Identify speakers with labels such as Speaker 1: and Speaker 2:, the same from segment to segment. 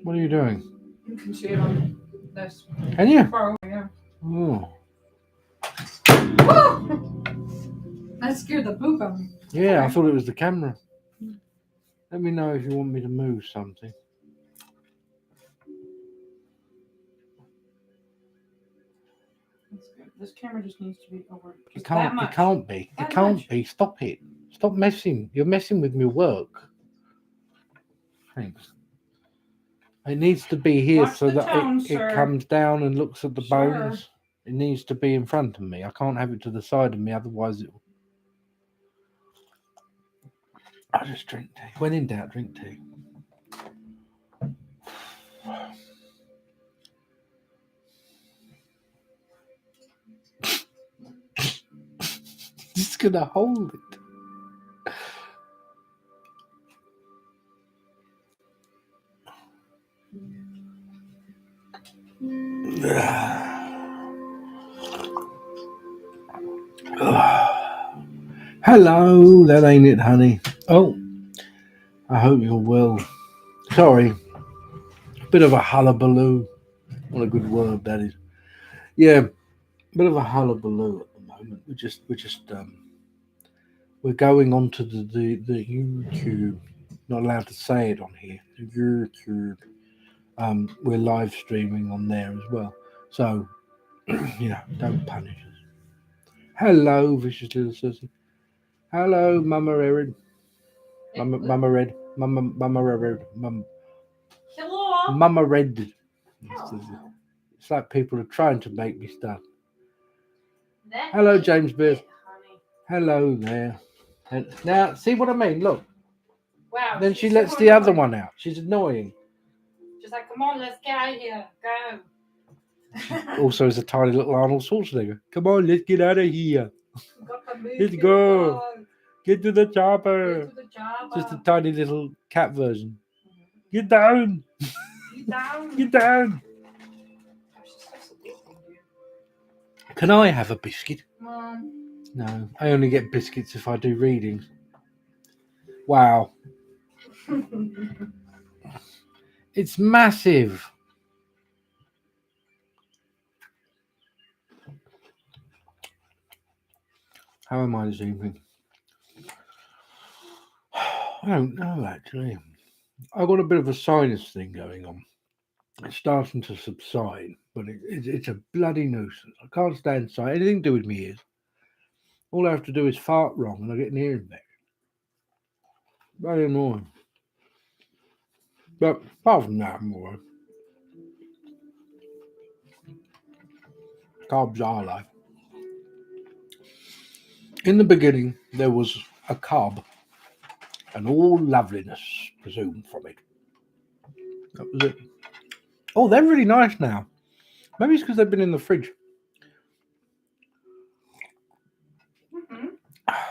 Speaker 1: What are you doing?
Speaker 2: You can see it on this.
Speaker 1: Can you?
Speaker 2: Far away, yeah.
Speaker 1: Oh.
Speaker 2: Woo! That scared the poop out of me.
Speaker 1: Yeah, I
Speaker 2: Okay.
Speaker 1: thought it was the camera. Let me know if you want me to move something.
Speaker 2: That's good. This camera just needs to be over.
Speaker 1: It
Speaker 2: Just that much.
Speaker 1: It can't be.
Speaker 2: That
Speaker 1: It can't
Speaker 2: much.
Speaker 1: be. Stop it. Stop messing. You're messing with my work. Thanks. It needs to be here
Speaker 2: Watch
Speaker 1: so
Speaker 2: the
Speaker 1: that
Speaker 2: tone,
Speaker 1: it
Speaker 2: sir.
Speaker 1: comes down and looks at the
Speaker 2: Sure.
Speaker 1: bones. It needs to be in front of me. I can't have it to the side of me, otherwise it will. I'll just drink tea. When in doubt, drink tea. Just gonna hold it. Hello, that ain't it, honey. Oh, I hope you're well. Sorry, bit of a hullabaloo. What a good word that is. Yeah, bit of a hullabaloo at the moment. We're going on to the YouTube. Not allowed to say it on here. The YouTube. We're live streaming on there as well. So, don't punish us. Hello, vicious little sissy. Hello, Mama Erin. Mama Red. Mama Red.
Speaker 2: Hello.
Speaker 1: Mama Red. It's like people are trying to make me start. Hello, James Beard. Hello there. And now, see what I mean? Look.
Speaker 2: Wow.
Speaker 1: Then she lets the other one out. She's annoying.
Speaker 2: She's like, come on, let's get out of here. Go.
Speaker 1: Also, is a tiny little Arnold Schwarzenegger. Come on, let's get out of here. Let's go. Get to the chopper. Just a tiny little cat version. Get down.
Speaker 2: Get down.
Speaker 1: Get down. Can I have a biscuit? No, I only get biscuits if I do readings. Wow. It's massive. How am I this evening? I don't know, actually. I've got a bit of a sinus thing going on. It's starting to subside, but it's a bloody nuisance. I can't stand sight. Anything to do with me ears. All I have to do is fart wrong and I get an ear infection. Very annoying. But apart from that, I'm alright. Carbs are life. In the beginning, there was a carb, and all loveliness presumed from it. That was it. Oh, they're really nice now. Maybe it's because they've been in the fridge.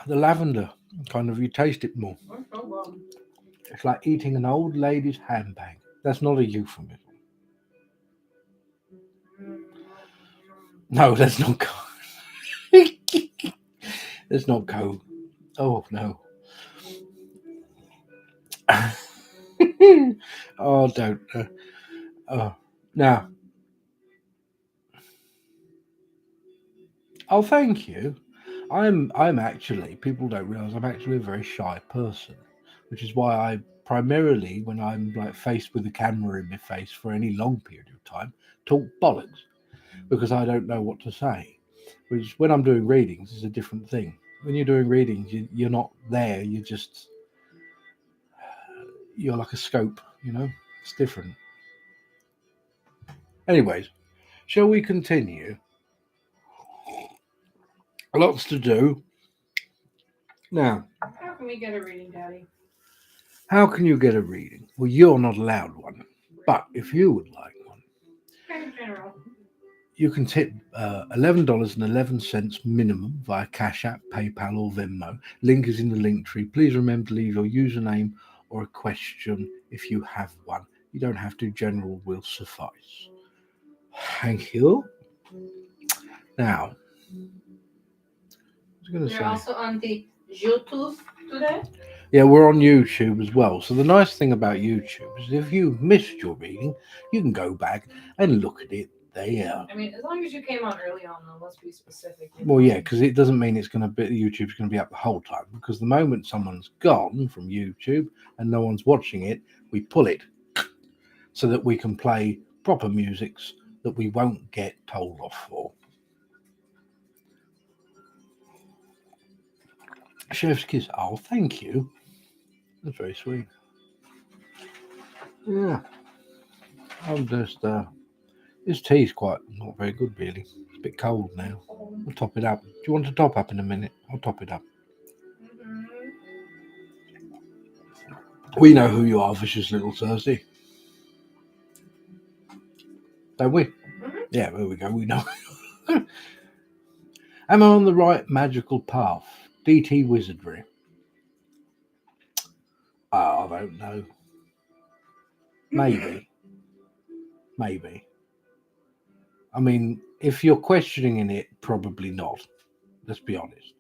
Speaker 1: The lavender, kind of, you taste it more. It's like eating an old lady's handbag. That's not a euphemism. No, that's not code. That's not code. Oh, no. Oh, don't. Now. Oh, thank you. I'm actually, people don't realize I'm actually a very shy person, which is why I primarily, when I'm like faced with a camera in my face for any long period of time, talk bollocks because I don't know what to say. Which, when I'm doing readings, is a different thing. When you're doing readings, you're not there. You're like a scope. It's different. Anyways, shall we continue? Lots to do. Now,
Speaker 2: how can we get a reading, Daddy?
Speaker 1: How can you get a reading? Well, you're not allowed one. But if you would like one,
Speaker 2: In general.
Speaker 1: You can tip $11.11 minimum via Cash App, PayPal, or Venmo. Link is in the link tree. Please remember to leave your username or a question if you have one. You don't have to. General will suffice. Thank you. Now, I was going to say.
Speaker 2: You're also on the YouTube today?
Speaker 1: Yeah, we're on YouTube as well. So the nice thing about YouTube is if you missed your reading, you can go back and look at it there.
Speaker 2: I mean, as long as you came on early on, though, let's be specific.
Speaker 1: Well, yeah, because it doesn't mean it's going to be YouTube's going to be up the whole time. Because the moment someone's gone from YouTube and no one's watching it, we pull it so that we can play proper musics that we won't get told off for. Chef's kiss. Oh, thank you. That's very sweet. Yeah. I'm just this tea's quite not very good really. It's a bit cold now. We'll top it up. Do you want to top up in a minute? I'll top it up. We know who you are, Vicious Little Thursday. Don't we? Yeah, there we go. We know. Am I on the right magical path? DT Wizardry. I don't know. Maybe. Maybe. I mean, if you're questioning in it, probably not. Let's be honest.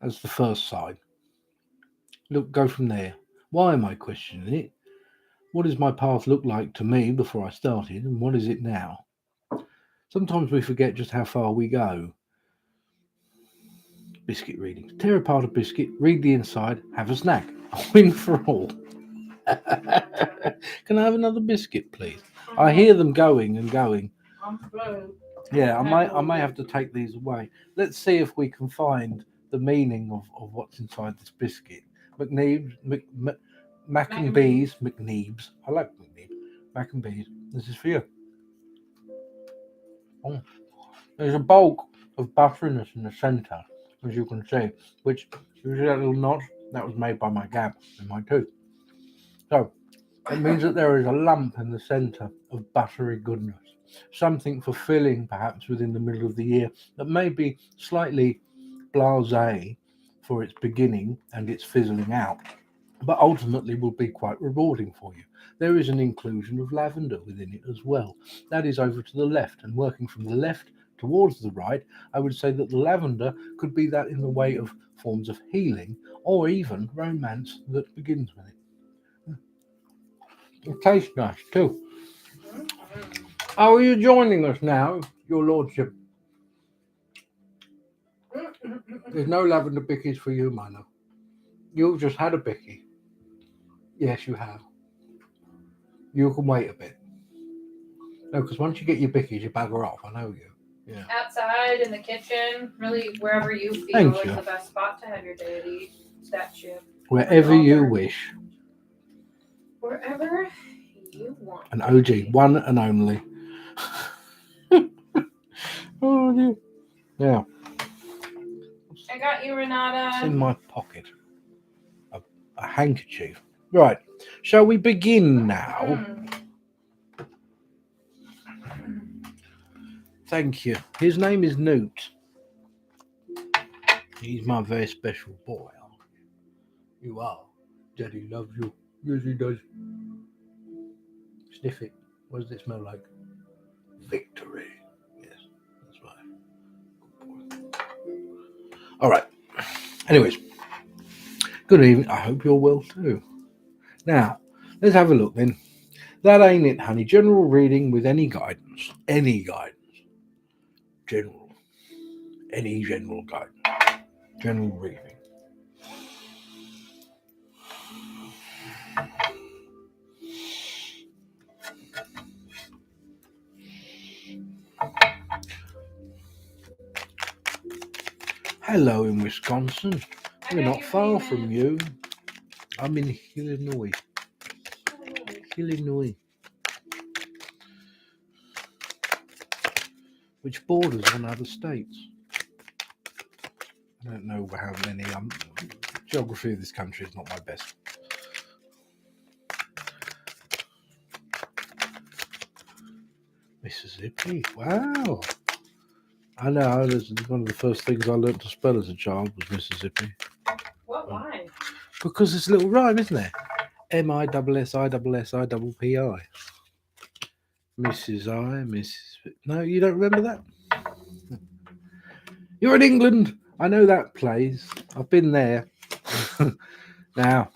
Speaker 1: That's the first sign. Look, go from there. Why am I questioning it? What does my path look like to me before I started, and what is it now? Sometimes we forget just how far we go. Biscuit reading. Tear apart a biscuit, read the inside, have a snack. A win for all. Can I have another biscuit, please? I hear them going and going. Yeah, I may have to take these away. Let's see if we can find the meaning of what's inside this biscuit. McNeebs, Mac and Bees, McNeebs. I like McNeebs. Mac and Bees. This is for you. Oh. There's a bulk of butteriness in the centre, as you can see, which you see that little notch that was made by my gap in my tooth. So it means that there is a lump in the centre of buttery goodness, something fulfilling perhaps within the middle of the year that may be slightly blasé for its beginning and its fizzling out, but ultimately will be quite rewarding for you. There is an inclusion of lavender within it as well. That is over to the left, and working from the left towards the right, I would say that the lavender could be that in the way of forms of healing or even romance that begins with it. It tastes nice too. Oh, are you joining us now, Your Lordship? There's no lavender bickies for you, Mano. You've just had a bicky. Yes, you have. You can wait a bit. No, because once you get your bickies, you bugger off. I know you. Yeah.
Speaker 2: Outside, in the kitchen, really wherever you feel
Speaker 1: Thank
Speaker 2: is
Speaker 1: you.
Speaker 2: the best spot to have your deity statue.
Speaker 1: Wherever you wish.
Speaker 2: Wherever you want.
Speaker 1: An OG, one and only. Oh, dear. Yeah.
Speaker 2: I got you, Renata.
Speaker 1: It's in my pocket. A handkerchief. Right. Shall we begin now? Thank you. His name is Newt. He's my very special boy. You are. Daddy loves you. Yes, he does. Sniff it. What does it smell like? Victory. Yes, that's right. Good boy. All right. Anyways, good evening. I hope you're well too. Now, let's have a look then. That ain't it, honey. General reading with any guidance. Any guidance. General. Any general guidance. General reading. Hello in Wisconsin. We're not far from you. I'm in Illinois. Illinois. Which borders on other states. I don't know how many. Geography of this country is not my best. Mississippi. Wow. I know. That's one of the first things I learned to spell as a child was Mississippi.
Speaker 2: What? Why?
Speaker 1: Because it's a little rhyme, isn't there? MISSISSIPPI. Mrs. I, Mrs. No, you don't remember that? You're in England. I know that place. I've been there. Now,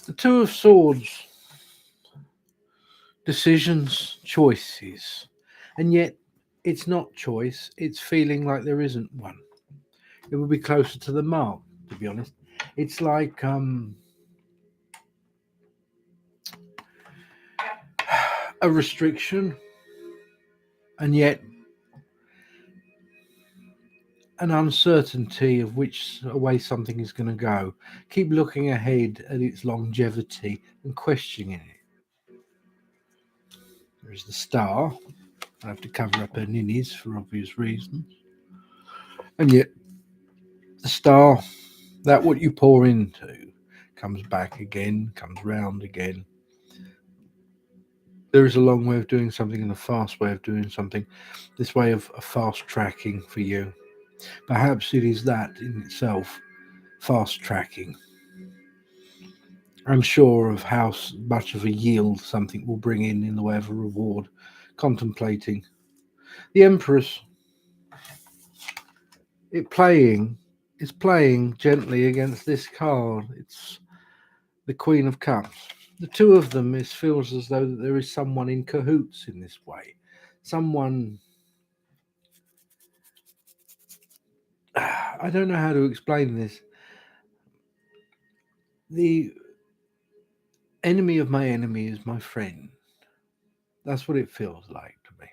Speaker 1: the Two of Swords, decisions, choices, and yet it's not choice, it's feeling like there isn't one. It would be closer to the mark, to be honest. It's like a restriction, and yet an uncertainty of which way something is going to go. Keep looking ahead at its longevity and questioning it. There's the Star. I have to cover up her ninnies for obvious reasons. And yet, the Star, that what you pour into, comes back again, comes round again. There is a long way of doing something and a fast way of doing something. This way of fast tracking for you. Perhaps it is that in itself, fast tracking. I'm sure of how much of a yield something will bring in the way of a reward. Contemplating. The Empress, it's playing gently against this card. It's the Queen of Cups. The two of them, it feels as though that there is someone in cahoots in this way. Someone, I don't know how to explain this. The enemy of my enemy is my friend. That's what it feels like to me.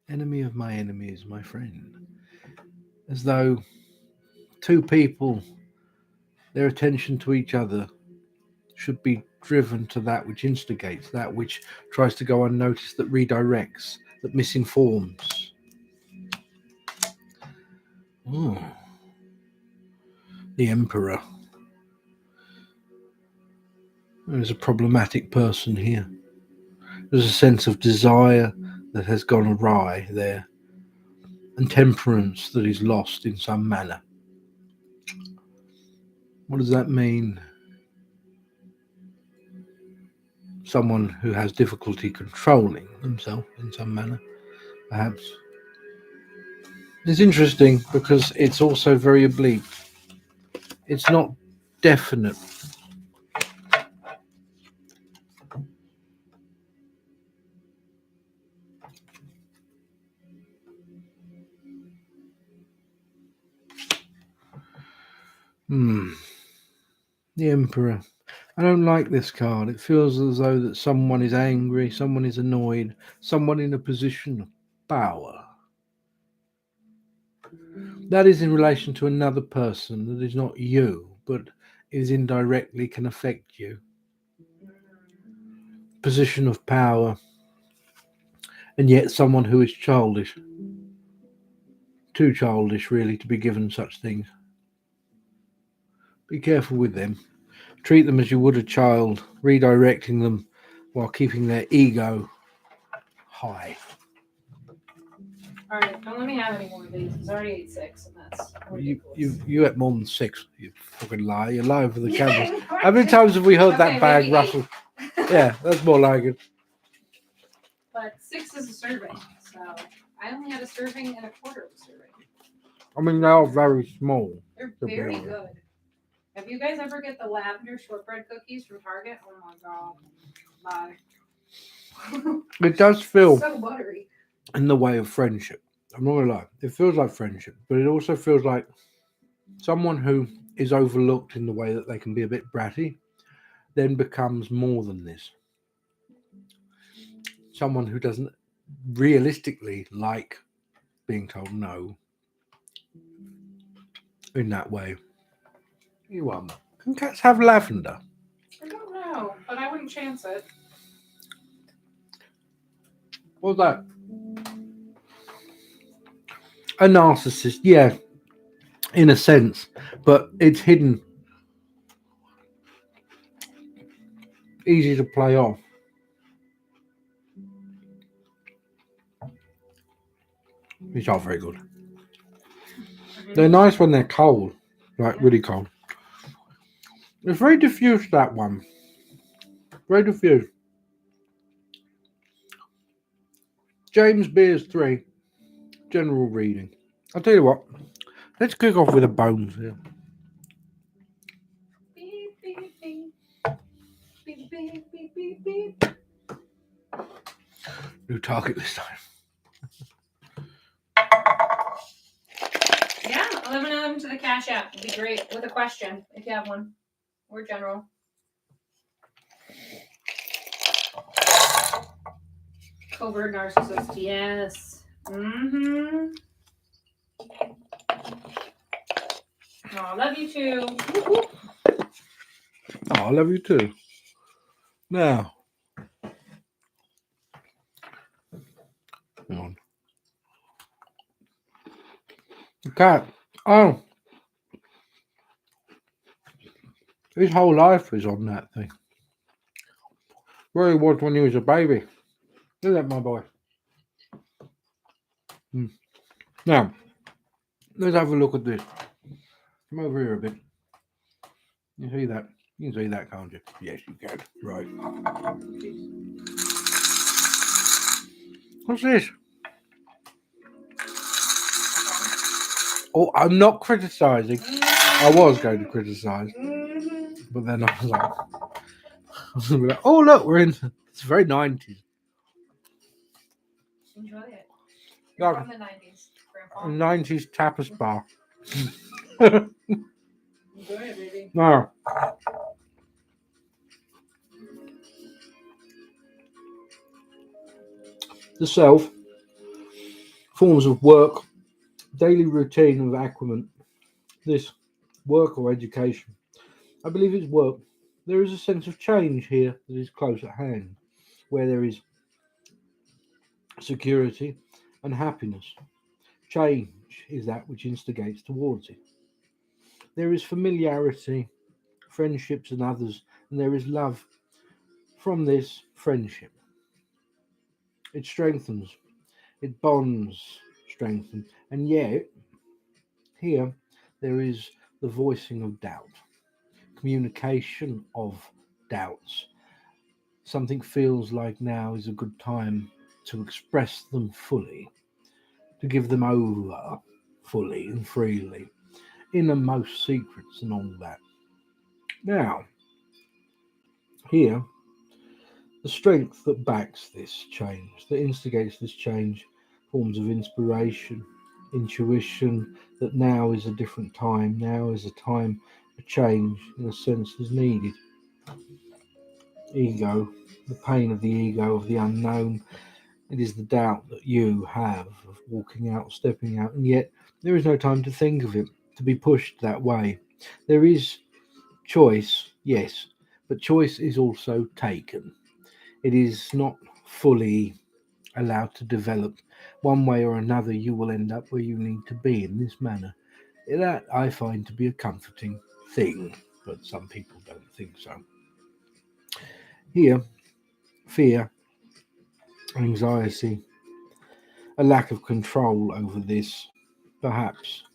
Speaker 1: Enemy of my enemy is my friend. As though two people, their attention to each other should be driven to that which instigates, that which tries to go unnoticed, that redirects, that misinforms. Oh, the Emperor. There's a problematic person here. There's a sense of desire that has gone awry there, and temperance that is lost in some manner. What does that mean? Someone who has difficulty controlling themselves in some manner, perhaps. It's interesting because it's also very oblique. It's not definite. The Emperor. I don't like this card. It feels as though that someone is angry, someone is annoyed, someone in a position of power. That is in relation to another person that is not you, but is indirectly can affect you. Position of power, and yet someone who is childish. Too childish, really, to be given such things. Be careful with them. Treat them as you would a child, redirecting them while keeping their ego high.
Speaker 2: All right, don't let me have any more of these. Because I already ate 6, and that's ridiculous.
Speaker 1: You ate more than 6. You fucking lie. You lie over the cameras. How many times have we heard
Speaker 2: Okay,
Speaker 1: that bag
Speaker 2: maybe
Speaker 1: rustle? Yeah, that's more like it.
Speaker 2: But 6 is a serving, so I only had a serving and a quarter of a serving.
Speaker 1: I mean, they are very small.
Speaker 2: They're very good. Have you guys ever get the lavender shortbread cookies from Target? Oh my god. Bye.
Speaker 1: It does feel
Speaker 2: So buttery.
Speaker 1: in the way of friendship. I'm not gonna lie. It feels like friendship, but it also feels like someone who is overlooked in the way that they can be a bit bratty, then becomes more than this. Someone who doesn't realistically like being told no in that way. You can cats have lavender?
Speaker 2: I don't know, but I wouldn't chance it.
Speaker 1: What's that? A narcissist, yeah, in a sense, but it's hidden. Easy to play off. These are very good. They're nice when they're cold, like really cold. It's very diffused, that one. Very diffused. James Beers 3. General reading. I'll tell you what. Let's kick off with the bones here.
Speaker 2: Beep, beep, beep. Beep, beep, beep, beep, beep.
Speaker 1: New target this time.
Speaker 2: Yeah, 11 of them to the Cash App would be great with a question if you have one, or general. Covert narcissist, yes. Mm-hmm. Oh, I love you too. Whoop, whoop.
Speaker 1: Oh, I love you too. Now. Hang on. The cat. Oh. His whole life is on that thing. Where he was when he was a baby. Look at that, my boy. Now, let's have a look at this. Come over here a bit. You see that? You can see that, can't you? Yes, you can. Right. What's this? Oh, I'm not criticising. I was going to criticise. But then I was like, oh, look, we're in. It's very 90s.
Speaker 2: Enjoy it. You're from the 90s, Grandpa.
Speaker 1: 90s tapas bar.
Speaker 2: Enjoy it, baby.
Speaker 1: Now, the self, forms of work, daily routine of accoutrement, this work or education. I believe it's work. There is a sense of change here that is close at hand, where there is security and happiness. Change is that which instigates towards it. There is familiarity, friendships and others, and there is love from this friendship. It strengthens, it bonds, strengthen, and yet here there is the voicing of doubt, communication of doubts. Something feels like now is a good time to express them fully, to give them over fully and freely, innermost secrets and all that. Now, here, the strength that backs this change, that instigates this change, forms of inspiration, intuition, that now is a different time, now is a time a change, in a sense, is needed. Ego, the pain of the ego, of the unknown, it is the doubt that you have of walking out, stepping out, and yet there is no time to think of it, to be pushed that way. There is choice, yes, but choice is also taken. It is not fully allowed to develop. One way or another, you will end up where you need to be in this manner. That I find to be a comforting thing, but some people don't think so. Here, fear, anxiety, a lack of control over this, perhaps.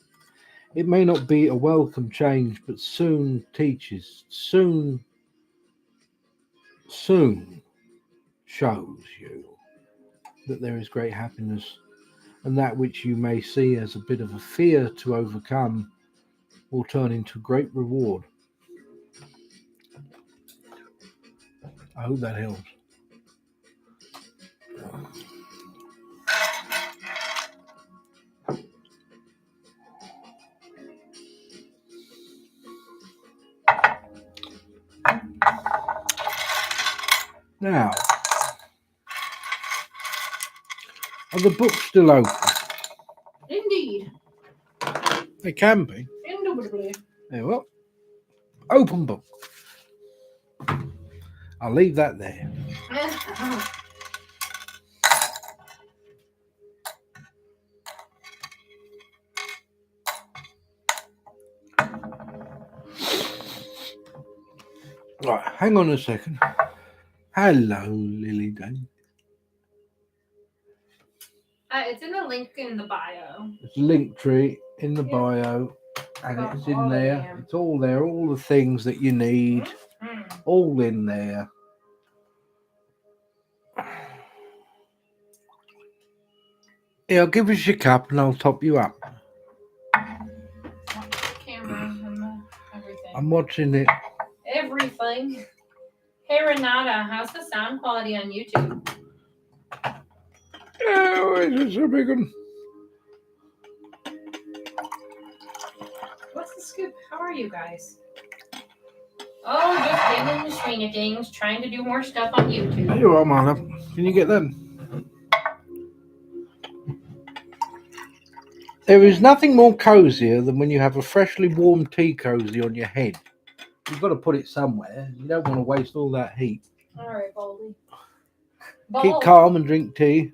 Speaker 1: It may not be a welcome change, but soon teaches, soon shows you that there is great happiness, and that which you may see as a bit of a fear to overcome will turn into great reward. I hope that helps. Now, are the books still open?
Speaker 2: Indeed.
Speaker 1: They can be.
Speaker 2: Indubitably.
Speaker 1: There, well, open book. I'll leave that there. Right, hang on a second. Hello, Lily Dane.
Speaker 2: It's in the link in the bio.
Speaker 1: It's a link tree in the
Speaker 2: Yeah.
Speaker 1: bio, and
Speaker 2: Got
Speaker 1: it's in
Speaker 2: all of
Speaker 1: there.
Speaker 2: them.
Speaker 1: It's all there. All the things that you need, all in there. Yeah, give us your cup and I'll top you up.
Speaker 2: Camera and everything.
Speaker 1: I'm watching it.
Speaker 2: Everything. Hey Renata, how's the sound quality on YouTube?
Speaker 1: Oh, it's a big one.
Speaker 2: What's the scoop? How are you guys? Oh, just getting in the swing of things, trying to do more stuff on YouTube.
Speaker 1: There you are, my love. Can you get them? There is nothing more cozier than when you have a freshly warmed tea cozy on your head. You've got to put it somewhere. You don't want to waste all that heat.
Speaker 2: All right, Baldy.
Speaker 1: Keep calm and drink tea.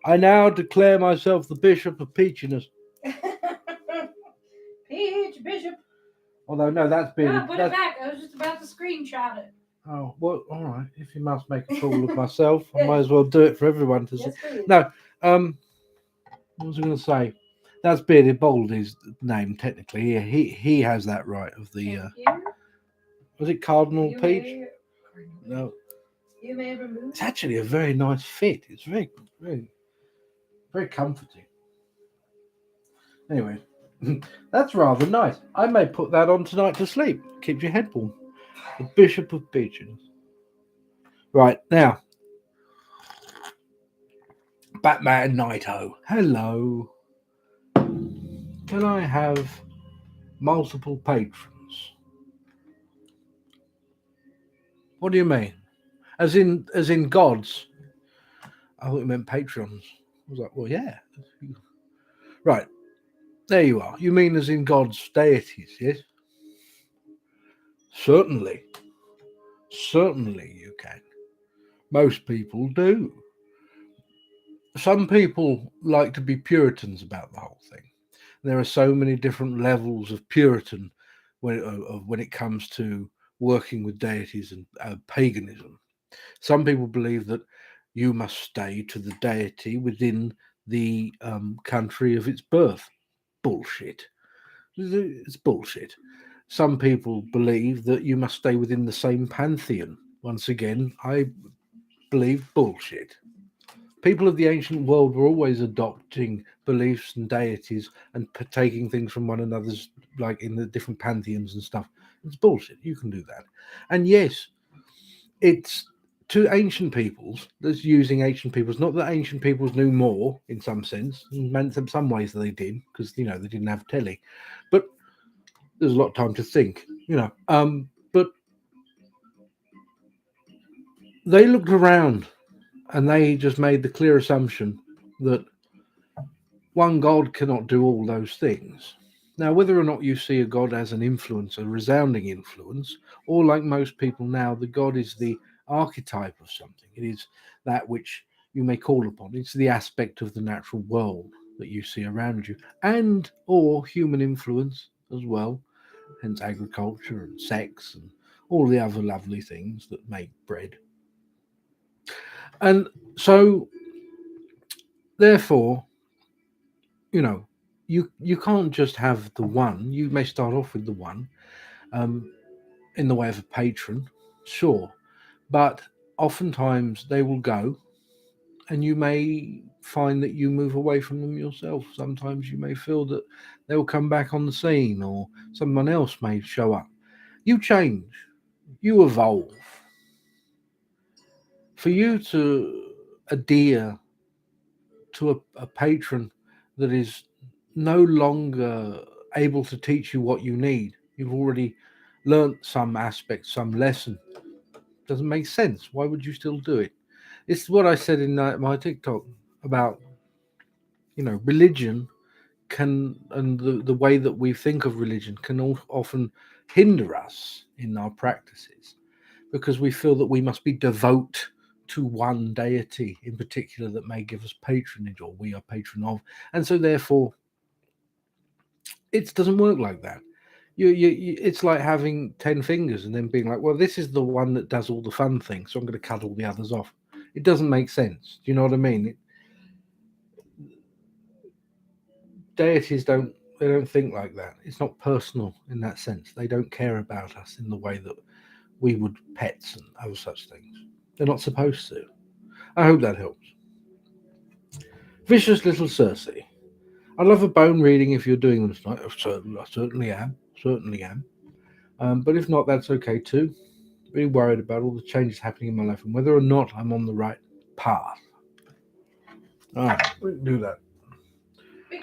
Speaker 1: I now declare myself the Bishop of Peachiness.
Speaker 2: Peach Bishop.
Speaker 1: Although, no, that's been...
Speaker 2: No, put it back. I was just about to screenshot it.
Speaker 1: Oh, well, all right. If you must make a fool of myself, I might as well do it for everyone to see.
Speaker 2: Yes,
Speaker 1: No, what was I going to say? That's Bearded Baldy's name, technically. Yeah, he has that right of the... was it Cardinal Peach? No.
Speaker 2: You may remove.
Speaker 1: It's actually a very nice fit. It's very, very, very comforting. Anyway, that's rather nice. I may put that on tonight to sleep. Keeps your head warm. The Bishop of Peachiness. Right, now. Batman Nighto. Hello. Can I have multiple patrons? What do you mean? As in gods? I thought you meant patrons. I was like, well, yeah. Right. There you are. You mean as in gods, deities, yes? Certainly. Certainly you can. Most people do. Some people like to be Puritans about the whole thing. There are so many different levels of Puritan when it comes to working with deities and paganism. Some people believe that you must stay to the deity within the country of its birth. Bullshit. It's bullshit. Some people believe that you must stay within the same pantheon. Once again, I believe bullshit. People of the ancient world were always adopting beliefs and deities and taking things from one another's, like in the different pantheons and stuff. It's bullshit. You can do that. And yes, it's to ancient peoples that's using ancient peoples. Not that ancient peoples knew more in some sense. In some ways they did, because they didn't have telly. But there's a lot of time to think, but they looked around and they just made the clear assumption that one God cannot do all those things. Now, whether or not you see a God as an influence, a resounding influence, or like most people now, the God is the archetype of something. It is that which you may call upon. It's the aspect of the natural world that you see around you, and or human influence as well, hence agriculture and sex and all the other lovely things that make bread. And so, therefore, you can't just have the one. You may start off with the one, in the way of a patron, sure, but oftentimes they will go, and you may find that you move away from them yourself. Sometimes you may feel that they'll come back on the scene, or someone else may show up. You change, you evolve. For you to adhere to a patron that is no longer able to teach you what you need, you've already learnt some aspect, some lesson. Doesn't make sense. Why would you still do it? It's what I said in my TikTok about, religion can, and the way that we think of religion can often hinder us in our practices, because we feel that we must be devout to one deity in particular that may give us patronage, or we are patron of, and so therefore it doesn't work like that. It's like having 10 fingers and then being like, well, this is the one that does all the fun things, so I'm going to cut all the others off. It doesn't make sense. Do you know what I mean? Deities don't think like that. It's not personal in that sense. They don't care about us in the way that we would pets and other such things. They're not supposed to. I hope that helps. Vicious little Circe. I love a bone reading if you're doing them tonight. I certainly am. Certainly am. But if not, that's okay too. Really worried about all the changes happening in my life and whether or not I'm on the right path. All right, we can do that.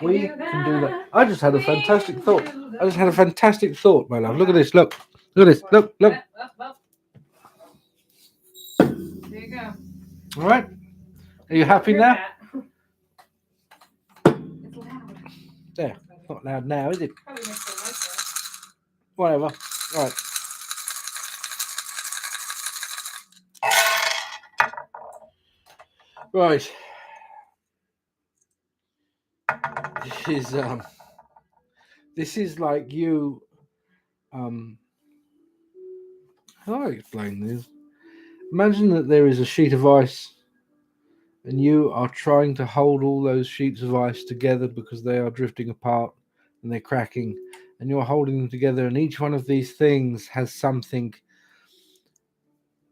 Speaker 1: We can do that. I just had a fantastic thought. I just had a fantastic thought, my love. Look at this. Look. Look at this. Look. Look.
Speaker 2: There you go.
Speaker 1: All right. Are you happy now?
Speaker 2: It's loud.
Speaker 1: There. Not loud now, is it?
Speaker 2: Probably makes it nicer.
Speaker 1: Whatever. All right. Right. This is like you. How do I explain this? Imagine that there is a sheet of ice, and you are trying to hold all those sheets of ice together because they are drifting apart and they're cracking, and you're holding them together, and each one of these things has something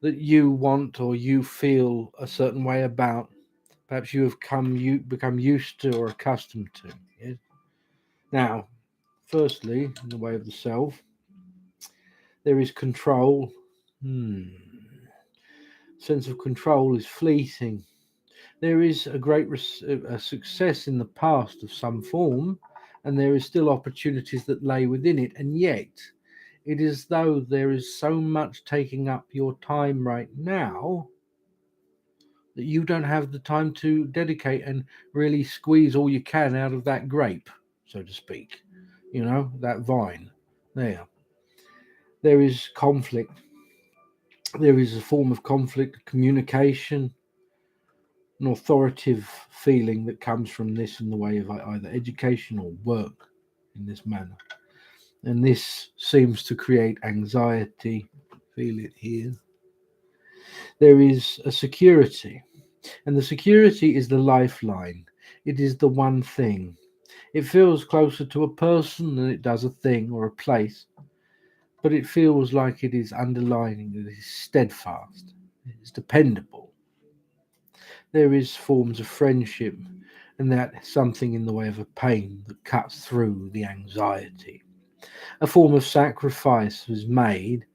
Speaker 1: that you want or you feel a certain way about. Perhaps you have become used to or accustomed to. Yes? Now, firstly, in the way of the self, there is control. Sense of control is fleeting. There is a great success in the past of some form, and there is still opportunities that lay within it, and yet it is though there is so much taking up your time right now that you don't have the time to dedicate and really squeeze all you can out of that grape, so to speak. You know, that vine. There is conflict. There is a form of conflict, communication, an authoritative feeling that comes from this in the way of either education or work in this manner. And this seems to create anxiety. Feel it here. There is a security, and the security is the lifeline. It is the one thing. It feels closer to a person than it does a thing or a place, but it feels like it is underlining, it is steadfast, it is dependable. There is forms of friendship, and that something in the way of a pain that cuts through the anxiety. A form of sacrifice was made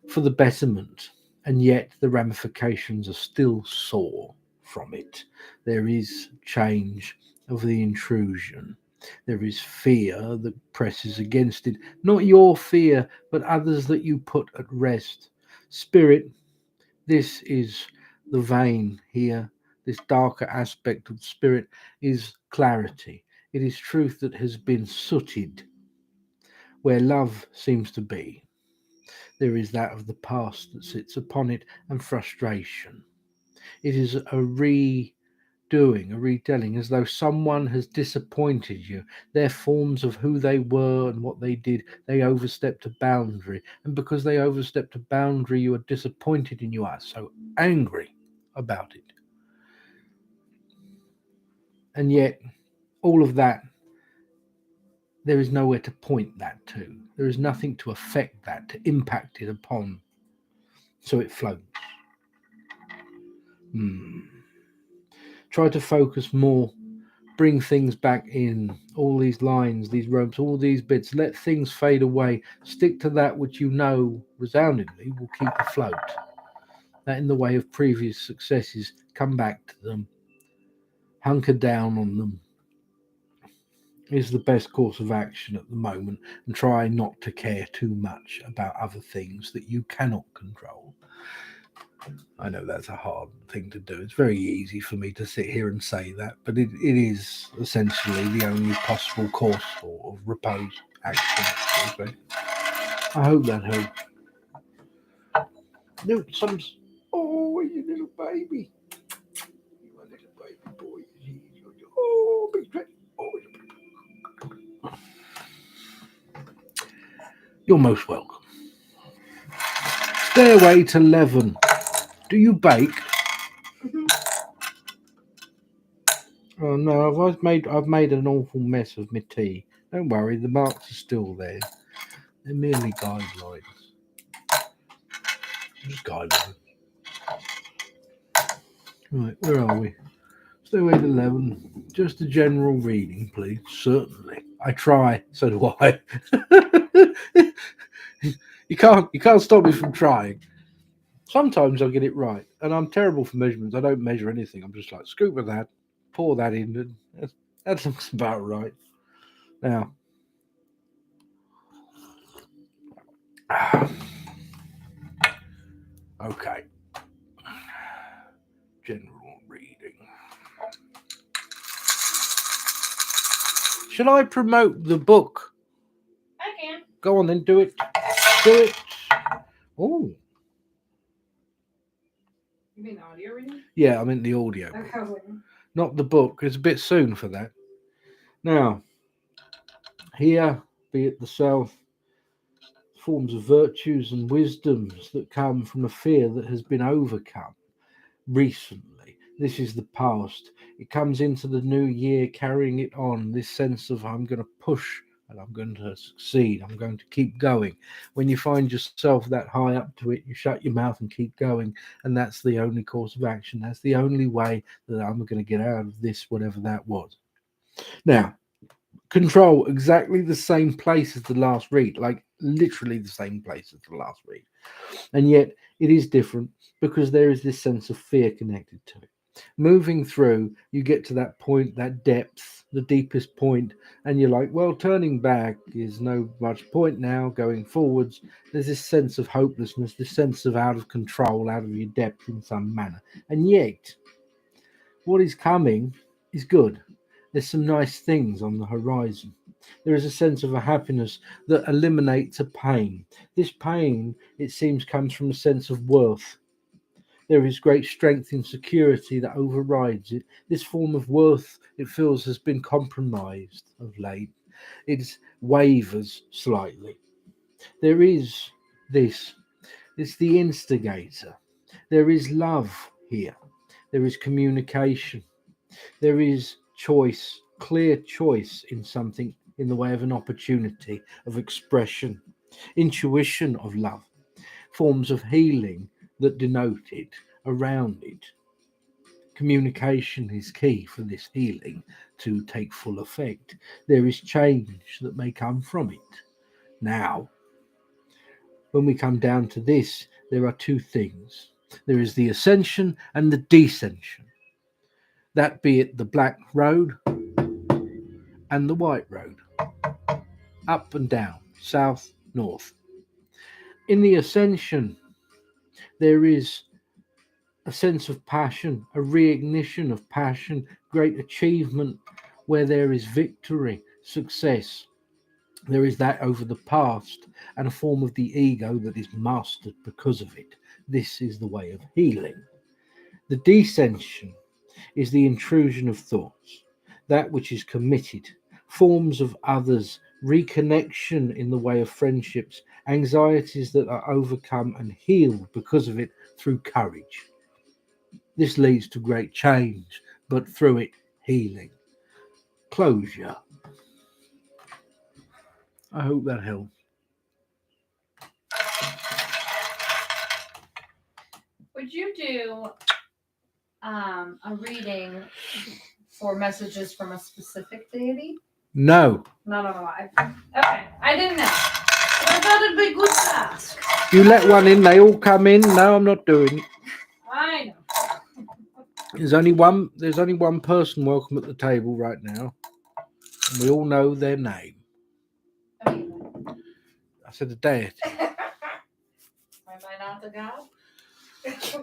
Speaker 1: for the betterment, and yet the ramifications are still sore from it. There is change of the intrusion. There is fear that presses against it. Not your fear, but others that you put at rest. Spirit, this is the vein here. This darker aspect of spirit is clarity. It is truth that has been sooted. Where love seems to be, there is that of the past that sits upon it, and frustration. It is a redoing, a retelling, as though someone has disappointed you. Their forms of who they were and what they did, they overstepped a boundary. And because they overstepped a boundary, you are disappointed and you are so angry about it. And yet, all of that, there is nowhere to point that to. There is nothing to affect that, to impact it upon. So it floats. Try to focus more, bring things back in, all these lines, these ropes, all these bits, let things fade away. Stick to that which you know resoundingly will keep afloat. That in the way of previous successes, come back to them, hunker down on them, is the best course of action at the moment, and try not to care too much about other things that you cannot control. I know that's a hard thing to do. It's very easy for me to sit here and say that, but it is essentially the only possible course of repose action. I hope that helps. No, oh, you little baby. You a little baby boy. Oh, big dread. Oh, you're most welcome. Stairway to Leven. Do you bake? Oh no, I've made an awful mess of my tea. Don't worry, the marks are still there. They're merely guidelines. Just guidelines. Right, where are we? Stay awake at 11. Just a general reading, please. Certainly. I try. So do I. You can't stop me from trying. Sometimes I'll get it right, and I'm terrible for measurements. I don't measure anything. I'm just like scoop with that, pour that in, and that looks about right. Now, okay, general reading. Should I promote the book?
Speaker 2: I can.
Speaker 1: Go on then, do it. Do it. Oh,
Speaker 2: You mean the audio reading?
Speaker 1: yeah, I meant the audio book,
Speaker 2: Okay, I was like,
Speaker 1: not the book. It's a bit soon for that. Now, here, be it the South, forms of virtues and wisdoms that come from a fear that has been overcome recently. This is the past. It comes into the new year carrying it on, this sense of I'm going to push and I'm going to succeed. I'm going to keep going. When you find yourself that high up to it, you shut your mouth and keep going. And that's the only course of action. That's the only way that I'm going to get out of this, whatever that was. Now, control exactly the same place as the last read, like literally the same place as the last read. And yet it is different because there is this sense of fear connected to it. Moving through, you get to that point, that depth, the deepest point, and you're like, well, turning back is no much point now, going forwards. There's this sense of hopelessness, this sense of out of control, out of your depth in some manner. And yet, what is coming is good. There's some nice things on the horizon. There is a sense of a happiness that eliminates a pain. This pain, it seems, comes from a sense of worth. There is great strength in security that overrides it. This form of worth, it feels, has been compromised of late. It wavers slightly. There is this. It's the instigator. There is love here. There is communication. There is choice, clear choice in something in the way of an opportunity, of expression, intuition of love, forms of healing that denote it, around it. Communication is key for this healing to take full effect. There is change that may come from it. Now, when we come down to this, there are two things. There is the ascension and the descension. That be it the black road and the white road, up and down, south, north. In the ascension, there is a sense of passion, a reignition of passion, great achievement where there is victory, success. There is that over the past and a form of the ego that is mastered because of it. This is the way of healing. The descension is the intrusion of thoughts, that which is committed, forms of others, reconnection in the way of friendships, anxieties that are overcome and healed because of it through courage. This leads to great change, but through it, healing. Closure. I hope that helps.
Speaker 2: would you do a reading for messages from a specific deity?
Speaker 1: No.
Speaker 2: Not on a live. Okay, I didn't know. But I thought it'd be good to ask.
Speaker 1: You let one in, they all come in. No, I'm not doing it.
Speaker 2: I know.
Speaker 1: There's only one person welcome at the table right now. And we all know their name.
Speaker 2: I mean,
Speaker 1: I said a deity.
Speaker 2: am I not a god?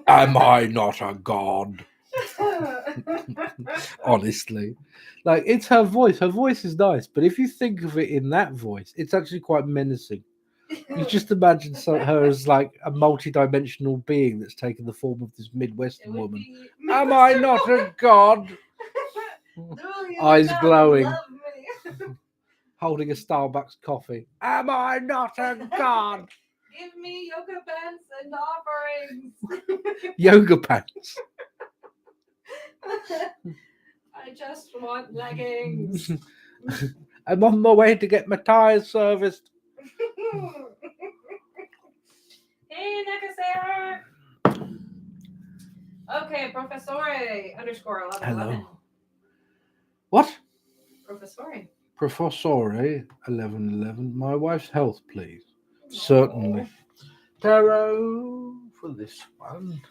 Speaker 1: Am I not a god? Honestly. Like, it's her voice. Her voice is nice, but if you think of it in that voice, it's actually quite menacing. You just imagine her as like a multi-dimensional being that's taken the form of this Midwestern woman. Am I not a god? Eyes glowing. Holding a Starbucks coffee. Am I not a god?
Speaker 2: Give me yoga pants and offerings.
Speaker 1: Yoga pants.
Speaker 2: I just want leggings.
Speaker 1: I'm on my way to get my tires serviced.
Speaker 2: Hey, Nakasera. Okay, Professore _ 11.
Speaker 1: Hello. What?
Speaker 2: Professore.
Speaker 1: Professore 1111. My wife's health, please. Certainly. Tarot for this one.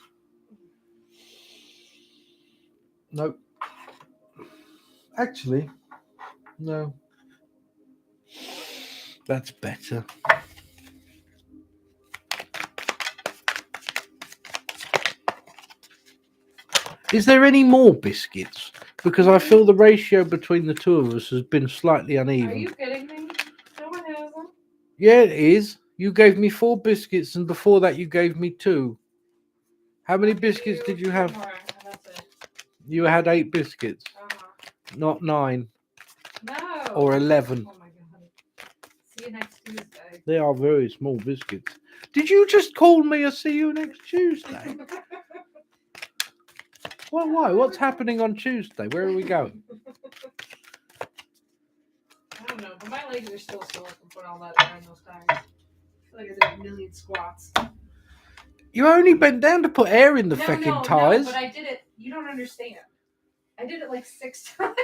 Speaker 1: Nope. Actually, no. That's better. Is there any more biscuits? Because I feel the ratio between the two of us has been slightly uneven.
Speaker 2: Are you kidding me? No one has them.
Speaker 1: Yeah, it is. You gave me 4 biscuits, and before that, you gave me 2. How many biscuits did you have?
Speaker 2: More. That's it.
Speaker 1: You had 8 biscuits,
Speaker 2: Uh-huh.
Speaker 1: not 9
Speaker 2: No.
Speaker 1: or 11.
Speaker 2: Oh my god. See you next Tuesday.
Speaker 1: They are very small biscuits. Did you just call me a see you next Tuesday? Well, why? What's happening on Tuesday? Where are we going?
Speaker 2: I don't know, but my legs are still sore from putting all that air in those tires. I feel like I did a million squats.
Speaker 1: You only bent down to put air in the fucking tires.
Speaker 2: No, but I did it. You don't understand. I did it like 6 times,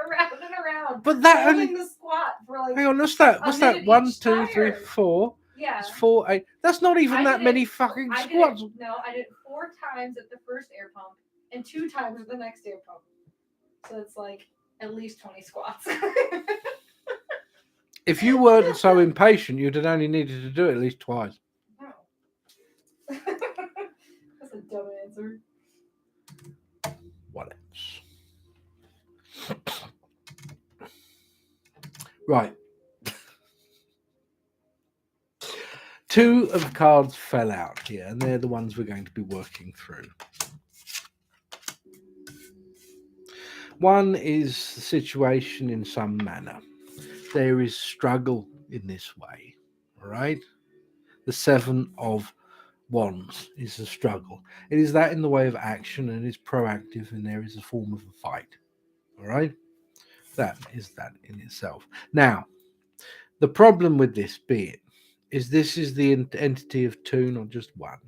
Speaker 2: around and around.
Speaker 1: But that
Speaker 2: holding the squat for like.
Speaker 1: Hang on, what's that? What's that? 1, 2, 3,
Speaker 2: tire.
Speaker 1: 4.
Speaker 2: Yeah.
Speaker 1: It's 4, 8. That's not even that many fucking squats.
Speaker 2: I did it 4 times at the first air pump and 2 times at the next air pump. So it's like at least 20 squats.
Speaker 1: If you weren't so impatient, you'd have only needed to do it at least twice.
Speaker 2: No. That's a dumb answer.
Speaker 1: What else? Right. 2 of cards fell out here, and they're the ones we're going to be working through. One is the situation in some manner. There is struggle in this way, all right? The 7 of Wands is a struggle. It is that in the way of action, and is proactive, and there is a form of a fight, all right? That is that in itself. Now, the problem with this is this is the entity of 2, not just 1.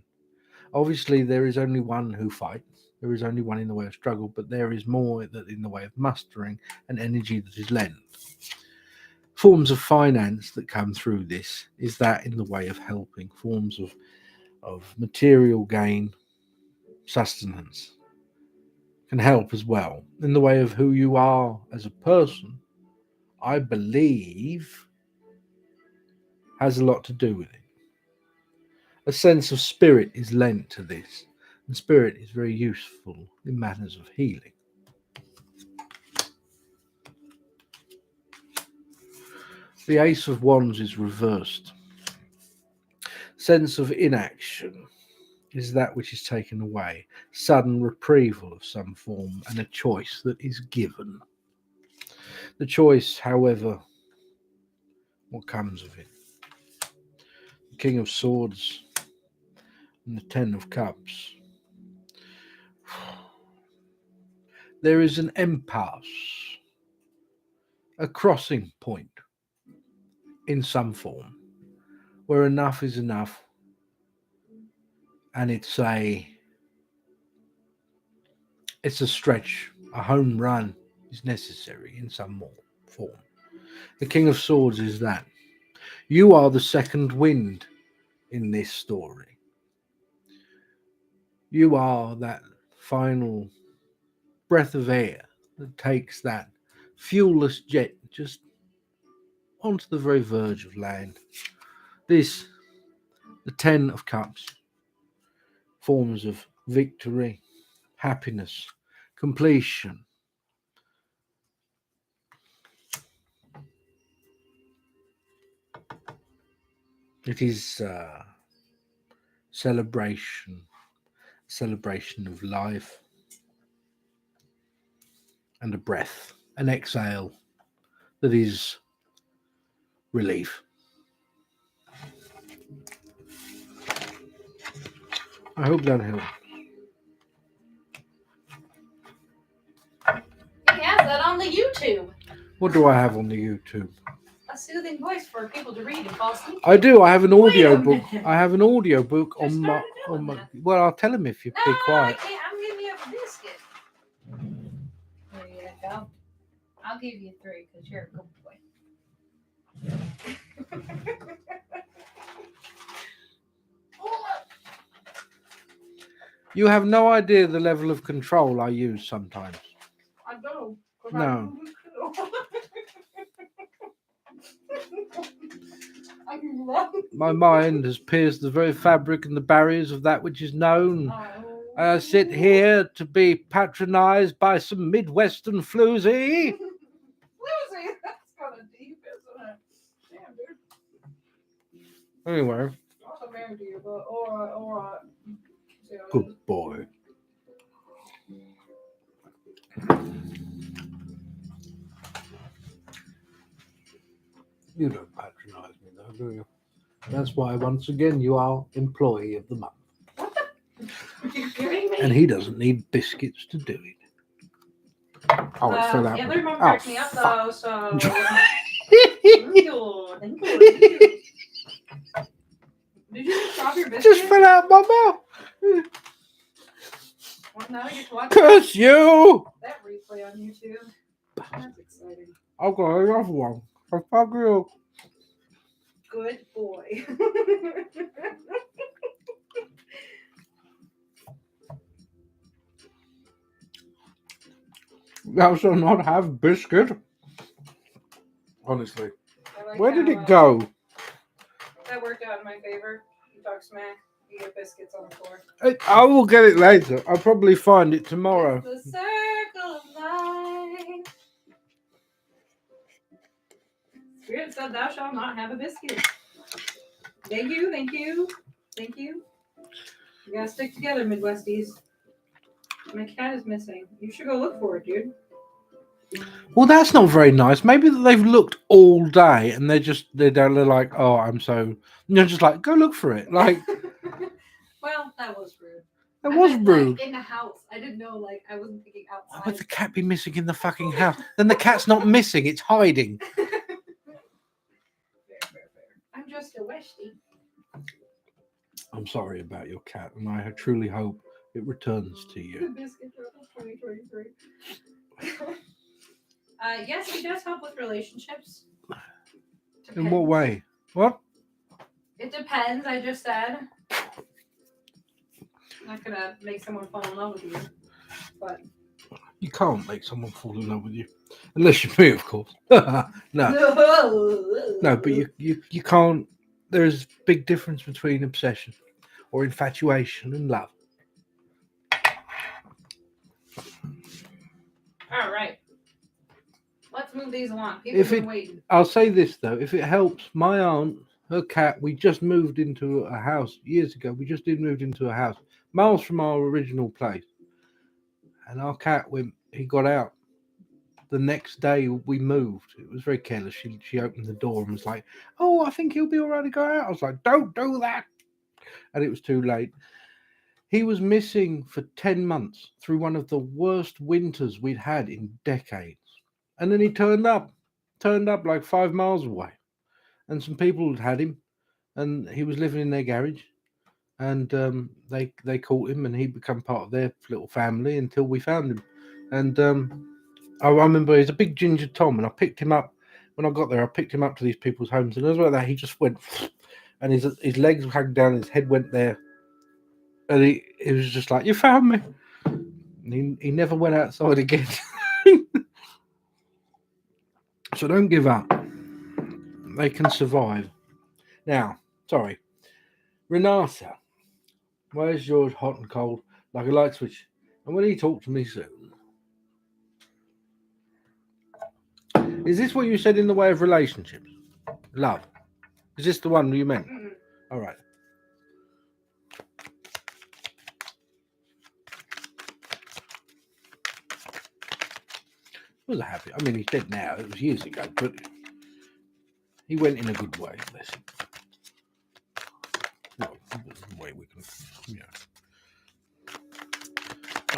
Speaker 1: Obviously, there is only one who fights. There is only one in the way of struggle, but there is more that in the way of mustering and energy that is lent. Forms of finance that come through this is that in the way of helping. Forms of material gain, sustenance can help as well. In the way of who you are as a person, I believe has a lot to do with it. A sense of spirit is lent to this, and spirit is very useful in matters of healing. The Ace of Wands is reversed. Sense of inaction is that which is taken away. Sudden retrieval of some form, and a choice that is given. The choice, however, what comes of it? The King of Swords and the 10 of Cups. There is an impasse, a crossing point in some form, where enough is enough, and it's a stretch, a home run is necessary in some more form. The King of Swords is that. You are the second wind in this story. You are that final breath of air that takes that fuelless jet just onto the very verge of land. This, the 10 of Cups, forms of victory, happiness, completion. It is celebration of life, and a breath, an exhale that is relief. I hope that helps.
Speaker 2: He has that on the YouTube.
Speaker 1: What do I have on the YouTube?
Speaker 2: A soothing voice for people to read and fall asleep.
Speaker 1: I do. I have an
Speaker 2: Wait a
Speaker 1: audio book.
Speaker 2: minute.
Speaker 1: I have an audio book on my.
Speaker 2: tell
Speaker 1: Oh
Speaker 2: him
Speaker 1: my,
Speaker 2: that.
Speaker 1: well, I'll tell him if you
Speaker 2: No,
Speaker 1: be
Speaker 2: I
Speaker 1: quiet.
Speaker 2: can't. I'm giving you a biscuit. There you go. I'll give you 3 because you're a good boy.
Speaker 1: You have no idea the level of control I use sometimes.
Speaker 2: I don't.
Speaker 1: No.
Speaker 2: I love
Speaker 1: My mind has pierced the very fabric and the barriers of that which is known. I sit here to be patronized by some Midwestern floozy.
Speaker 2: Lucy, that's kind of deep, isn't it? Damn, dude.
Speaker 1: Anyway,
Speaker 2: I'm so married to you, but alright. See how it is.
Speaker 1: good boy. You don't patronize me though, do you? That's why, once again, you are employee of the month.
Speaker 2: What the? Are you kidding me?
Speaker 1: And he doesn't need biscuits to do it. Oh, it fell out.
Speaker 2: Elwynn mom
Speaker 1: Oh,
Speaker 2: cracked me up
Speaker 1: fuck.
Speaker 2: though, so. Thank you. Thank you. Thank you. Did you just drop your biscuit?
Speaker 1: Just fell out of my mouth.
Speaker 2: Well, now I get to watch
Speaker 1: Curse you!
Speaker 2: that replay on YouTube. That's exciting.
Speaker 1: I've got another one. Oh, fuck you.
Speaker 2: Good boy.
Speaker 1: Thou shalt not have biscuit. Honestly.
Speaker 2: I like
Speaker 1: Where did
Speaker 2: how,
Speaker 1: it go?
Speaker 2: That worked out in my favor. You talk smack, you get biscuits on the floor.
Speaker 1: I will get it later. I'll probably find it tomorrow.
Speaker 2: It's the circle of life. Spirit said, "Thou shalt not have a biscuit." Thank you, thank you, thank you. You gotta stick together, Midwesties. My cat is missing. You should go look for it, dude.
Speaker 1: Well, that's not very nice. Maybe they've looked all day and they're like, oh, I'm so. You're just like, go look for it. Like,
Speaker 2: Well, that was rude.
Speaker 1: that
Speaker 2: I
Speaker 1: was
Speaker 2: meant,
Speaker 1: rude.
Speaker 2: Like, in the house. I didn't know, like, I wasn't thinking
Speaker 1: Why
Speaker 2: outside.
Speaker 1: would the cat be missing in the fucking house? Then the cat's not missing, it's hiding.
Speaker 2: Fair. I'm just a Westie.
Speaker 1: I'm sorry about your cat, and I truly hope it returns to
Speaker 2: The
Speaker 1: you.
Speaker 2: biscuit drop of 2023. Yes, he does help with relationships.
Speaker 1: In what
Speaker 2: Depends.
Speaker 1: way? What?
Speaker 2: It depends, I just said. I'm not gonna make someone fall in love with you. But
Speaker 1: You can't make someone fall in love with you. Unless you're me, of course. No, but you can't. There's a big difference between obsession or infatuation and love.
Speaker 2: All right. Let's move these along. People have been waiting.
Speaker 1: I'll say this though, if it helps, my aunt, her cat, we just moved into a house years ago. We just moved into a house miles from our original place, and our cat, he got out the next day we moved. It was very careless. She opened the door and was like, "Oh, I think he'll be all right to go out." I was like, "Don't do that," and it was too late. He was missing for 10 months through one of the worst winters we'd had in decades. And then he turned up like 5 miles away. And some people had him, and he was living in their garage. And they caught him, and he became part of their little family until we found him. And I remember he's a big ginger Tom, and I picked him up when I got there. I picked him up to these people's homes, and as well that he just went, and his legs hung down, his head went there. And he was just like, "You found me." And he never went outside again. So don't give up. They can survive. Now, sorry. Renata, where's yours hot and cold like a light switch? And will he talk to me soon? Is this what you said in the way of relationships? Love. Is this the one you meant?
Speaker 2: Mm-mm.
Speaker 1: All right. It was a habit. I mean, he's dead now. It was years ago, but he went in a good way. Bless him. Well, the way we can,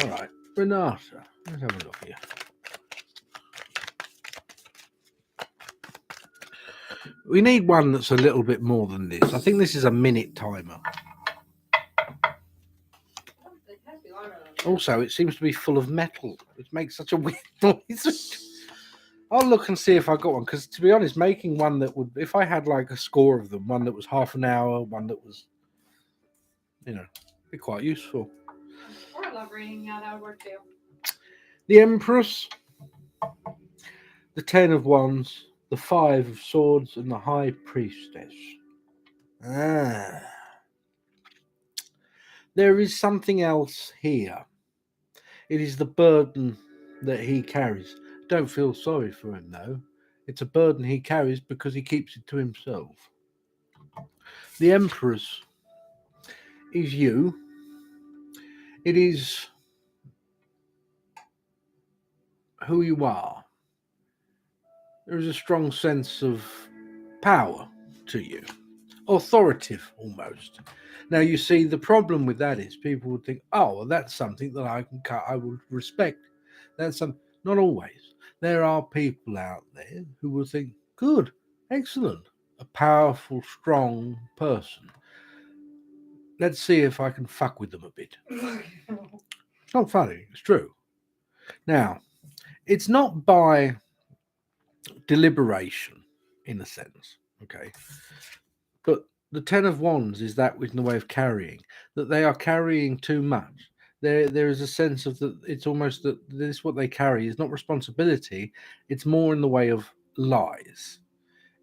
Speaker 1: All right, Renata. Let's have a look here. We need one that's a little bit more than this. I think this is a minute timer. Also, it seems to be full of metal, which makes such a weird noise. I'll look and see if I got one, because to be honest, making one that would, if I had like a score of them, one that was half an hour, one that was, be quite useful.
Speaker 2: Or I love reading. Yeah, that would work too.
Speaker 1: The Empress, the Ten of Wands, the Five of Swords, and the High Priestess. There is something else here. It is the burden that he carries. Don't feel sorry for him, though. It's a burden he carries because he keeps it to himself. The Empress is you. It is who you are. There is a strong sense of power to you, authoritative almost. Now, you see, the problem with that is people would think, oh, well, that's something that I can cut, I would respect. That's some. Not always. There are people out there who will think, good, excellent, a powerful, strong person. Let's see if I can fuck with them a bit. It's not funny, it's true. Now, it's not by deliberation, in a sense, okay? But the Ten of Wands is that in the way of carrying, that they are carrying too much. There is a sense of that it's almost that this what they carry is not responsibility, it's more in the way of lies.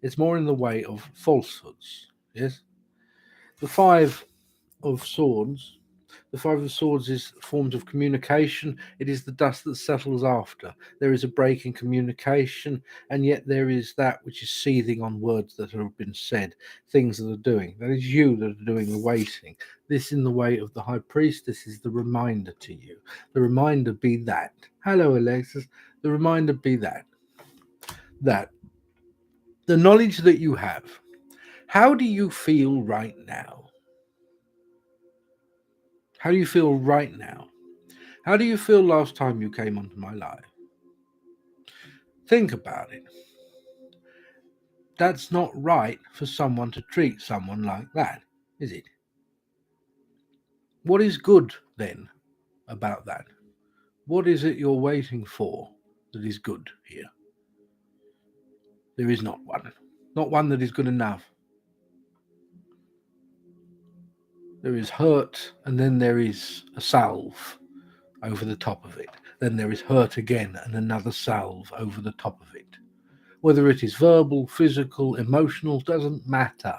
Speaker 1: It's more in the way of falsehoods. Yes? The Five of Swords. The Five of Swords is forms of communication. It is the dust that settles after. There is a break in communication, and yet there is that which is seething on words that have been said, things that are doing. That is you that are doing the waiting. This, in the way of the High Priestess, is the reminder to you. The reminder be that. Hello, Alexis. The reminder be that. That the knowledge that you have. How do you feel right now? How do you feel right now? How do you feel last time you came onto my live? Think about it. That's not right for someone to treat someone like that, is it? What is good then about that? What is it you're waiting for that is good here? There is not one. Not one that is good enough. There is hurt, and then there is a salve over the top of it. Then there is hurt again, and another salve over the top of it. Whether it is verbal, physical, emotional, doesn't matter.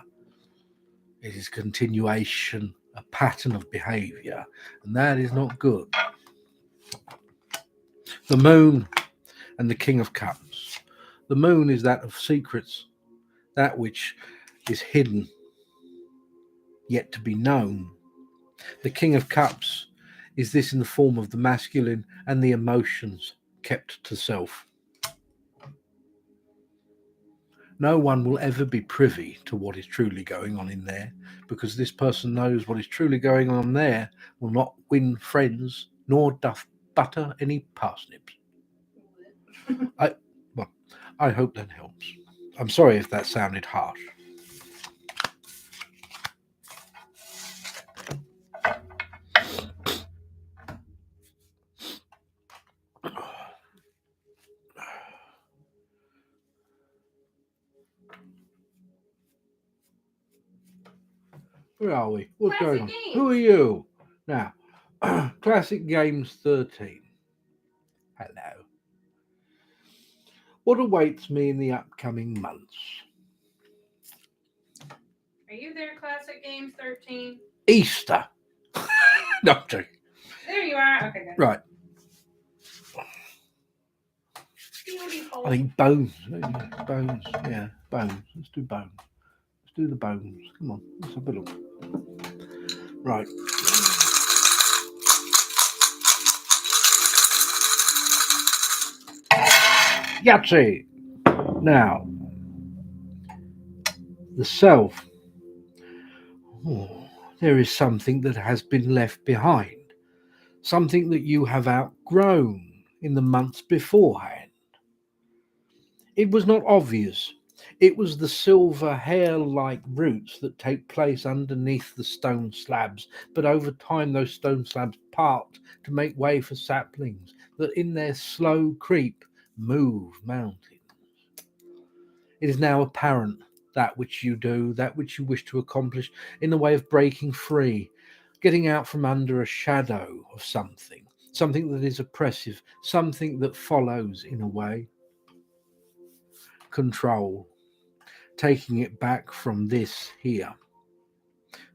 Speaker 1: It is continuation, a pattern of behavior, and that is not good. The Moon and the King of Cups. The Moon is that of secrets, that which is hidden, yet to be known. The King of Cups is this in the form of the masculine and the emotions kept to self. No one will ever be privy to what is truly going on in there, because this person knows what is truly going on there will not win friends, nor doth butter any parsnips. I hope that helps. I'm sorry if that sounded harsh. Where are we? What's
Speaker 2: Classic
Speaker 1: going on?
Speaker 2: Games.
Speaker 1: Who are you? Now, Classic Games 13. Hello. What awaits me in the upcoming months?
Speaker 2: Are you there, Classic Games 13?
Speaker 1: Easter. No, I'm joking.
Speaker 2: There you are. Okay, good.
Speaker 1: Right.
Speaker 2: Beautiful.
Speaker 1: I think bones. Bones. Yeah, bones. Let's do bones. Let's do the bones. Come on. Let's have a look. Right. Yahtzee. Now, the self. Oh, there is something that has been left behind. Something that you have outgrown in the months beforehand. It was not obvious It was the silver hair-like roots that take place underneath the stone slabs, but over time those stone slabs part to make way for saplings that in their slow creep move mountains. It is now apparent that which you do, that which you wish to accomplish in the way of breaking free, getting out from under a shadow of something, something that is oppressive, something that follows in a way. Control. Taking it back from this here.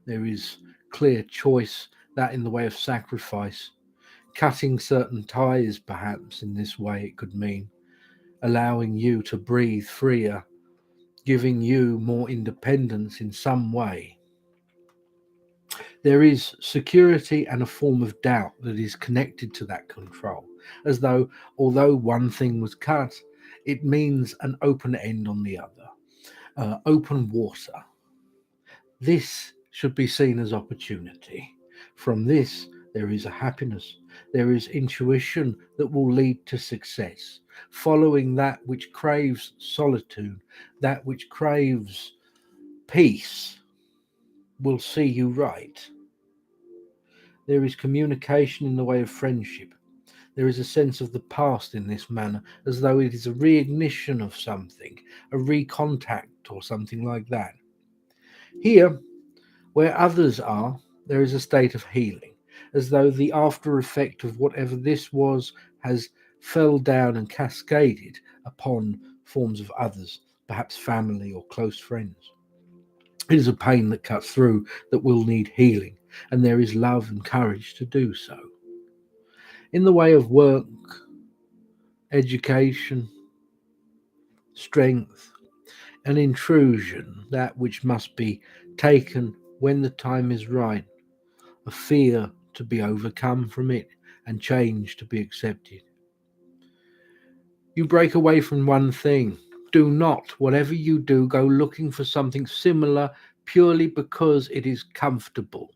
Speaker 1: There is clear choice, that in the way of sacrifice, cutting certain ties perhaps in this way it could mean, allowing you to breathe freer, giving you more independence in some way. There is security and a form of doubt that is connected to that control, as though although one thing was cut, it means an open end on the other. Open water. This should be seen as opportunity. From this, there is a happiness. There is intuition that will lead to success. Following that which craves solitude, that which craves peace, will see you right. There is communication in the way of friendship. There is a sense of the past in this manner, as though it is a reignition of something, a recontact or something like that. Here, where others are, there is a state of healing, as though the after effect of whatever this was has fell down and cascaded upon forms of others, perhaps family or close friends. It is a pain that cuts through that will need healing, and there is love and courage to do so. In the way of work, education, strength, an intrusion, that which must be taken when the time is right, a fear to be overcome from it, and change to be accepted. You break away from one thing. Do not, whatever you do, go looking for something similar purely because it is comfortable.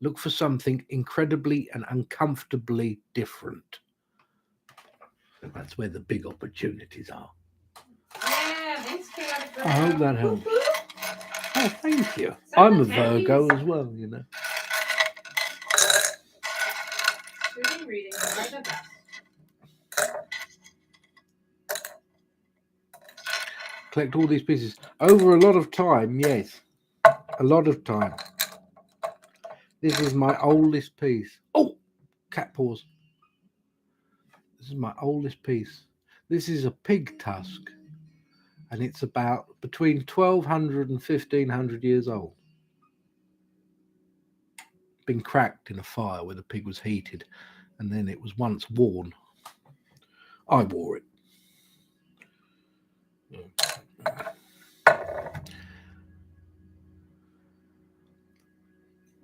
Speaker 1: Look for something incredibly and uncomfortably different. That's where the big opportunities are.
Speaker 2: Yeah, thanks, Chaotic Virgo.
Speaker 1: I hope that helps.
Speaker 2: Whoop, whoop.
Speaker 1: Oh, thank you.
Speaker 2: So
Speaker 1: I'm a
Speaker 2: the candies.
Speaker 1: Virgo as well, you know.
Speaker 2: Soothing readings are the best.
Speaker 1: Collect all these pieces over a lot of time. Yes, a lot of time. This is my oldest piece. Oh, cat paws. This is my oldest piece. This is a pig tusk, and it's about between 1200 and 1500 years old. Been cracked in a fire where the pig was heated, and then it was once worn. I wore it.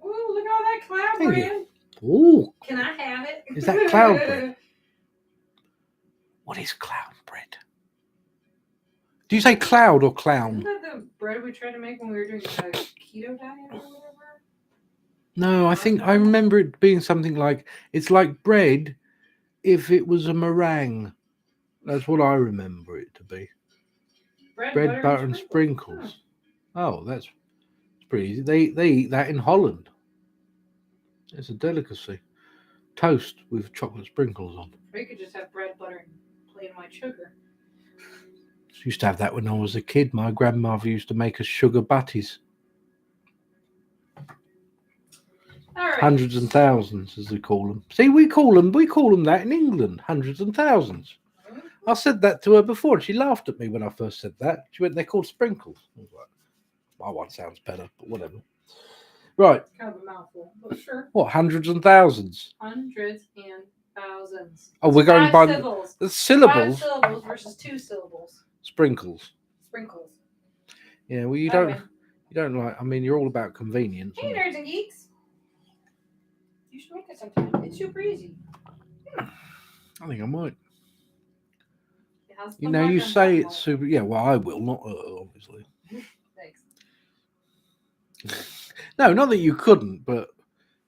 Speaker 2: Ooh, look at all that cloud
Speaker 1: Thank you.
Speaker 2: bread.
Speaker 1: Ooh,
Speaker 2: Can I have it?
Speaker 1: is that cloud bread? What is cloud bread? Do you say cloud or clown?
Speaker 2: Isn't that the bread we tried to make when we were doing the keto diet or whatever?
Speaker 1: No, I think I remember it being something like, it's like bread if it was a meringue. That's what I remember it to be. Bread, butter, and sprinkles. Oh, that's pretty easy. They eat that in Holland. It's a delicacy. Toast with chocolate sprinkles on.
Speaker 2: Or you could just have bread, butter, and plain white sugar.
Speaker 1: Used to have that when I was a kid. My grandmother used to make us sugar butties.
Speaker 2: All right.
Speaker 1: Hundreds and thousands, as they call them. See, we call them that in England. Hundreds and thousands. I said that to her before, and she laughed at me when I first said that. She went, "They're called sprinkles." I was like, "My one sounds better, but whatever." Right.
Speaker 2: It's kind of a mouthful, but sure.
Speaker 1: What, hundreds and thousands?
Speaker 2: Hundreds and thousands.
Speaker 1: Oh, we're going by
Speaker 2: syllables.
Speaker 1: the syllables.
Speaker 2: 5 syllables versus 2 syllables.
Speaker 1: Sprinkles.
Speaker 2: Sprinkles.
Speaker 1: Yeah, well, you
Speaker 2: Anyway.
Speaker 1: don't like. I mean, you're all about convenience.
Speaker 2: Hey, nerds and geeks. You should make it sometime. It's super easy.
Speaker 1: I think I might.
Speaker 2: It has
Speaker 1: You
Speaker 2: the
Speaker 1: know, you
Speaker 2: mark on
Speaker 1: say
Speaker 2: top
Speaker 1: it's
Speaker 2: of
Speaker 1: super. Yeah, well, I will, not obviously.
Speaker 2: it. Thanks.
Speaker 1: No, not that you couldn't, but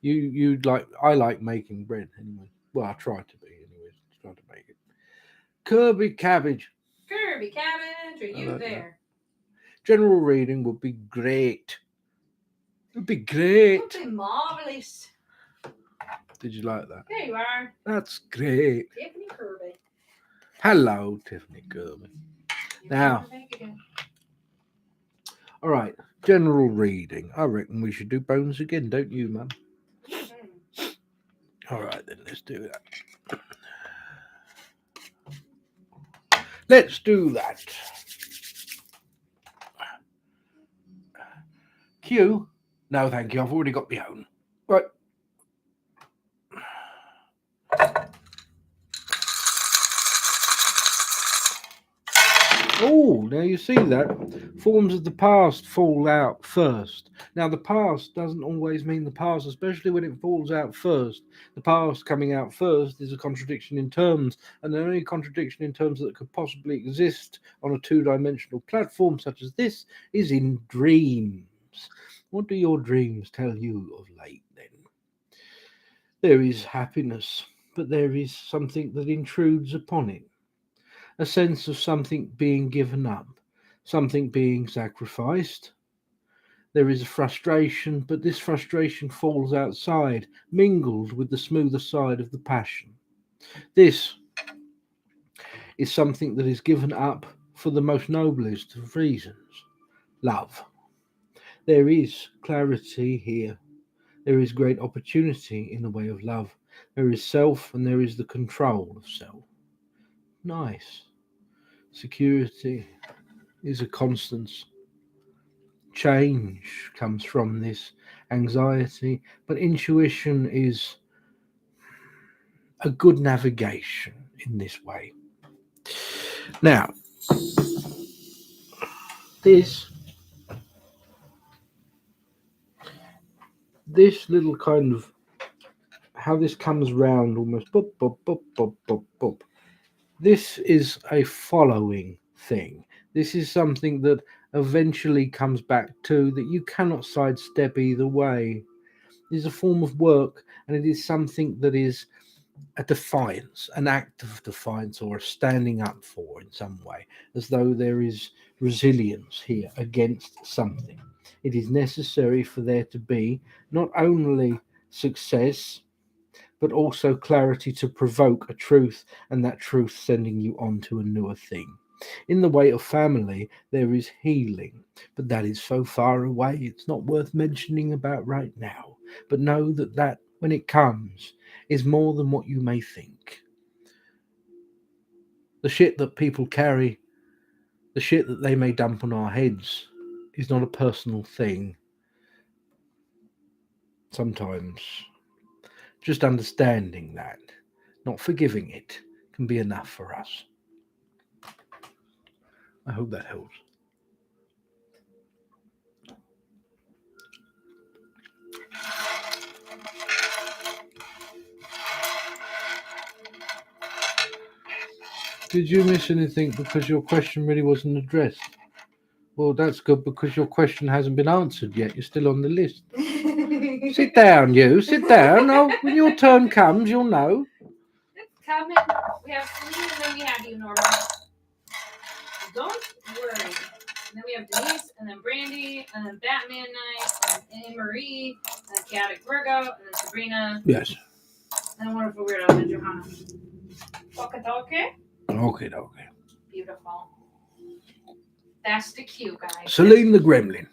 Speaker 1: you like. I like making bread anyway. Well, I try to be anyway. Try to make it. Kirby cabbage.
Speaker 2: Kirby cabbage, are
Speaker 1: I
Speaker 2: you
Speaker 1: like
Speaker 2: there?
Speaker 1: General reading would be great. It would be great.
Speaker 2: It would be marvelous.
Speaker 1: Did you like that?
Speaker 2: There you are,
Speaker 1: That's great.
Speaker 2: Tiffany Kirby.
Speaker 1: Hello, Tiffany Kirby. Now.
Speaker 2: You're back again.
Speaker 1: All right, general reading. I reckon we should do bones again, don't you, man?
Speaker 2: Mhm.
Speaker 1: All right, then let's do that. Let's do that. Q? No, thank you. I've already got my own. Right. Oh, now you see that. Forms of the past fall out first. Now, the past doesn't always mean the past, especially when it falls out first. The past coming out first is a contradiction in terms, and the only contradiction in terms that could possibly exist on a two-dimensional platform such as this is in dreams. What do your dreams tell you of late, then? There is happiness, but there is something that intrudes upon it. A sense of something being given up, something being sacrificed. There is a frustration, but this frustration falls outside, mingles with the smoother side of the passion. This is something that is given up for the most noblest of reasons: love. There is clarity here. There is great opportunity in the way of love. There is self and there is the control of self. Nice. Security is a constance. Change comes from this anxiety, but intuition is a good navigation in this way. Now, this little kind of how this comes round almost boop, boop, boop, boop, boop, boop. This is a following thing. This is something that eventually comes back to that you cannot sidestep either way. It is a form of work, and it is something that is a defiance, an act of defiance, or a standing up for in some way, as though there is resilience here against something. It is necessary for there to be not only success, but also clarity to provoke a truth, and that truth sending you on to a newer thing. In the way of family, there is healing, but that is so far away, it's not worth mentioning about right now. But know that when it comes, is more than what you may think. The shit that people carry, the shit that they may dump on our heads, is not a personal thing. Sometimes just understanding that, not forgiving it, can be enough for us. I hope that helps. Did you miss anything because your question really wasn't addressed? Well, that's good because your question hasn't been answered yet. You're still on the list. Sit down, you. Sit down. Oh, when your turn comes, you'll know.
Speaker 2: Come in. We have Celine and then we have you, Norma. Don't worry. And then we have Denise and then Brandy and then Batman Knight and Anne Marie and then Chaotic Virgo and then Sabrina.
Speaker 1: Yes.
Speaker 2: And a wonderful weirdo and then Johanna. Okay.
Speaker 1: Okay.
Speaker 2: Beautiful. That's the cue, guys.
Speaker 1: Celine the Gremlin.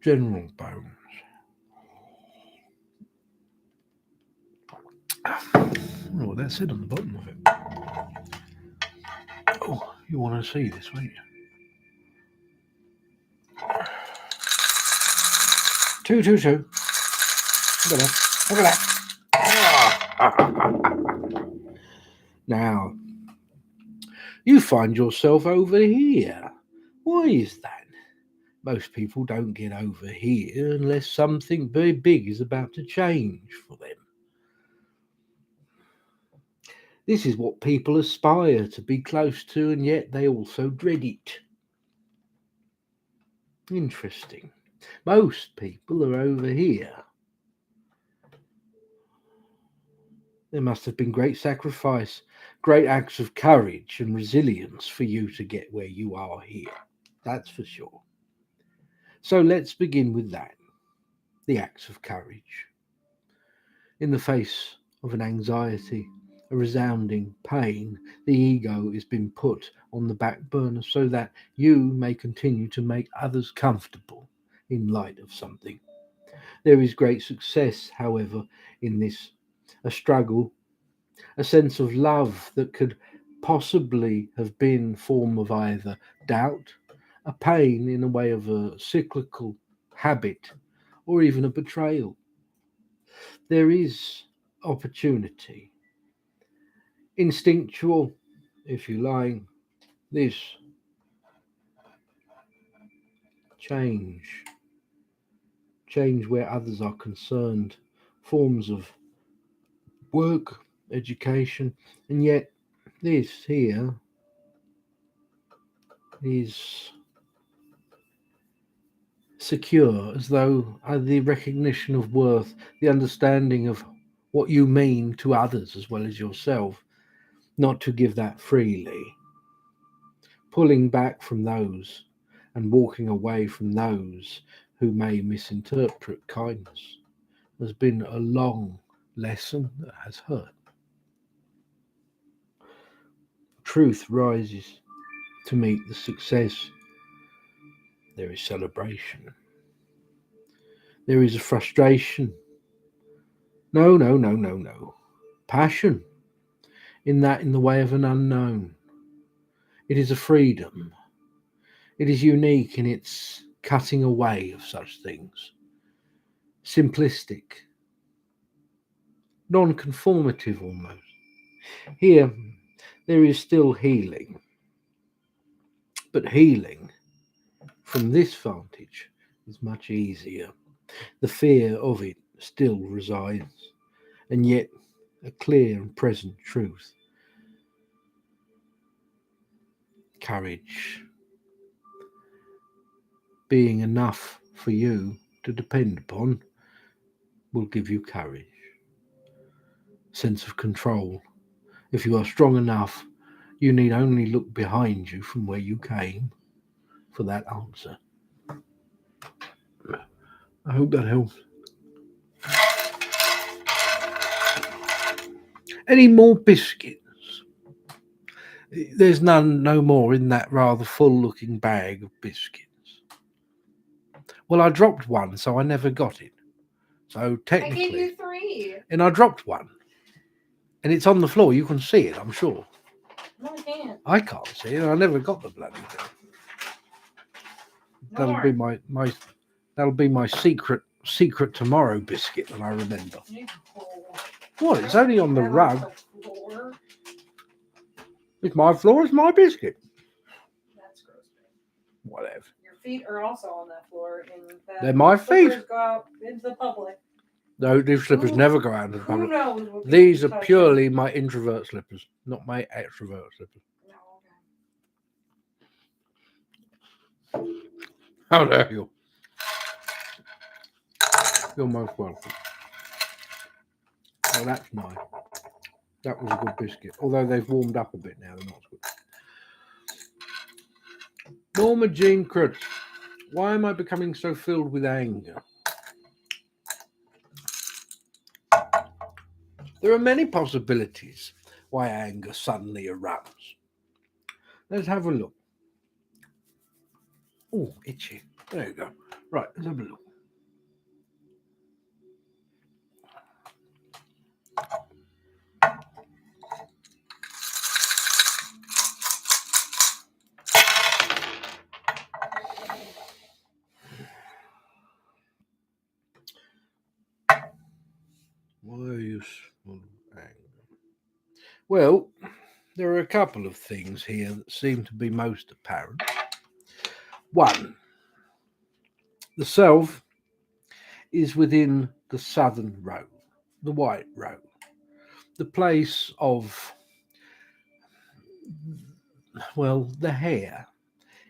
Speaker 1: General Bones. Oh, that's it on the bottom of it. Oh, you want to see this, won't you? 222. Look at that. Now, you find yourself over here. Why is that? Most people don't get over here unless something very big is about to change for them. This is what people aspire to be close to, and yet they also dread it. Interesting. Most people are over here. There must have been great sacrifice, great acts of courage and resilience for you to get where you are here. That's for sure. So let's begin with that, the acts of courage. In the face of an anxiety, a resounding pain, the ego is being put on the back burner so that you may continue to make others comfortable in light of something. There is great success, however, in this, a struggle, a sense of love that could possibly have been form of either doubt, a pain in a way of a cyclical habit, or even a betrayal. There is opportunity, instinctual, if you like, this change, change where others are concerned, forms of work, education, and yet this here is secure, as though the recognition of worth, the understanding of what you mean to others as well as yourself, not to give that freely, pulling back from those and walking away from those who may misinterpret kindness has been a long lesson that has hurt. Truth rises to meet the success. There is celebration. There is a frustration. No, no, no, no, no. Passion in the way of an unknown. It is a freedom. It is unique in its cutting away of such things. Simplistic, non-conformative almost. Here, there is still healing. But healing from this vantage is much easier. The fear of it still resides, and yet a clear and present truth. Courage being enough for you to depend upon will give you courage, sense of control. If you are strong enough, you need only look behind you from where you came for that answer. I hope that helps. Any more biscuits? There's no more in that rather full-looking bag of biscuits. Well, I dropped one, so I never got it. So
Speaker 2: I gave
Speaker 1: technically,
Speaker 2: you 3.
Speaker 1: and I dropped one, and it's on the floor. You can see it, I'm sure.
Speaker 2: No, I can't.
Speaker 1: I can't see it. I never got the bloody thing.
Speaker 2: No
Speaker 1: That'll
Speaker 2: more.
Speaker 1: be my that'll be my secret tomorrow biscuit that I remember. What? It's only on the rug.
Speaker 2: Floor.
Speaker 1: It's my floor. It's my biscuit.
Speaker 2: That's gross.
Speaker 1: Whatever.
Speaker 2: Your feet are also on that floor, and
Speaker 1: They're my
Speaker 2: slippers
Speaker 1: feet.
Speaker 2: go out into the public.
Speaker 1: No, these slippers
Speaker 2: Who-
Speaker 1: never go out into the
Speaker 2: Who
Speaker 1: public.
Speaker 2: knows what
Speaker 1: These are
Speaker 2: people touch
Speaker 1: purely my introvert slippers, not my extrovert slippers.
Speaker 2: them. No, okay.
Speaker 1: How dare you? You're most welcome. Oh, that's nice. That was a good biscuit. Although they've warmed up a bit now, they're not as good. Norma Jean Crutz. Why am I becoming so filled with anger? There are many possibilities why anger suddenly erupts. Let's have a look. Oh, itchy. There you go. Right, let's have a look. Why are you so angry? Well, there are a couple of things here that seem to be most apparent. One, the self is within the southern row, the white row, the place of, well, the hair.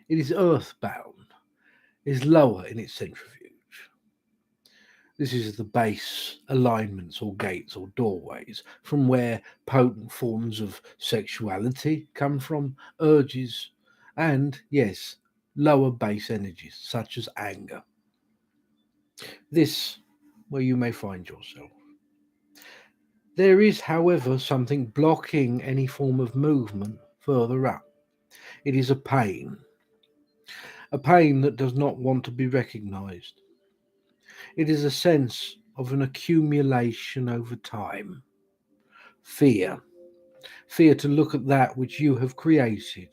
Speaker 1: It is earthbound, is lower in its centrifuge. This is the base alignments or gates or doorways from where potent forms of sexuality come from, urges, and, yes, lower base energies such as anger. This where you may find yourself. There is, however, something blocking any form of movement further up. It is a pain that does not want to be recognized. It is a sense of an accumulation over time. Fear. Fear to look at that which you have created.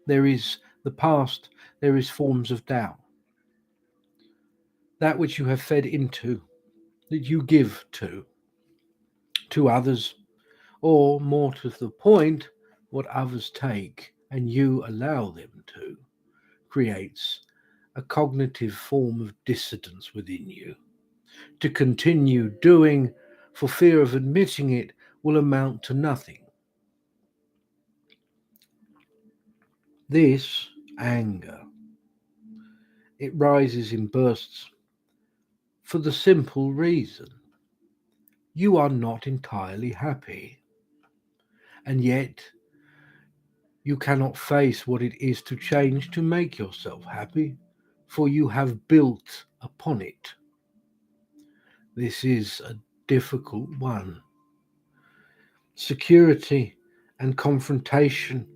Speaker 1: There is the past, there is forms of doubt. That which you have fed into, that you give to others, or more to the point, what others take and you allow them to, creates a cognitive form of dissidence within you. To continue doing for fear of admitting it will amount to nothing. This anger, it rises in bursts for the simple reason you are not entirely happy, and yet you cannot face what it is to change to make yourself happy, for you have built upon it. This is a difficult one. Security and confrontation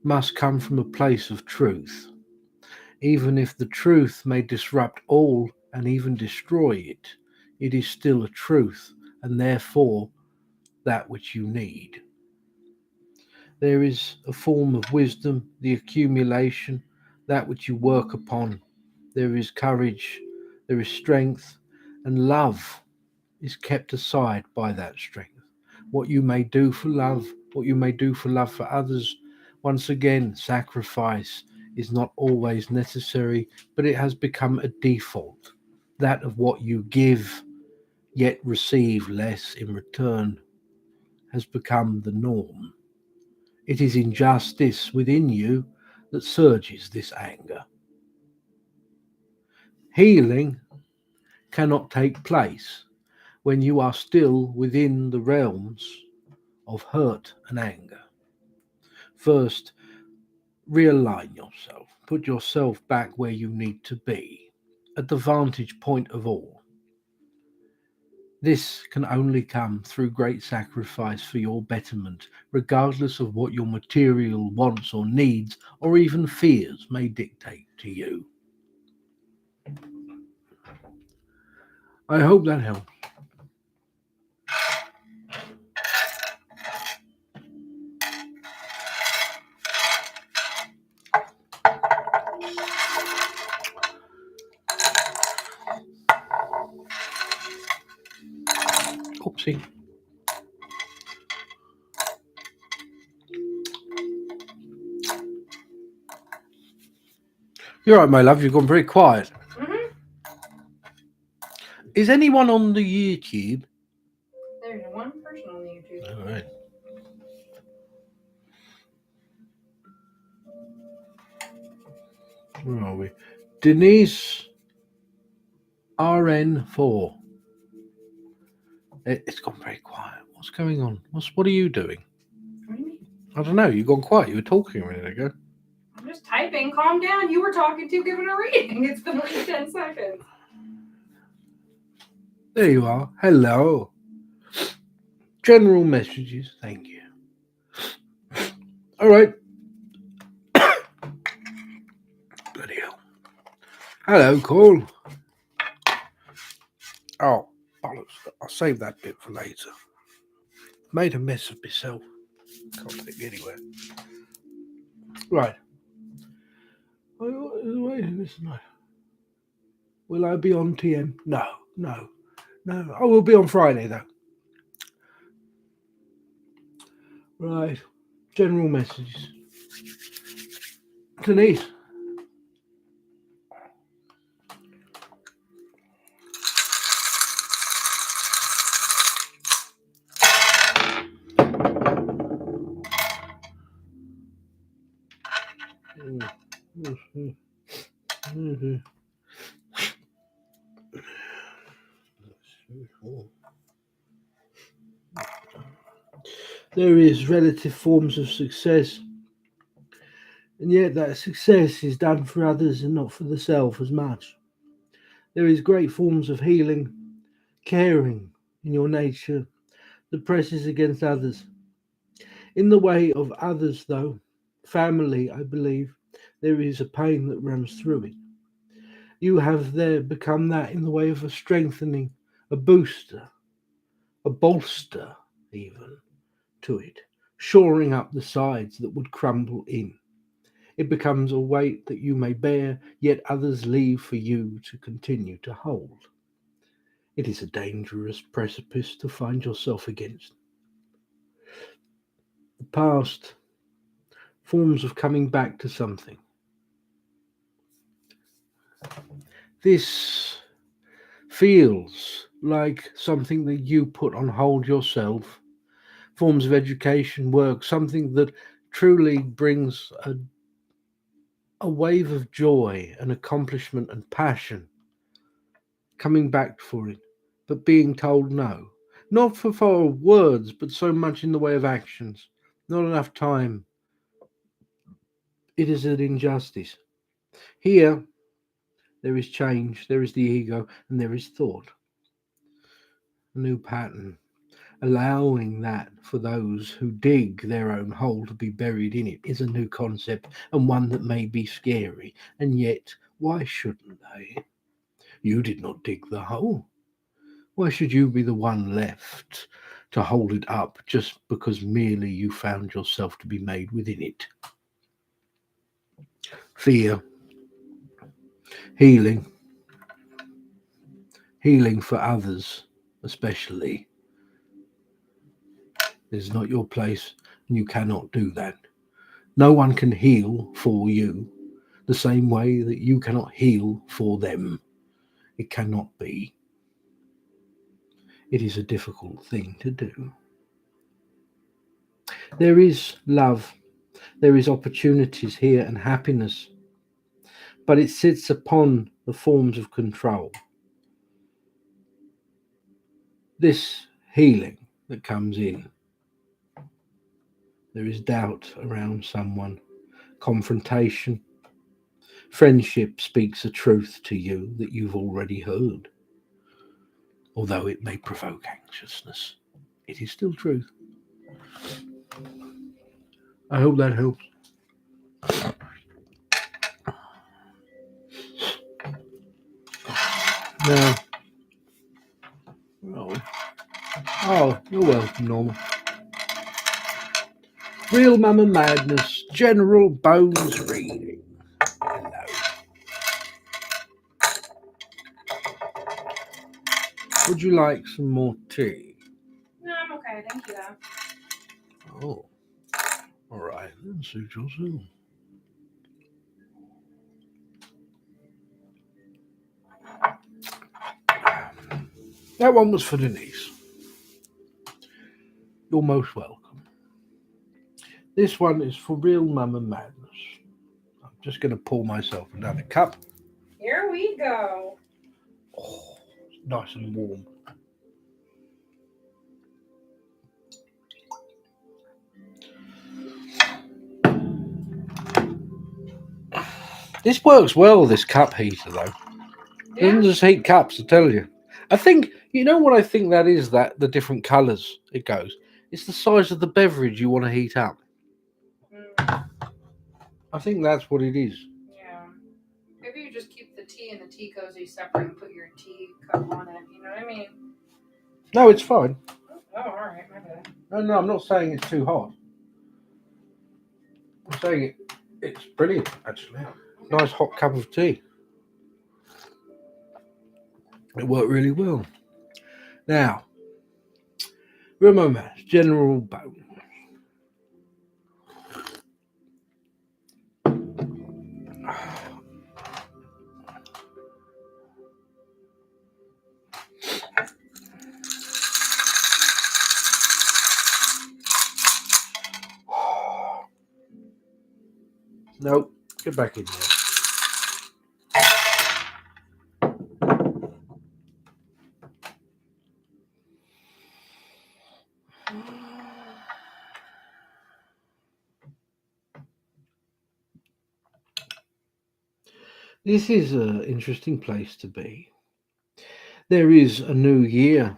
Speaker 1: must come from a place of truth, even if the truth may disrupt all and even destroy it. It is still a truth, and therefore that which you need. There is a form of wisdom, the accumulation, that which you work upon. There is courage, there is strength, and love is kept aside by that strength. What you may do for love, what you may do for love for others, once again, sacrifice is not always necessary, but it has become a default. That of what you give, yet receive less in return, has become the norm. It is injustice within you that surges this anger. Healing cannot take place when you are still within the realms of hurt and anger. First, realign yourself. Put yourself back where you need to be, at the vantage point of all. This can only come through great sacrifice for your betterment, regardless of what your material wants or needs or even fears may dictate to you. I hope that helps. Oopsie. You're right, my love. You've gone very quiet.
Speaker 2: Mm-hmm.
Speaker 1: Is anyone on the YouTube?
Speaker 2: There's one person on the YouTube.
Speaker 1: All right. Where are we? Denise RN4. It's gone very quiet. What's going on? What are you doing?
Speaker 2: What do you mean?
Speaker 1: I don't know. You've gone quiet. You were talking a minute ago.
Speaker 2: I'm just typing. Calm down. You were talking to giving a reading. It's been like 10 seconds.
Speaker 1: There you are. Hello. General messages. Thank you. All right. Bloody hell. Hello, Cole. Oh, bollocks. I'll save that bit for later. Made a mess of myself. Can't think anywhere. Right. Wait, listen. Will I be on TM? No. I will be on Friday, though. Right. General messages. Denise. There is relative forms of success, and yet that success is done for others and not for the self as much. There is great forms of healing, caring in your nature that presses against others. In the way of others, though, family, I believe, there is a pain that runs through it. You have there become that in the way of a strengthening, a booster, a bolster, even to it, shoring up the sides that would crumble in. It becomes a weight that you may bear, yet others leave for you to continue to hold. It is a dangerous precipice to find yourself against. The past forms of coming back to something. This feels like something that you put on hold yourself. Forms of education, work, something that truly brings a wave of joy and accomplishment and passion coming back for it, but being told no. Not for words, but so much in the way of actions. Not enough time. It is an injustice. Here, there is change, there is the ego, and there is thought. A new pattern, allowing that for those who dig their own hole to be buried in it is a new concept and one that may be scary. And yet, why shouldn't they? You did not dig the hole. Why should you be the one left to hold it up just because merely you found yourself to be made within it? Fear, healing, healing for others, especially, is not your place, and you cannot do that. No one can heal for you the same way that you cannot heal for them. It cannot be. It is a difficult thing to do. There is love, there is opportunities here and happiness, but it sits upon the forms of control. This healing that comes in, there is doubt around someone, confrontation. Friendship speaks a truth to you that you've already heard. Although it may provoke anxiousness, it is still truth. I hope that helps. Now, you're welcome, Norma. Real Mama Madness, General Bones reading. Hello. Would you like some more tea?
Speaker 2: No, I'm okay. Thank you, though.
Speaker 1: Oh, all right. Then suit yourself. That one was for Denise. You're most welcome. This one is for Real Mama Madness. I'm just going to pour myself another cup.
Speaker 2: Here we go.
Speaker 1: Oh, it's nice and warm. This works well, this cup heater, though. It doesn't just heat cups, I tell you. I think, you know what I think that is, that the different colours it goes? It's the size of the beverage you want to heat up. I think that's what it is.
Speaker 2: Yeah. Maybe you just keep the tea and the tea cozy separate and put your tea cup on it. You know what I mean?
Speaker 1: No, it's fine.
Speaker 2: Oh, all right. My bad.
Speaker 1: No, I'm not saying it's too hot. I'm saying it's brilliant, actually. Nice hot cup of tea. It worked really well. Now, remember, General Bone. Nope, get back in there. This is an interesting place to be. There is a new year,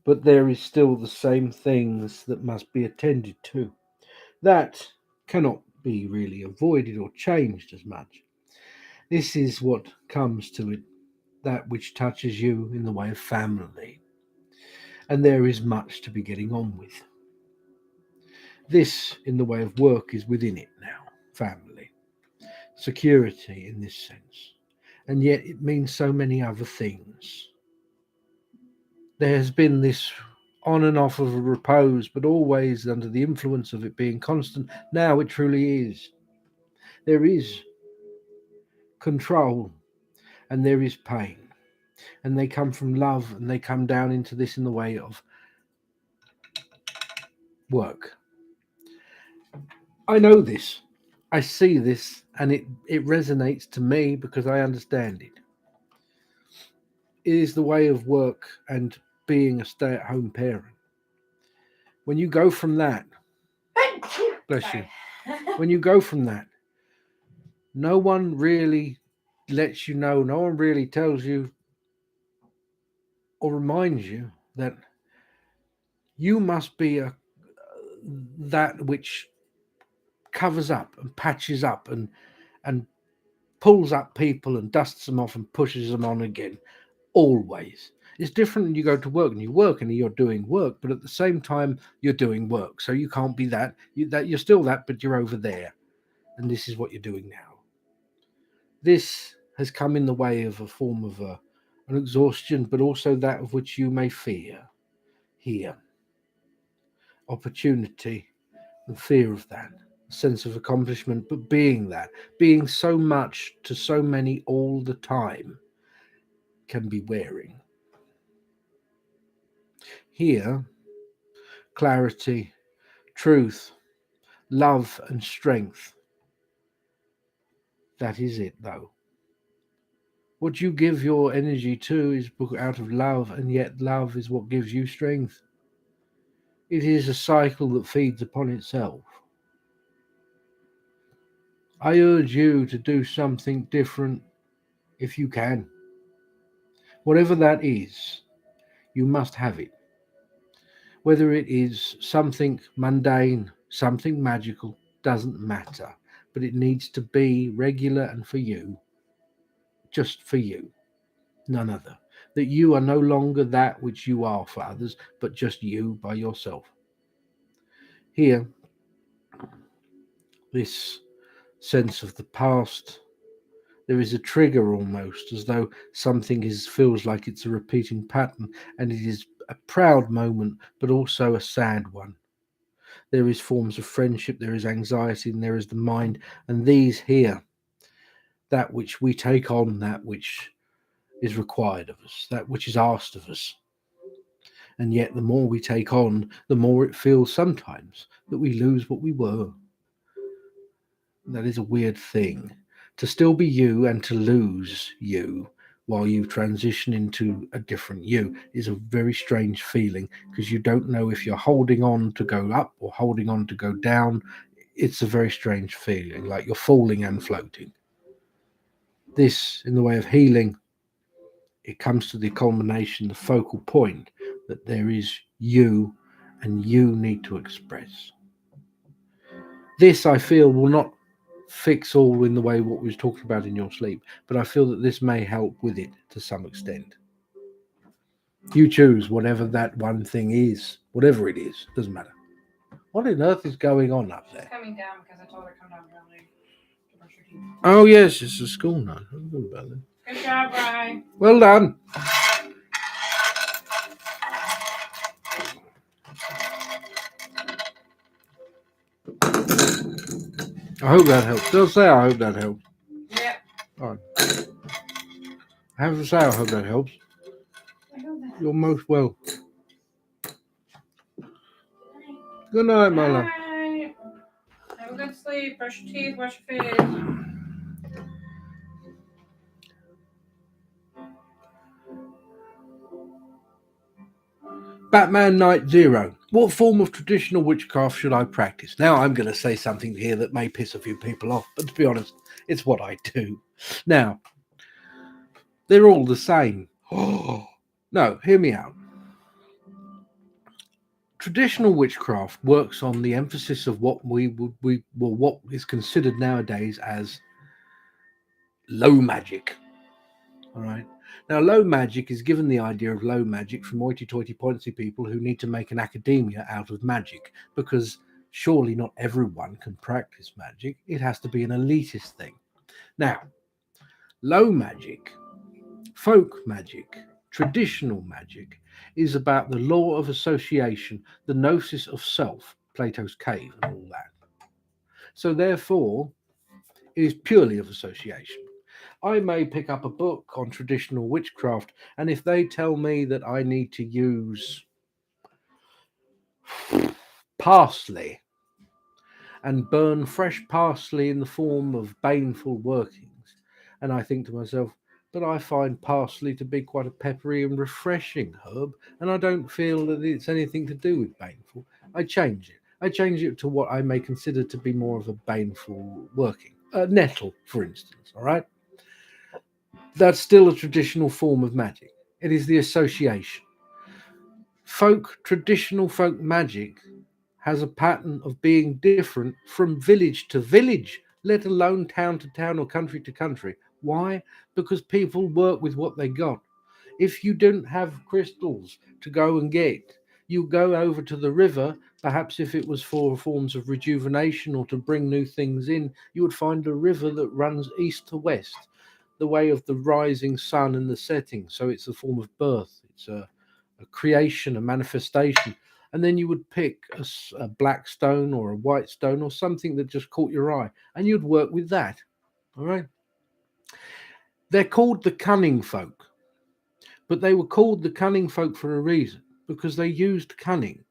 Speaker 1: but there is still the same things that must be attended to. That cannot be really avoided or changed as much. This is what comes to it, that which touches you in the way of family. And there is much to be getting on with. This, in the way of work, is within it now. Family. Security in this sense. And yet it means so many other things. There has been this on and off of a repose, but always under the influence of it being constant. Now it truly is. There is control and there is pain. And they come from love and they come down into this in the way of work. I know this. I see this and it resonates to me because I understand it. It is the way of work and being a stay at home parent. When you go from that, bless you, when you go from that, no one really lets you know, no one really tells you or reminds you that you must be that which covers up and patches up and pulls up people and dusts them off and pushes them on again. Always. It's different when you go to work and you work and you're doing work, but at the same time you're doing work. So you can't be that. You're still that, but you're over there. And this is what you're doing now. This has come in the way of a form of an exhaustion, but also that of which you may fear here. Opportunity and fear of that. A sense of accomplishment, but being that, being so much to so many all the time can be wearing. Here, clarity, truth, love, and strength. That is it, though. What you give your energy to is out of love, and yet love is what gives you strength. It is a cycle that feeds upon itself. I urge you to do something different if you can. Whatever that is, you must have it. Whether it is something mundane, something magical, doesn't matter. But it needs to be regular and for you, just for you, none other. That you are no longer that which you are for others, but just you by yourself. Here, this sense of the past, there is a trigger almost, as though something feels like it's a repeating pattern, and it is a proud moment, but also a sad one. There is forms of friendship, there is anxiety, and there is the mind, and these here, that which we take on, that which is required of us, that which is asked of us. And yet, the more we take on, the more it feels sometimes that we lose what we were. That is a weird thing. To still be you and to lose you while you transition into a different you is a very strange feeling because you don't know if you're holding on to go up or holding on to go down. It's a very strange feeling, like you're falling and floating. This, in the way of healing, it comes to the culmination, the focal point that there is you and you need to express. This, I feel, will not fix all in the way what we was talking about in your sleep, but I feel that this may help with it to some extent. You choose whatever that one thing is, whatever it is, doesn't matter. What on earth is going on up there?
Speaker 2: She's coming down because I told her to come down early to brush her teeth.
Speaker 1: Oh yes, it's a school night.
Speaker 2: Good job, Bri.
Speaker 1: Well done. I hope that helps. Don't say I hope that helps.
Speaker 2: Yeah.
Speaker 1: All right. I have to say I hope that helps. You're most welcome. Good night, my love.
Speaker 2: Bye. Have a good sleep. Brush your teeth. Wash your face.
Speaker 1: Batman Night Zero. What form of traditional witchcraft should I practice? Now, I'm going to say something here that may piss a few people off, but to be honest, it's what I do. Now, they're all the same. No, hear me out. Traditional witchcraft works on the emphasis of what what is considered nowadays as low magic. All right. Now, low magic is given the idea of low magic from hoity-toity poncy people who need to make an academia out of magic, because surely not everyone can practice magic. It has to be an elitist thing. Now, low magic, folk magic, traditional magic is about the law of association, the gnosis of self, Plato's cave, and all that. So, therefore, it is purely of association. I may pick up a book on traditional witchcraft, and if they tell me that I need to use parsley and burn fresh parsley in the form of baneful workings, and I think to myself, but I find parsley to be quite a peppery and refreshing herb, and I don't feel that it's anything to do with baneful, I change it. I change it to what I may consider to be more of a baneful working. Nettle, for instance, all right? That's still a traditional form of magic. It is the association. Traditional folk magic has a pattern of being different from village to village, let alone town to town or country to country. Why? Because people work with what they got. If you don't have crystals to go and get, you go over to the river. Perhaps if it was for forms of rejuvenation or to bring new things in, you would find a river that runs east to west, the way of the rising sun and the setting. So it's a form of birth, it's a creation, a manifestation. And then you would pick a black stone or a white stone or something that just caught your eye, and you'd work with that. All right. They're called the cunning folk, but they were called the cunning folk for a reason, because they used cunning.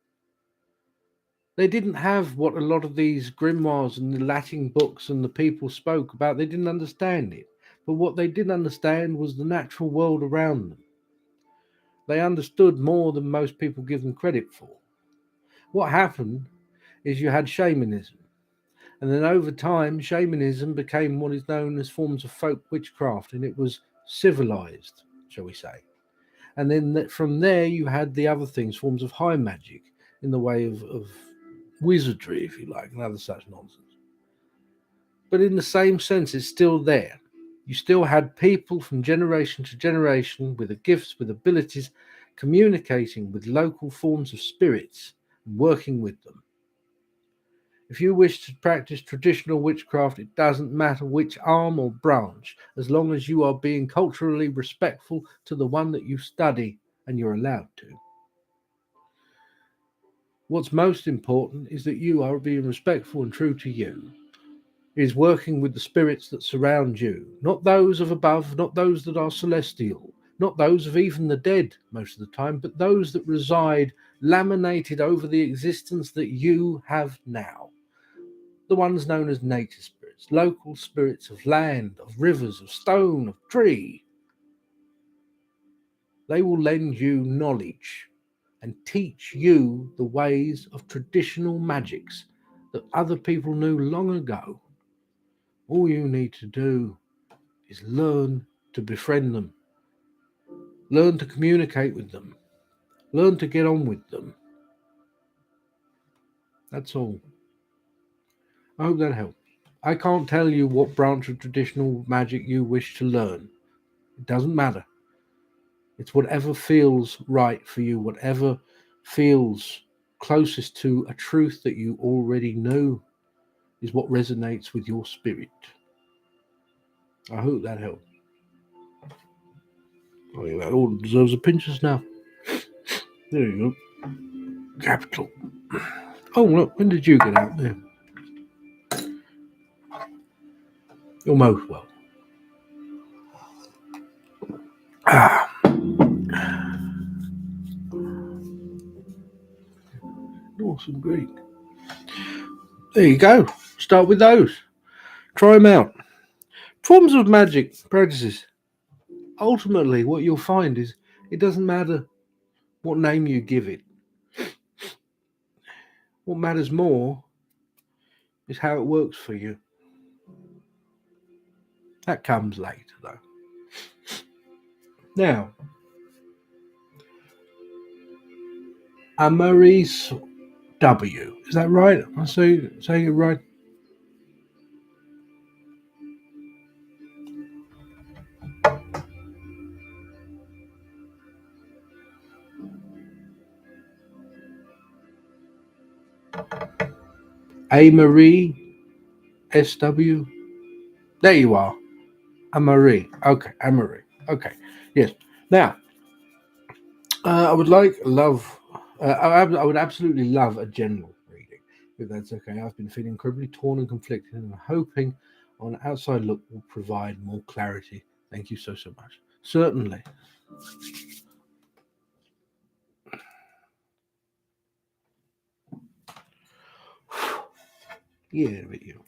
Speaker 1: They didn't have what a lot of these grimoires and the Latin books and the people spoke about. They didn't understand it. But what they did understand was the natural world around them. They understood more than most people give them credit for. What happened is you had shamanism. And then over time, shamanism became what is known as forms of folk witchcraft, and it was civilized, shall we say. And then from there, you had the other things, forms of high magic, in the way of wizardry, if you like, and other such nonsense. But in the same sense, it's still there. You still had people from generation to generation with the gifts, with abilities, communicating with local forms of spirits and working with them. If you wish to practice traditional witchcraft, it doesn't matter which arm or branch, as long as you are being culturally respectful to the one that you study, and you're allowed to. What's most important is that you are being respectful and true to you. It is working with the spirits that surround you, not those of above, not those that are celestial, not those of even the dead most of the time, but those that reside laminated over the existence that you have now. The ones known as nature spirits, local spirits of land, of rivers, of stone, of tree. They will lend you knowledge and teach you the ways of traditional magics that other people knew long ago. All you need to do is learn to befriend them, learn to communicate with them, learn to get on with them. That's all. I hope that helps. I can't tell you what branch of traditional magic you wish to learn. It doesn't matter. It's whatever feels right for you, whatever feels closest to a truth that you already know is what resonates with your spirit. I hope that helps. I think that all deserves a pinch of snuff. There you go. Capital. Oh, look, when did you get out there? You're most well. Awesome Greek. There you go. Start with those. Try them out. Forms of magic practices. Ultimately, what you'll find is it doesn't matter what name you give it. What matters more is how it works for you. That comes later, though. Now, Amaris W. Is that right? Am I saying it right? A Marie SW. There you are. Amarie. Okay, Amarie. Okay. Yes. Now, I would I would absolutely love a general reading, if that's okay. I've been feeling incredibly torn and conflicted, and I'm hoping an outside look will provide more clarity. Thank you so much. Certainly. Yeah, but you.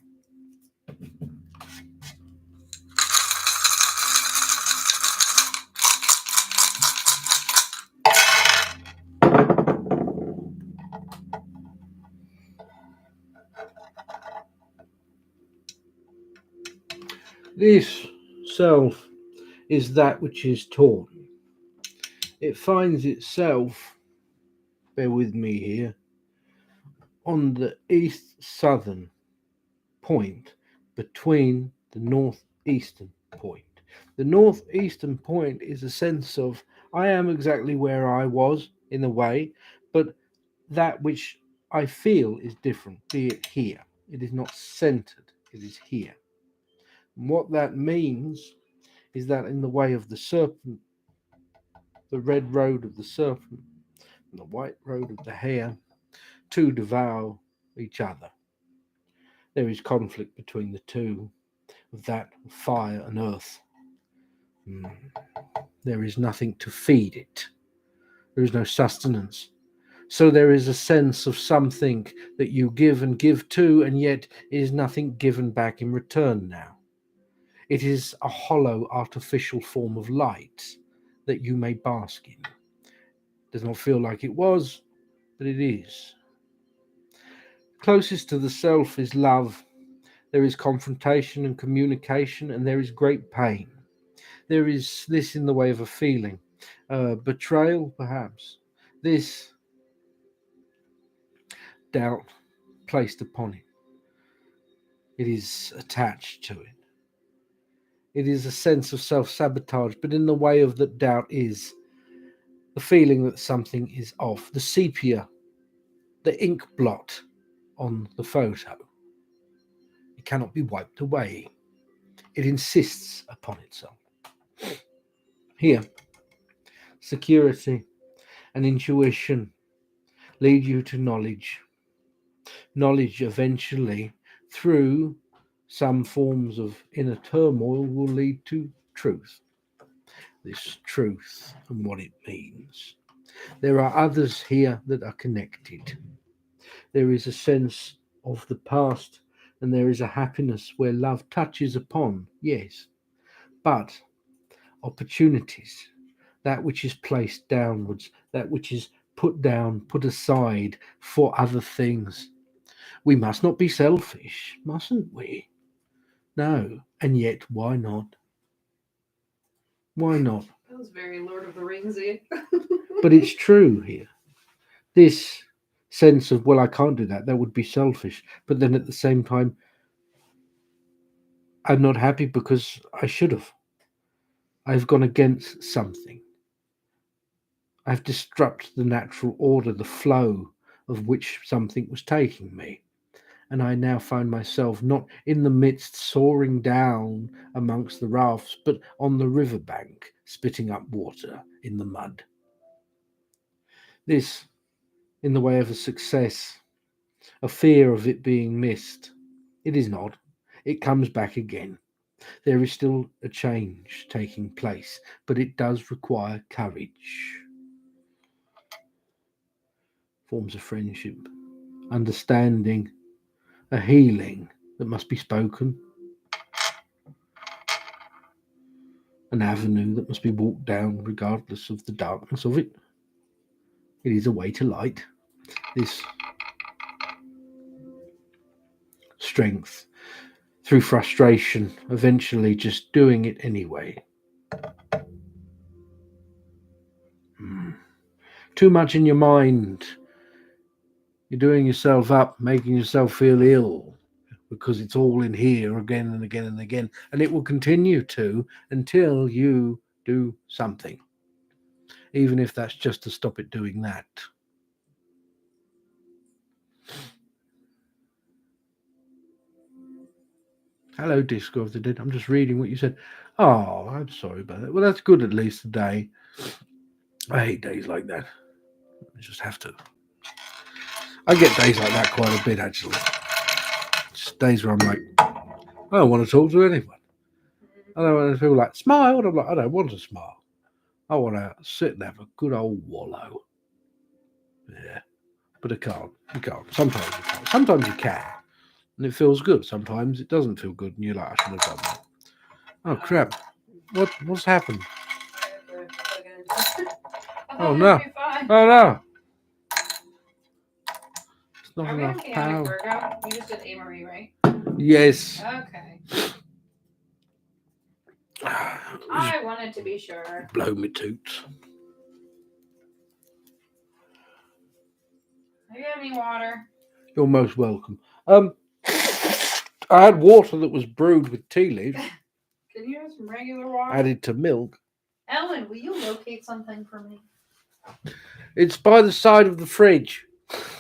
Speaker 1: This self is that which is torn. It finds itself, bear with me here, on the east southern point between the northeastern point. The northeastern point is a sense of I am exactly where I was in a way, but that which I feel is different, be it here. It is not centered, it is here. And what that means is that in the way of the serpent, the red road of the serpent and the white road of the hare, two devour each other. There is conflict between the two of that fire and earth. There is nothing to feed it. There is no sustenance. So there is a sense of something that you give and give to, and yet it is nothing given back in return now. It is a hollow, artificial form of light that you may bask in. Does not feel like it was, but it is. Closest to the self is love. There is confrontation and communication, and there is great pain. There is this in the way of a feeling. Betrayal, perhaps. This doubt placed upon it. It is attached to it. It is a sense of self-sabotage, but in the way of that doubt is the feeling that something is off. The sepia, the ink blot on the photo. It cannot be wiped away. It insists upon itself. Here, security and intuition lead you to knowledge. Knowledge eventually, through some forms of inner turmoil, will lead to truth. This truth and what it means. There are others here that are connected. There is a sense of the past, and there is a happiness where love touches upon, yes, but opportunities, that which is placed downwards, that which is put down, put aside for other things. We must not be selfish, mustn't we? No, and yet why not? Why not?
Speaker 2: That was very Lord of the Ringsy.
Speaker 1: But it's true here. This sense of, well, I can't do that, that would be selfish. But then at the same time, I'm not happy because I should have. I've gone against something. I've disrupted the natural order, the flow of which something was taking me. And I now find myself not in the midst soaring down amongst the rafts, but on the riverbank, spitting up water in the mud. This, in the way of a success, a fear of it being missed. It is not. It comes back again. There is still a change taking place, but it does require courage. Forms of friendship, understanding, a healing that must be spoken, an avenue that must be walked down regardless of the darkness of it. It is a way to light. This strength, through frustration, eventually just doing it anyway. Too much in your mind. You're doing yourself up, making yourself feel ill because it's all in here again and again and again. And it will continue to until you do something, even if that's just to stop it doing that. Hello, Disco of the Dead. I'm just reading what you said. Oh, I'm sorry about that. Well, that's good at least today. I hate days like that. I just have to. I get days like that quite a bit, actually. Just days where I'm like, I don't want to talk to anyone. I don't want to feel like, smile. And I'm like, I don't want to smile. I want to sit and have a good old wallow. Yeah. But I can't. You can't. Sometimes you can't. Sometimes you can. And it feels good. Sometimes it doesn't feel good. And you're like, I should have done that. Oh, crap. What's happened? Oh, no. Oh, no. It's not
Speaker 2: Are we
Speaker 1: enough
Speaker 2: okay
Speaker 1: power.
Speaker 2: Virgo? You just did A. Marie, right?
Speaker 1: Yes.
Speaker 2: Okay. I wanted to be sure.
Speaker 1: Blow me toots.
Speaker 2: Do you have any water?
Speaker 1: You're most welcome. I had water that was brewed with tea leaves,
Speaker 2: Can you have some regular water?
Speaker 1: added to milk.
Speaker 2: Ellen, will you locate something for me?
Speaker 1: It's by the side of the fridge.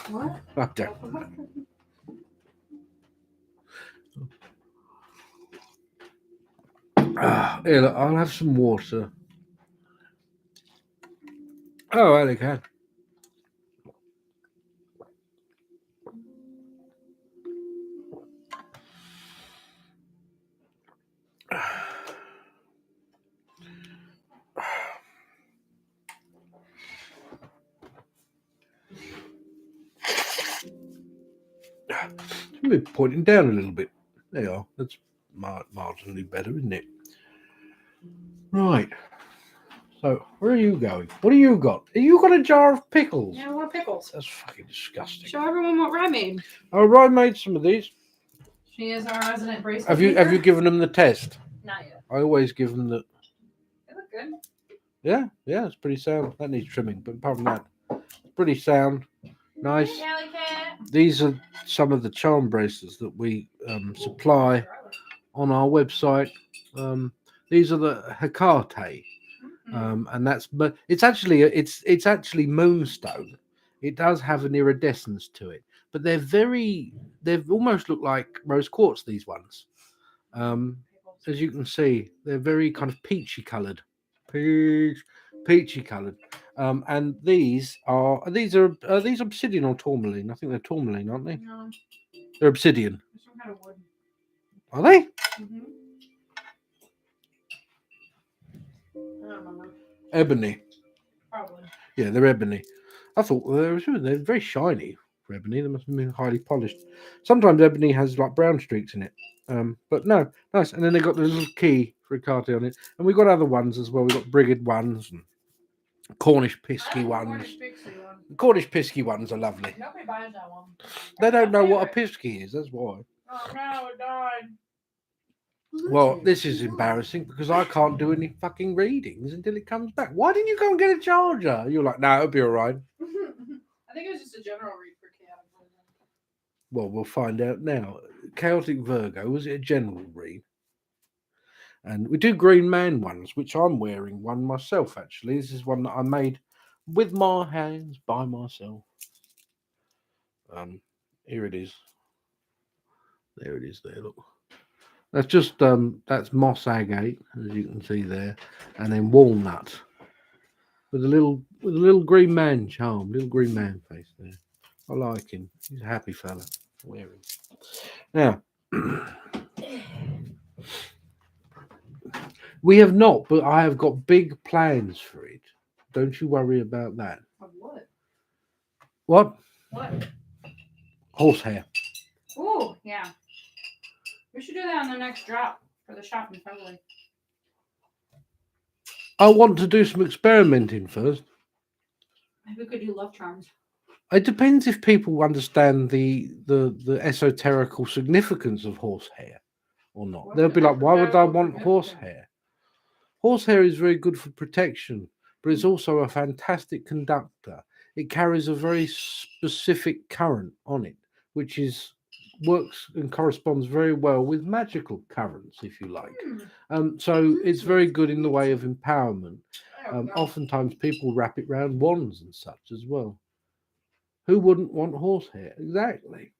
Speaker 2: What?
Speaker 1: I don't know. Here, look, I'll have some water. Oh, I can. Maybe pointing down a little bit. There you are. That's marginally better, isn't it? Right. So, where are you going? What do you got? Have you got a jar of pickles?
Speaker 2: Yeah, I want pickles.
Speaker 1: That's fucking disgusting.
Speaker 2: Show everyone what Rye made.
Speaker 1: Oh, Rye made some of these.
Speaker 2: She is our resident bracelet
Speaker 1: Have you
Speaker 2: maker.
Speaker 1: given them the test?
Speaker 2: Not yet.
Speaker 1: I always give them the.
Speaker 2: They look good.
Speaker 1: Yeah, it's pretty sound. That needs trimming, but apart from that, it's pretty sound. Nice.
Speaker 2: Hey, Alley Cat.
Speaker 1: These are some of the charm bracelets that we supply on our website. These are the Hecate, and that's, but it's actually moonstone. It does have an iridescence to it, but they've almost look like rose quartz. These ones, as you can see, they're very kind of peachy coloured, peachy coloured. And these are obsidian or tourmaline? I think they're tourmaline, aren't they?
Speaker 2: No,
Speaker 1: They're obsidian.
Speaker 2: some kind of wood.
Speaker 1: Are they?
Speaker 2: Mm-hmm. I don't remember.
Speaker 1: Ebony.
Speaker 2: Probably.
Speaker 1: Yeah, they're ebony. I thought they're very shiny for ebony. They must have been highly polished. Sometimes ebony has like brown streaks in it. But no, nice. And then they got the little key for a carte on it. And we got other ones as well. We got brigade ones and Cornish pisky ones. Cornish pisky ones are lovely.
Speaker 2: Nobody buys that one.
Speaker 1: They don't know what a pisky is. That's why.
Speaker 2: Oh no, it died.
Speaker 1: Well, this is embarrassing because I can't do any fucking readings until it comes back. Why didn't you go and get a charger? You're like, no, it'll be all right.
Speaker 2: I think it was just a general read for Chaotic Virgo.
Speaker 1: Well, we'll find out now. Chaotic Virgo, was it a general read? And we do Green Man ones, which I'm wearing one myself, actually. This is one that I made with my hands by myself. Here it is. There it is there, look. That's just that's moss agate, as you can see there, and then walnut with a little green man charm, little green man face there. I like him. He's a happy fella. Wear him. Now we have not, but I have got big plans for it. Don't you worry about that.
Speaker 2: Of what?
Speaker 1: What?
Speaker 2: What?
Speaker 1: Horsehair.
Speaker 2: Oh, yeah. We should do that on the next drop for the shop in February.
Speaker 1: I want to do some experimenting first.
Speaker 2: Maybe we could do love charms.
Speaker 1: It depends if people understand the esoterical significance of horsehair or not.
Speaker 2: What's
Speaker 1: They'll
Speaker 2: the
Speaker 1: be like, why would I
Speaker 2: esoterical
Speaker 1: want
Speaker 2: significance?
Speaker 1: horsehair? Horsehair is very good for protection, but it's also a fantastic conductor. It carries a very specific current on it, which is works and corresponds very well with magical currents, if you like. So it's very good in the way of empowerment.
Speaker 2: There we go.
Speaker 1: Oftentimes people wrap it round wands and such as well. Who wouldn't want horsehair? Exactly.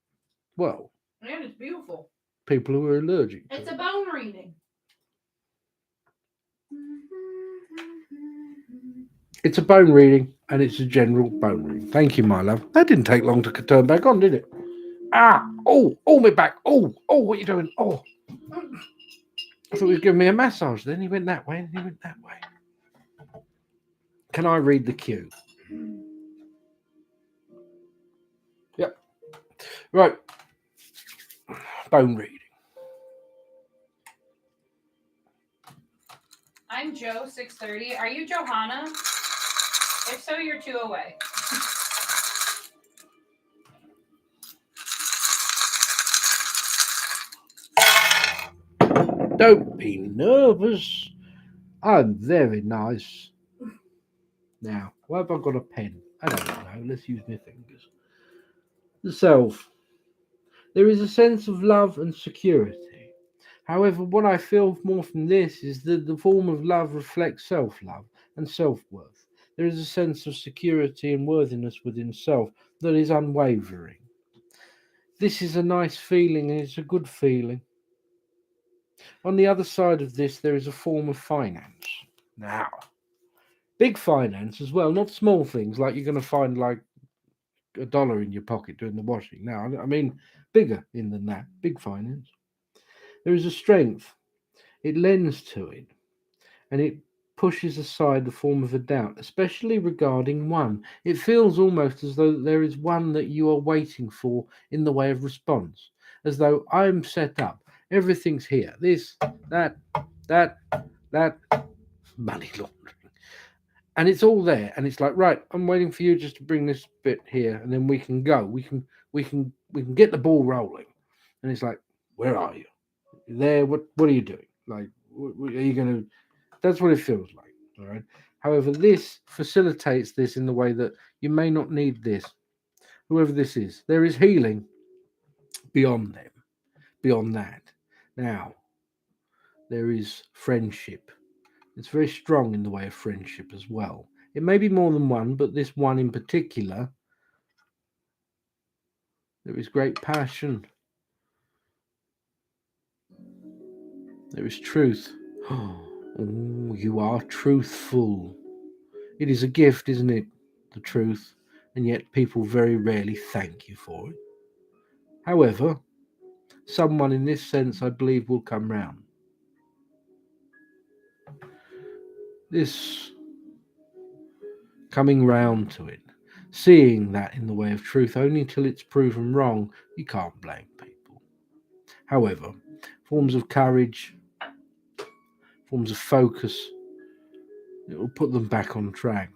Speaker 1: Well,
Speaker 2: And it's beautiful.
Speaker 1: people who are allergic to
Speaker 2: It's
Speaker 1: it.
Speaker 2: a bone reading.
Speaker 1: It's a bone reading, and it's a general bone reading. Thank you, my love. That didn't take long to turn back on, did it? Ah! Oh, my back. Oh, what are you doing? Oh. I thought he was giving me a massage. Then he went that way, and he went that way. Can I read the cue? Yep. Right. Bone reading.
Speaker 2: I'm Joe, 630. Are you Johanna? If so, you're 2 away.
Speaker 1: Don't be nervous. I'm very nice. Now, why have I got a pen? I don't know. Let's use my fingers. The self. There is a sense of love and security. However, what I feel more from this is that the form of love reflects self love and self worth. There is a sense of security and worthiness within self that is unwavering. This is a nice feeling and it's a good feeling. On the other side of this, there is a form of finance. Now, big finance as well, not small things like you're going to find like $1 in your pocket doing the washing. Now, I mean bigger in than that, big finance. There is a strength. It lends to it, and it pushes aside the form of a doubt, especially regarding one. It feels almost as though there is one that you are waiting for in the way of response, as though I'm set up, everything's here, this, that, that, that, money laundering. And it's all there, and it's like, right, I'm waiting for you just to bring this bit here, and then we can go. We can get the ball rolling. And it's like, where are you? You're there. What are you doing? Like, are you going to? That's what it feels like. All right. However, this facilitates this in the way that you may not need this. Whoever this is, there is healing beyond them, beyond that. Now, there is friendship. It's very strong in the way of friendship as well. It may be more than one, but this one in particular, there is great passion. There is truth. Oh, you are truthful. It is a gift, isn't it? The truth. And yet people very rarely thank you for it. However, someone in this sense, I believe, will come round. This coming round to it, seeing that in the way of truth only until it's proven wrong, you can't blame people. However, forms of courage, forms of focus, it will put them back on track.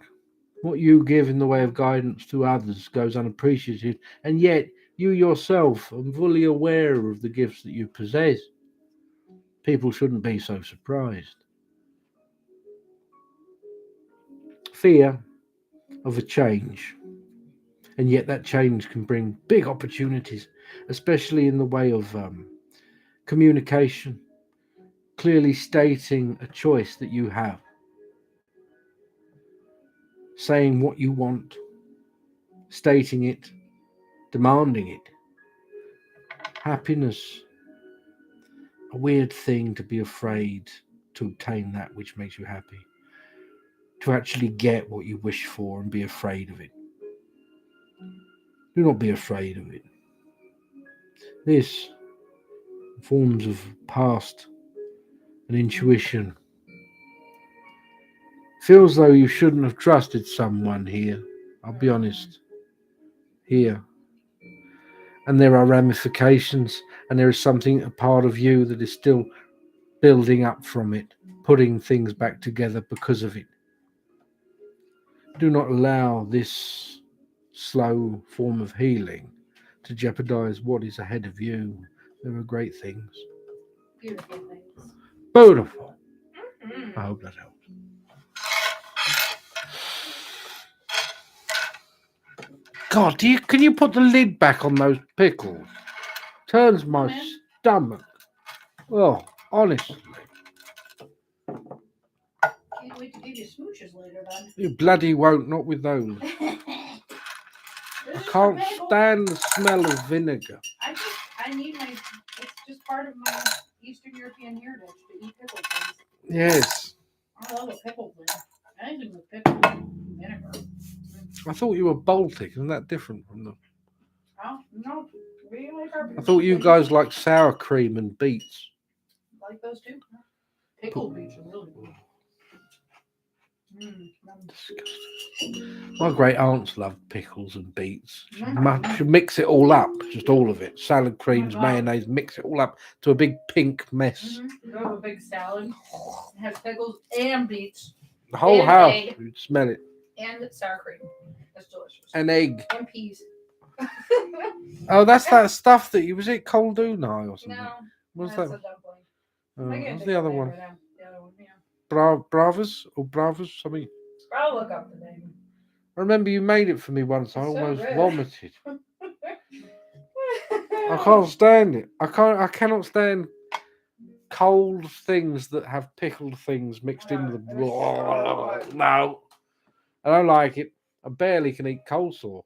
Speaker 1: What you give in the way of guidance to others goes unappreciated, and yet you yourself are fully aware of the gifts that you possess. People shouldn't be so surprised. Fear of a change, and yet that change can bring big opportunities, especially in the way of communication, clearly stating a choice that you have, saying what you want, stating it, demanding it. Happiness, a weird thing to be afraid to obtain that which makes you happy, to actually get what you wish for and be afraid of it. Do not be afraid of it. This forms of past and intuition. Feels though you shouldn't have trusted someone here. I'll be honest. Here. And there are ramifications, and there is something, a part of you that is still building up from it, putting things back together because of it. Do not allow this slow form of healing to jeopardize what is ahead of you. There are great things.
Speaker 2: Beautiful things.
Speaker 1: Beautiful. I hope that helps. God, can you put the lid back on those pickles? Turns my stomach. Oh, honestly.
Speaker 2: Can't wait to give you smooches later then.
Speaker 1: You bloody won't, not with those. I can't stand the smell of vinegar.
Speaker 2: I need it's just part of my Eastern European heritage to eat pickle things.
Speaker 1: Yes.
Speaker 2: I love a pickle thing. Anything with pickle vinegar.
Speaker 1: I thought you were Baltic. Isn't that different from them?
Speaker 2: Oh, no. We like our
Speaker 1: I thought you guys like sour cream and beets.
Speaker 2: like those too. Pickled beets are really good.
Speaker 1: Disgusting. My great aunts loved pickles and beets. She'd mix it all up, just all of it. Salad creams, mayonnaise, mix it all up to a big pink mess.
Speaker 2: Go have a big salad. It has pickles and beets.
Speaker 1: The whole
Speaker 2: and
Speaker 1: house,
Speaker 2: egg.
Speaker 1: you'd smell it.
Speaker 2: And sour cream. That's delicious.
Speaker 1: An egg.
Speaker 2: And peas.
Speaker 1: Oh, that's that stuff that was it Koldunai or something?
Speaker 2: No.
Speaker 1: What's
Speaker 2: That's
Speaker 1: that?
Speaker 2: a dumpling.
Speaker 1: What's the other one?
Speaker 2: Right now. The other one, yeah.
Speaker 1: Bravas or Bravas, something.
Speaker 2: I'll look up the name.
Speaker 1: I remember you made it for me once. I almost vomited. I can't stand it. I cannot stand cold things that have pickled things mixed in with them. No. I don't like it. I barely can eat coleslaw.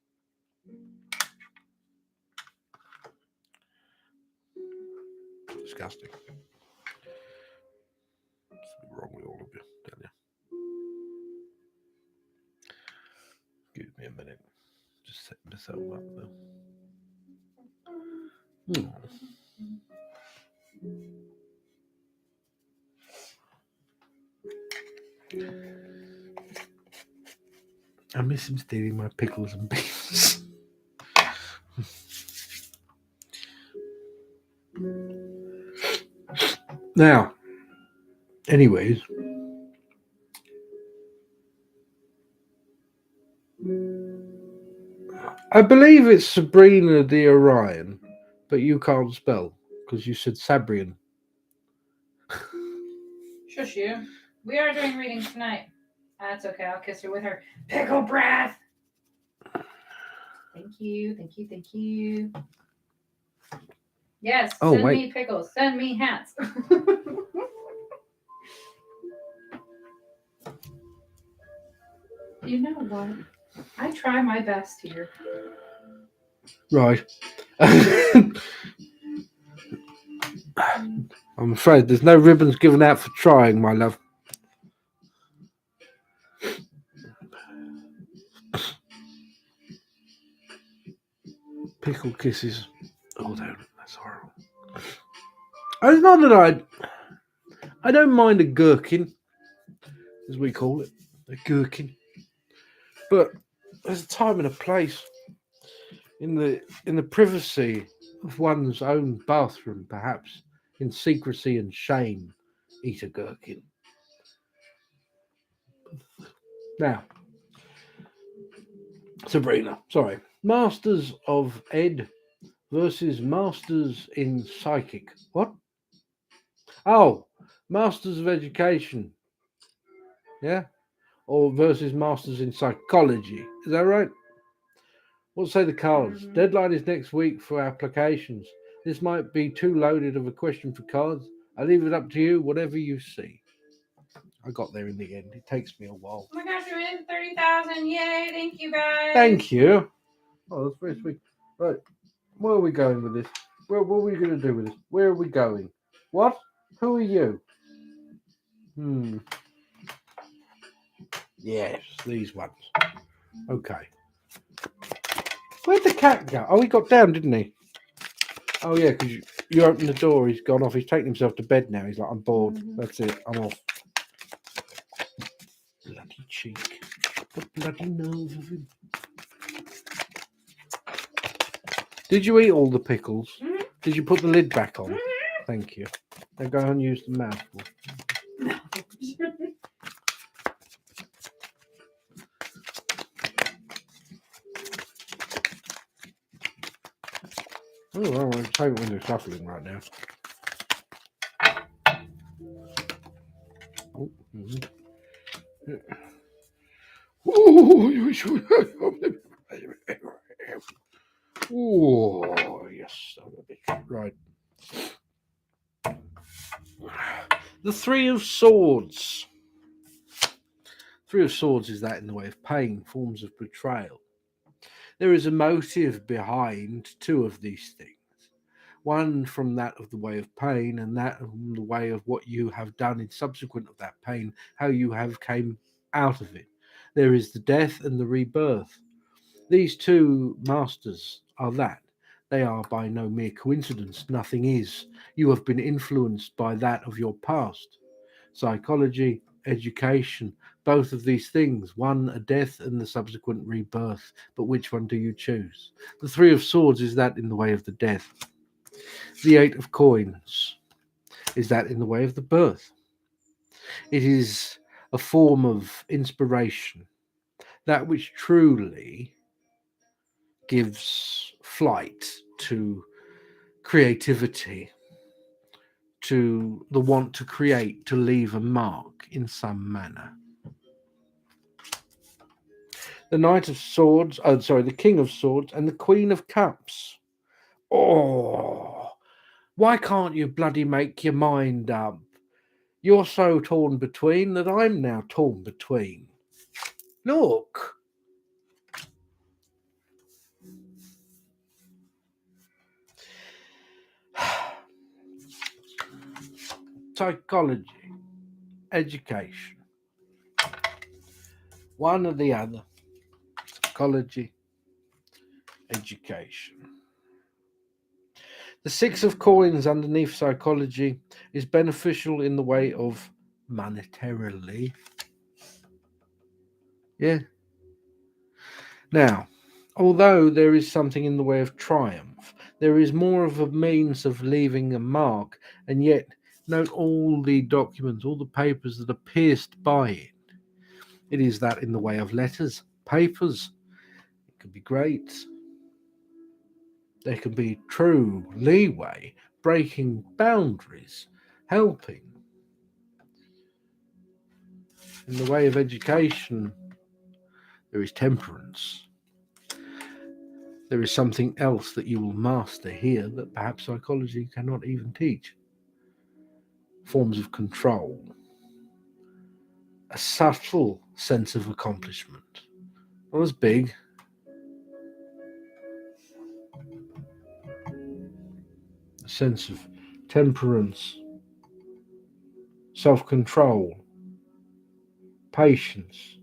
Speaker 1: Disgusting. What's wrong with all of you? Tell you. Give me a minute. Just set myself up though. I miss him stealing my pickles and beans. Now, anyways, I believe it's Sabrina the Orion, but you can't spell because you said Sabrian.
Speaker 2: Shush you. We are doing readings tonight. That's okay. I'll kiss her with her pickle breath. Thank you. Thank you. Thank you. Yes. Send me pickles. Send me hats. You know what? I try my best here.
Speaker 1: Right. I'm afraid there's no ribbons given out for trying, my love. Pickle kisses. Oh, that's horrible. It's not that I don't mind a gherkin, as we call it, a gherkin. But there's a time and a place. In the privacy of one's own bathroom, perhaps, in secrecy and shame, eat a gherkin. Now, Sabrina, sorry. Masters of Ed versus Masters in Psychic. What? Oh, Masters of Education. Yeah? Or versus Masters in Psychology. Is that right? What say the cards? Mm-hmm. Deadline is next week for applications. This might be too loaded of a question for cards. I leave it up to you, whatever you see. I got there in the end. It takes me a while.
Speaker 2: Oh my gosh, we're in 30,000. Yay. Thank you, guys.
Speaker 1: Thank you. Oh, that's very sweet. Right. Where are we going with this? What are we going to do with this? Where are we going? What? Who are you? Yes, these ones. Okay. Where'd the cat go? Oh, he got down, didn't he? Oh, yeah, because you opened the door. He's gone off. He's taken himself to bed now. He's like, I'm bored. Mm-hmm. That's it. I'm off. Bloody cheek. The bloody nerve of him. Did you eat all the pickles? Mm-hmm. Did you put the lid back on? Mm-hmm. Thank you. Now go and use the mouthful. Oh, well, I'm taking window shuffling right now. Oh, mhm. Oh, yes. Right. The Three of Swords. Three of Swords is that in the way of pain, forms of betrayal. There is a motive behind two of these things. One from that of the way of pain, and that from the way of what you have done in subsequent of that pain, how you have came out of it. There is the death and the rebirth. These two masters are that. They are by no mere coincidence. Nothing is. You have been influenced by that of your past. Psychology, education, both of these things. One, a death and the subsequent rebirth. But which one do you choose? The Three of Swords is that in the way of the death. The Eight of Coins is that in the way of the birth. It is a form of inspiration, that which truly gives flight to creativity, to the want to create, to leave a mark in some manner. The Knight of Swords, the King of Swords, and the Queen of Cups. Oh, why can't you bloody make your mind up? You're so torn between that I'm now torn between. Look. Psychology, education. One or the other. Psychology, education. The Six of Coins underneath psychology is beneficial in the way of monetarily. Yeah. Now, although there is something in the way of triumph, there is more of a means of leaving a mark, and yet note all the documents, all the papers that are pierced by it. It is that in the way of letters, papers. It could be great. There can be true leeway, breaking boundaries, helping. In the way of education, there is temperance. There is something else that you will master here that perhaps psychology cannot even teach. Forms of control. A subtle sense of accomplishment. Not as big. A sense of temperance, self-control, patience.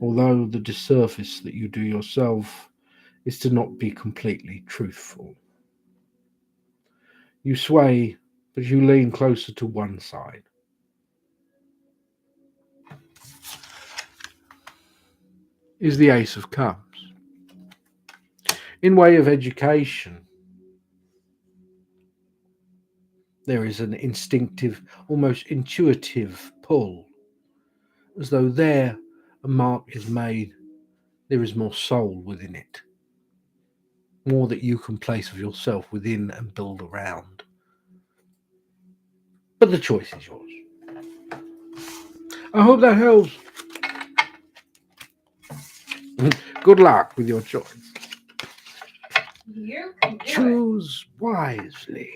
Speaker 1: Although the disservice that you do yourself is to not be completely truthful. You sway, but you lean closer to one side. Is the Ace of Cups. In way of education, there is an instinctive, almost intuitive pull, as though there a mark is made, there is more soul within it, more that you can place of yourself within and build around. But the choice is yours. I hope that helps. Good luck with your choice.
Speaker 2: You can do
Speaker 1: Choose wisely.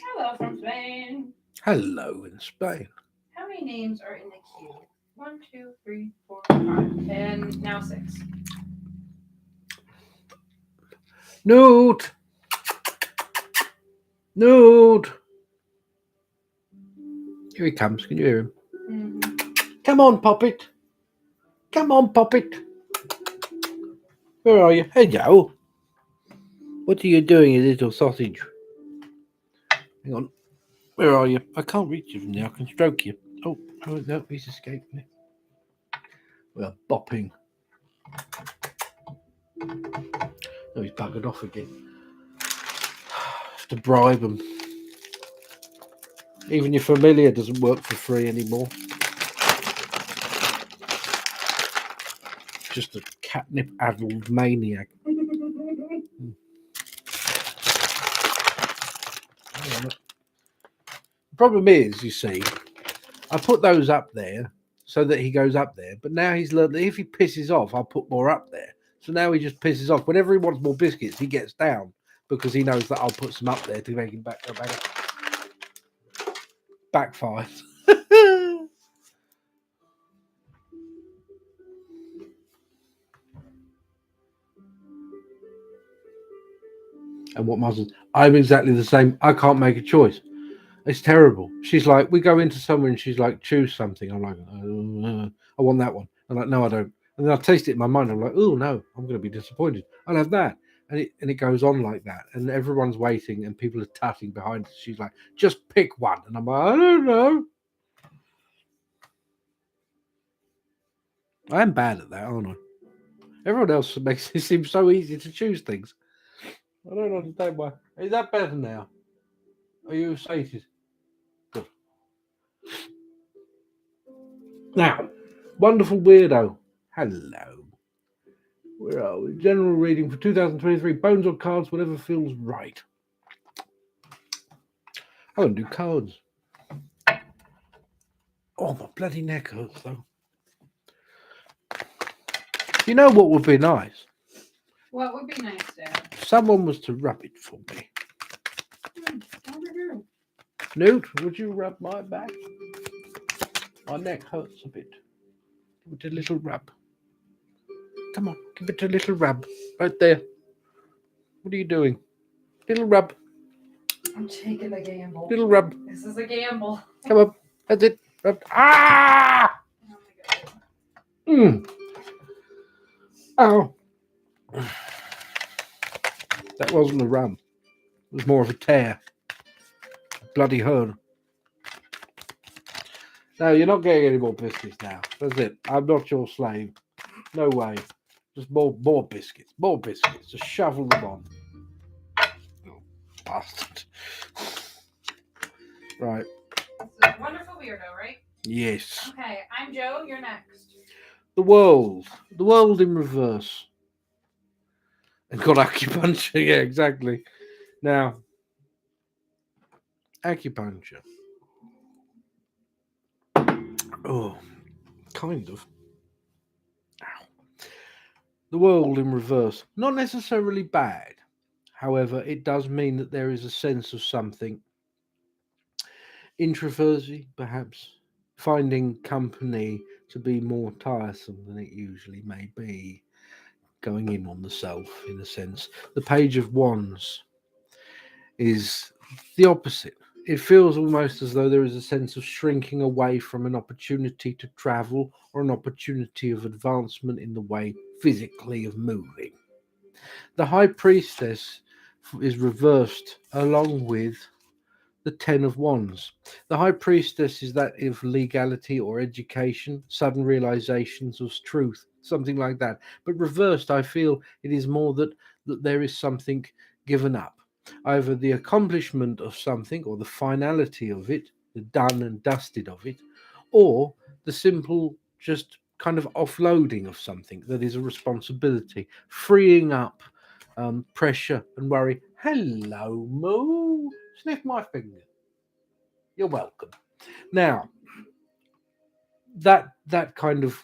Speaker 2: Hello from Spain.
Speaker 1: Hello in Spain.
Speaker 2: How many names are in the queue? 1, 2, 3, 4, 5, and now 6.
Speaker 1: Newt! Newt! Here he comes. Can you hear him?
Speaker 2: Mm-hmm.
Speaker 1: Come on, Poppet. Come on, Poppet. Where are you? Hello. What are you doing, you little sausage? Hang on. Where are you? I can't reach you from there. I can stroke you. Oh no, he's escaped me. We're bopping. Oh, he's buggered off again. I have to bribe him. Even your familiar doesn't work for free anymore. Just a catnip-addled maniac. The problem is, you see, I put those up there so that he goes up there, but now he's learned that if he pisses off, I'll put more up there. So now he just pisses off. Whenever he wants more biscuits, he gets down because he knows that I'll put some up there to make him go back. Backfires. And what Mum says, I'm exactly the same. I can't make a choice. It's terrible. She's like, we go into somewhere and she's like, choose something. I'm like, I want that one. I'm like, no, I don't. And then I taste it in my mind. I'm like, oh no, I'm going to be disappointed. I'll have that. And it goes on like that. And everyone's waiting and people are tutting behind us. She's like, just pick one. And I'm like, I don't know. I'm bad at that, aren't I? Everyone else makes it seem so easy to choose things. I don't understand why. Is that better now? Are you sated? Good. Now, wonderful weirdo. Hello. Where are we? General reading for 2023. Bones or cards, whatever feels right. I'm going to do cards. Oh, my bloody neck hurts, though. You know what would be nice?
Speaker 2: What would be nice, Dad?
Speaker 1: If someone was to rub it for me.
Speaker 2: Over here.
Speaker 1: Newt, would you rub my back? My neck hurts a bit. Give it a little rub. Come on, give it a little rub. Right there. What are you doing? Little rub.
Speaker 2: I'm taking a gamble.
Speaker 1: Little rub.
Speaker 2: This is a gamble.
Speaker 1: Come on. That's it. Rub. Ah!
Speaker 2: Oh my God.
Speaker 1: Oh. That wasn't a rub. It was more of a tear. Bloody hurt. No, you're not getting any more biscuits now. That's it. I'm not your slave. No way. Just more biscuits. More biscuits. Just shovel them on. Oh, bastard. Right.
Speaker 2: This is wonderful weirdo, right?
Speaker 1: Yes.
Speaker 2: Okay, I'm Joe. You're next.
Speaker 1: The world. The world in reverse. And got acupuncture. Yeah, exactly. Now, acupuncture. Oh, kind of. Ow. The world in reverse. Not necessarily bad. However, it does mean that there is a sense of something. Introversy, perhaps. Finding company to be more tiresome than it usually may be. Going in on the self, in a sense. The Page of Wands is the opposite. It feels almost as though there is a sense of shrinking away from an opportunity to travel or an opportunity of advancement in the way physically of moving. The High Priestess is reversed along with the Ten of Wands. The High Priestess is that of legality or education, sudden realizations of truth, something like that. But reversed, I feel it is more that there is something given up. Either the accomplishment of something or the finality of it, the done and dusted of it, or the simple just kind of offloading of something that is a responsibility, freeing up pressure and worry. Hello, Moo. Sniff my finger. You're welcome. Now, that kind of,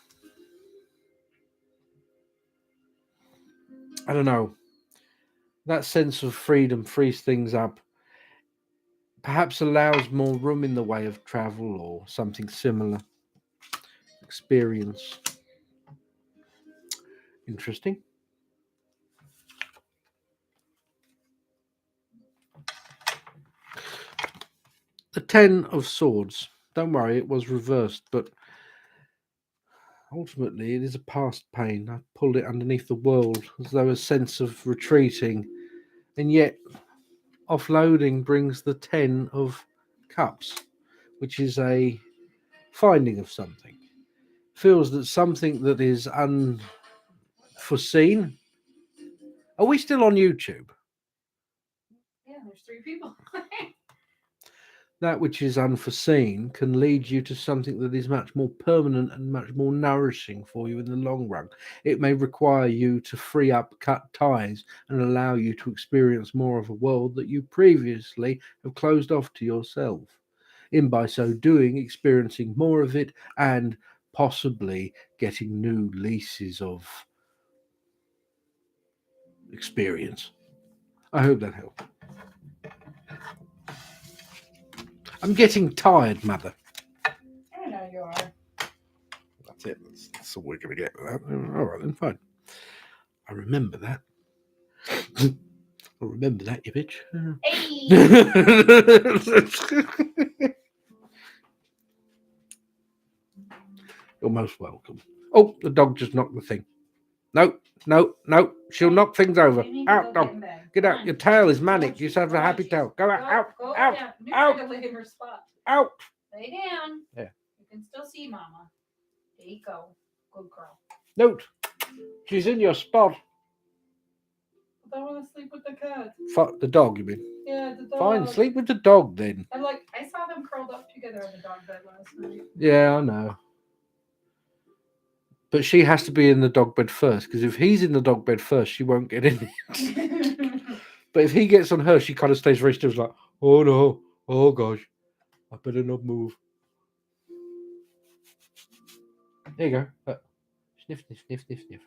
Speaker 1: I don't know, that sense of freedom frees things up, perhaps allows more room in the way of travel or something similar. Experience. Interesting. The Ten of Swords. Don't worry, it was reversed, but ultimately it is a past pain. I pulled it underneath the world as though a sense of retreating, and yet offloading brings the Ten of Cups, which is a finding of something. Feels that something that is unforeseen. Are we still on YouTube?
Speaker 2: Yeah, there's 3 people.
Speaker 1: that which is unforeseen can lead you to something that is much more permanent and much more nourishing for you in the long run. It may require you to free up cut ties and allow you to experience more of a world that you previously have closed off to yourself. In by so doing, experiencing more of it and possibly getting new leases of experience. I hope that helped. I'm getting tired, Mother.
Speaker 2: I know you are.
Speaker 1: That's it. That's all we're going to get with that. All right, then, fine. I remember that. I remember that, you bitch.
Speaker 2: Hey.
Speaker 1: You're most welcome. Oh, the dog just knocked the thing. No, no, no. She'll knock things over.
Speaker 2: You need to
Speaker 1: Out,
Speaker 2: go
Speaker 1: dog.
Speaker 2: in bed.
Speaker 1: Get
Speaker 2: Come
Speaker 1: out.
Speaker 2: on.
Speaker 1: Your tail is manic.
Speaker 2: Don't
Speaker 1: You just have a
Speaker 2: go
Speaker 1: happy
Speaker 2: on.
Speaker 1: tail. Go out,
Speaker 2: Go
Speaker 1: out,
Speaker 2: down. You
Speaker 1: out,
Speaker 2: tried to lay in her spot.
Speaker 1: out.
Speaker 2: Lay down.
Speaker 1: Yeah.
Speaker 2: You can still see Mama. There you go. Good girl.
Speaker 1: Note. She's in your spot.
Speaker 2: I want to sleep with the cat.
Speaker 1: Fuck the dog, you mean?
Speaker 2: Yeah, the dog.
Speaker 1: Fine, sleep with the dog then.
Speaker 2: I'm like, I saw them curled up together in the dog bed last night.
Speaker 1: Yeah, I know. But she has to be in the dog bed first, because if he's in the dog bed first, she won't get in it. But if he gets on her, she kind of stays very still. She's like, oh no, oh gosh, I better not move. There you go. Sniff, sniff, sniff, sniff, sniff.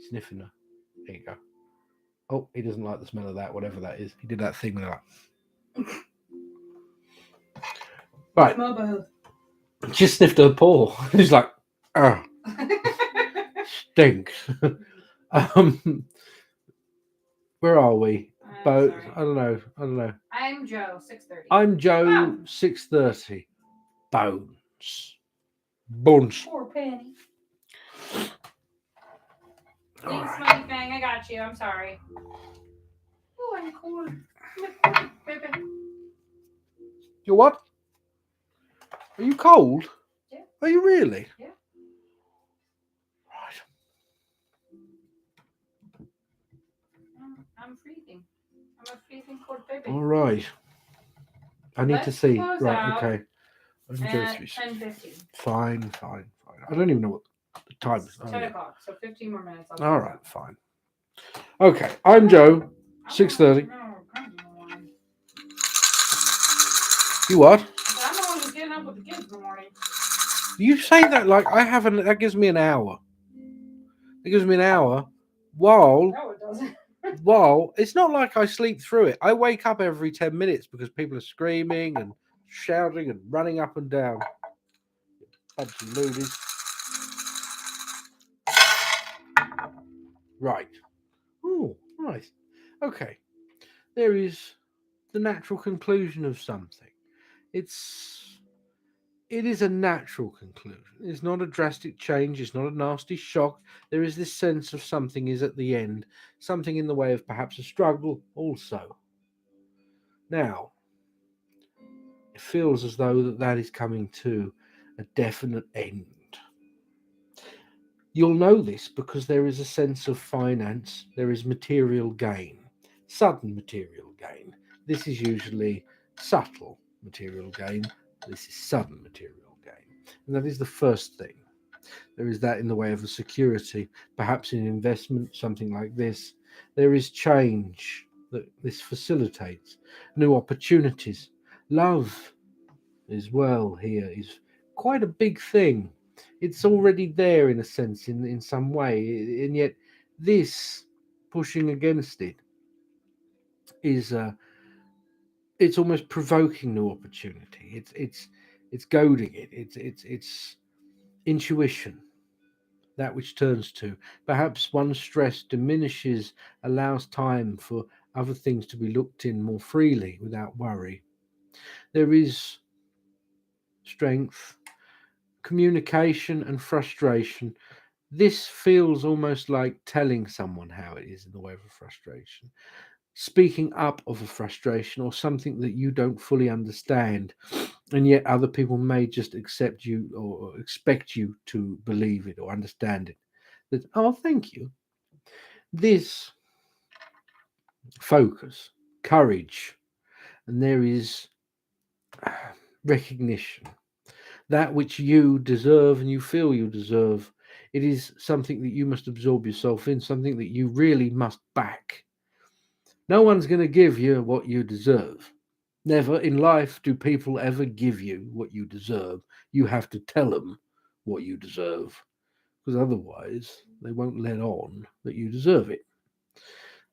Speaker 1: Sniffing her. There you go. Oh, he doesn't like the smell of that, whatever that is. He did that thing with that. Right.
Speaker 2: Mobile.
Speaker 1: Just sniffed her paw. He's like, oh, stinks. Where are we? About, I don't know.
Speaker 2: I'm Joe, 6:30.
Speaker 1: I'm Joe,
Speaker 2: Wow.
Speaker 1: 6:30. Bones. Bones.
Speaker 2: Poor Penny.
Speaker 1: All
Speaker 2: Thanks,
Speaker 1: right.
Speaker 2: Smiley Fang. I got you. I'm sorry. Oh, I'm cold. Baby.
Speaker 1: You what? Are you cold?
Speaker 2: Yeah.
Speaker 1: Are you really?
Speaker 2: Yeah.
Speaker 1: Right.
Speaker 2: I'm freezing. I'm a freezing cold baby.
Speaker 1: All right. I need to
Speaker 2: Let's
Speaker 1: see.
Speaker 2: close
Speaker 1: Right.
Speaker 2: out
Speaker 1: Okay.
Speaker 2: At 10:50.
Speaker 1: Fine. I don't even know what the time is.
Speaker 2: It's 10 o'clock, so 15 more minutes.
Speaker 1: All right. Fine. Okay. I'm Joe. 6:30. You what?
Speaker 2: I'm the one who's getting up with the kids in the morning.
Speaker 1: You say that like I haven't. That gives me an hour. It gives me an hour. While
Speaker 2: No, it doesn't.
Speaker 1: it's not like I sleep through it. I wake up every 10 minutes because people are screaming and shouting and running up and down. Bunch of loonies. Right. Oh, nice. Okay. There is the natural conclusion of something. It is a natural conclusion. It's not a drastic change. It's not a nasty shock. There is this sense of something is at the end, something in the way of perhaps a struggle also. Now, it feels as though that is coming to a definite end. You'll know this because there is a sense of finance, there is material gain, sudden material gain. This is usually subtle material gain. This is sudden material gain. And that is the first thing. There is that in the way of a security, perhaps in investment, something like this. There is change that this facilitates, new opportunities. Love as well here is quite a big thing. It's already there in a sense, in some way, and yet this pushing against it is it's almost provoking new opportunity. It's goading it. It's intuition, that which turns to perhaps one stress diminishes, allows time for other things to be looked in more freely without worry. There is strength, communication, and frustration. This feels almost like telling someone how it is in the way of a frustration, speaking up of a frustration or something that you don't fully understand, and yet other people may just accept you or expect you to believe it or understand it. That, oh, thank you. This focus, courage, and there is recognition. That which you deserve and you feel you deserve. It is something that you must absorb yourself in, something that you really must back. No one's going to give you what you deserve. Never in life do people ever give you what you deserve. You have to tell them what you deserve, because otherwise they won't let on that you deserve it.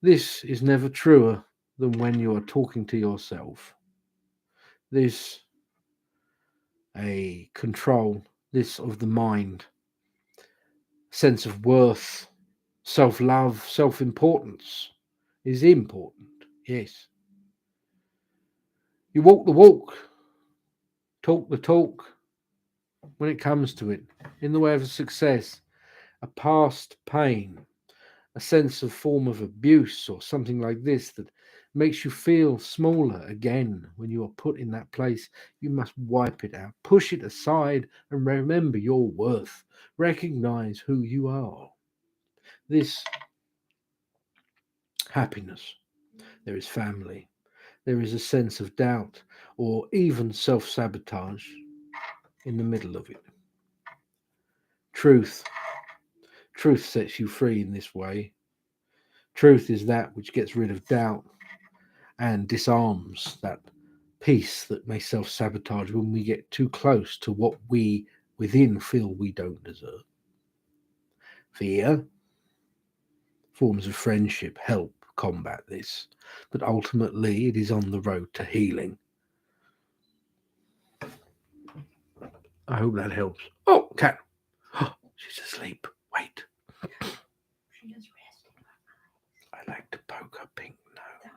Speaker 1: This is never truer than when you are talking to yourself. This a control, this of the mind, sense of worth, self-love, self-importance is important. Yes. You walk the walk, talk the talk when it comes to it, in the way of success, a past pain, a sense of form of abuse or something like this that makes you feel smaller again when you are put in that place. You must wipe it out, push it aside, and remember your worth. Recognize who you are. This happiness, there is family, there is a sense of doubt or even self sabotage in the middle of it. Truth. Truth sets you free in this way. Truth is that which gets rid of doubt and disarms that peace that may self sabotage when we get too close to what we within feel we don't deserve. Fear, forms of friendship help combat this, but ultimately it is on the road to healing. I hope that helps. Oh, cat. Oh, she's asleep. Wait.
Speaker 2: She is resting.
Speaker 1: I like to poke her pink nose.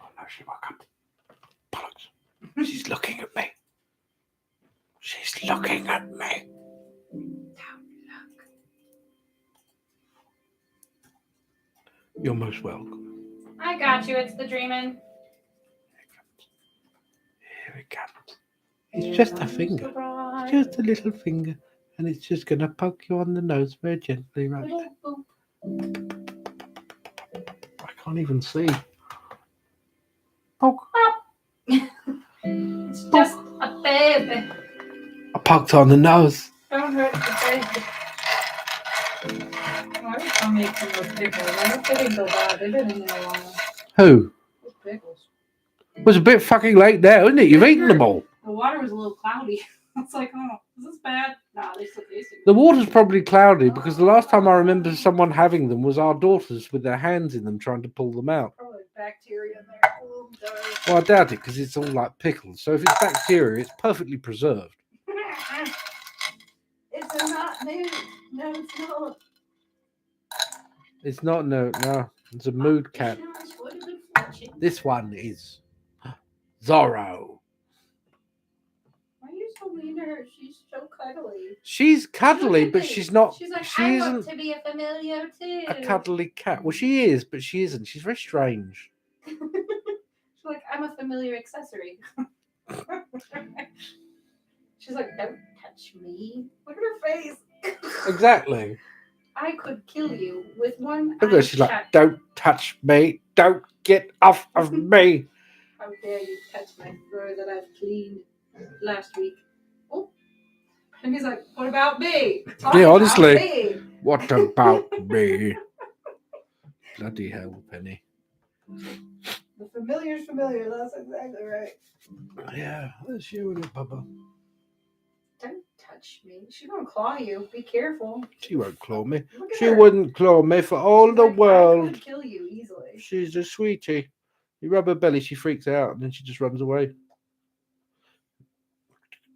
Speaker 1: Oh no, she woke up. Bollocks. She's looking at me. She's looking at me.
Speaker 2: Don't look.
Speaker 1: You're most welcome.
Speaker 2: I got you. It's the dreaming.
Speaker 1: Here it comes. It's just a finger. It's just a little finger. And it's just going to poke you on the nose very gently right there. I can't even see. Poke.
Speaker 2: It's just a baby.
Speaker 1: I poked on the nose.
Speaker 2: Don't hurt the baby. Why would I make some of those pickles? I hope they didn't go bad. They've been in there a while.
Speaker 1: Who?
Speaker 2: Those pickles.
Speaker 1: It was a bit fucking late now, isn't it? You've eaten them all.
Speaker 2: The water was a little cloudy. It's like, oh, is this bad? Nah, they still tasted
Speaker 1: The water's probably cloudy because the last time I remember someone having them was our daughters with their hands in them trying to pull them out.
Speaker 2: probably bacteria in there. Oh,
Speaker 1: Well, I doubt it because it's all like pickles. So if it's bacteria, it's perfectly preserved.
Speaker 2: It's not new. No, it's not.
Speaker 1: It's not, no. It's a mood cat. This one is Zorro.
Speaker 2: Why are you so mean to her? She's so cuddly.
Speaker 1: She's cuddly, but she's not.
Speaker 2: She's like,
Speaker 1: she
Speaker 2: I
Speaker 1: isn't
Speaker 2: want to be a familiar too.
Speaker 1: a cuddly cat. Well, she is, but she isn't. She's very strange.
Speaker 2: She's like, I'm a familiar accessory. She's like, don't touch me. Look at her face.
Speaker 1: Exactly.
Speaker 2: I could kill you with one.
Speaker 1: Look at her. She's like, don't touch me. Don't get off of me.
Speaker 2: How dare you touch my fur that I've cleaned last week? Oh. And he's like, what about me?
Speaker 1: Yeah, honestly.
Speaker 2: About me.
Speaker 1: What about me? Bloody hell, Penny.
Speaker 2: The familiar's familiar. That's exactly right.
Speaker 1: Yeah, that's you and it, Bubba.
Speaker 2: Don't touch me. She's gonna claw you. Be careful.
Speaker 1: She won't claw me.
Speaker 2: Look at
Speaker 1: She
Speaker 2: her.
Speaker 1: wouldn't claw me for all
Speaker 2: She's
Speaker 1: the
Speaker 2: like, I
Speaker 1: world.
Speaker 2: could kill you easily.
Speaker 1: She's a sweetie. You rub her belly, she freaks out, and then she just runs away.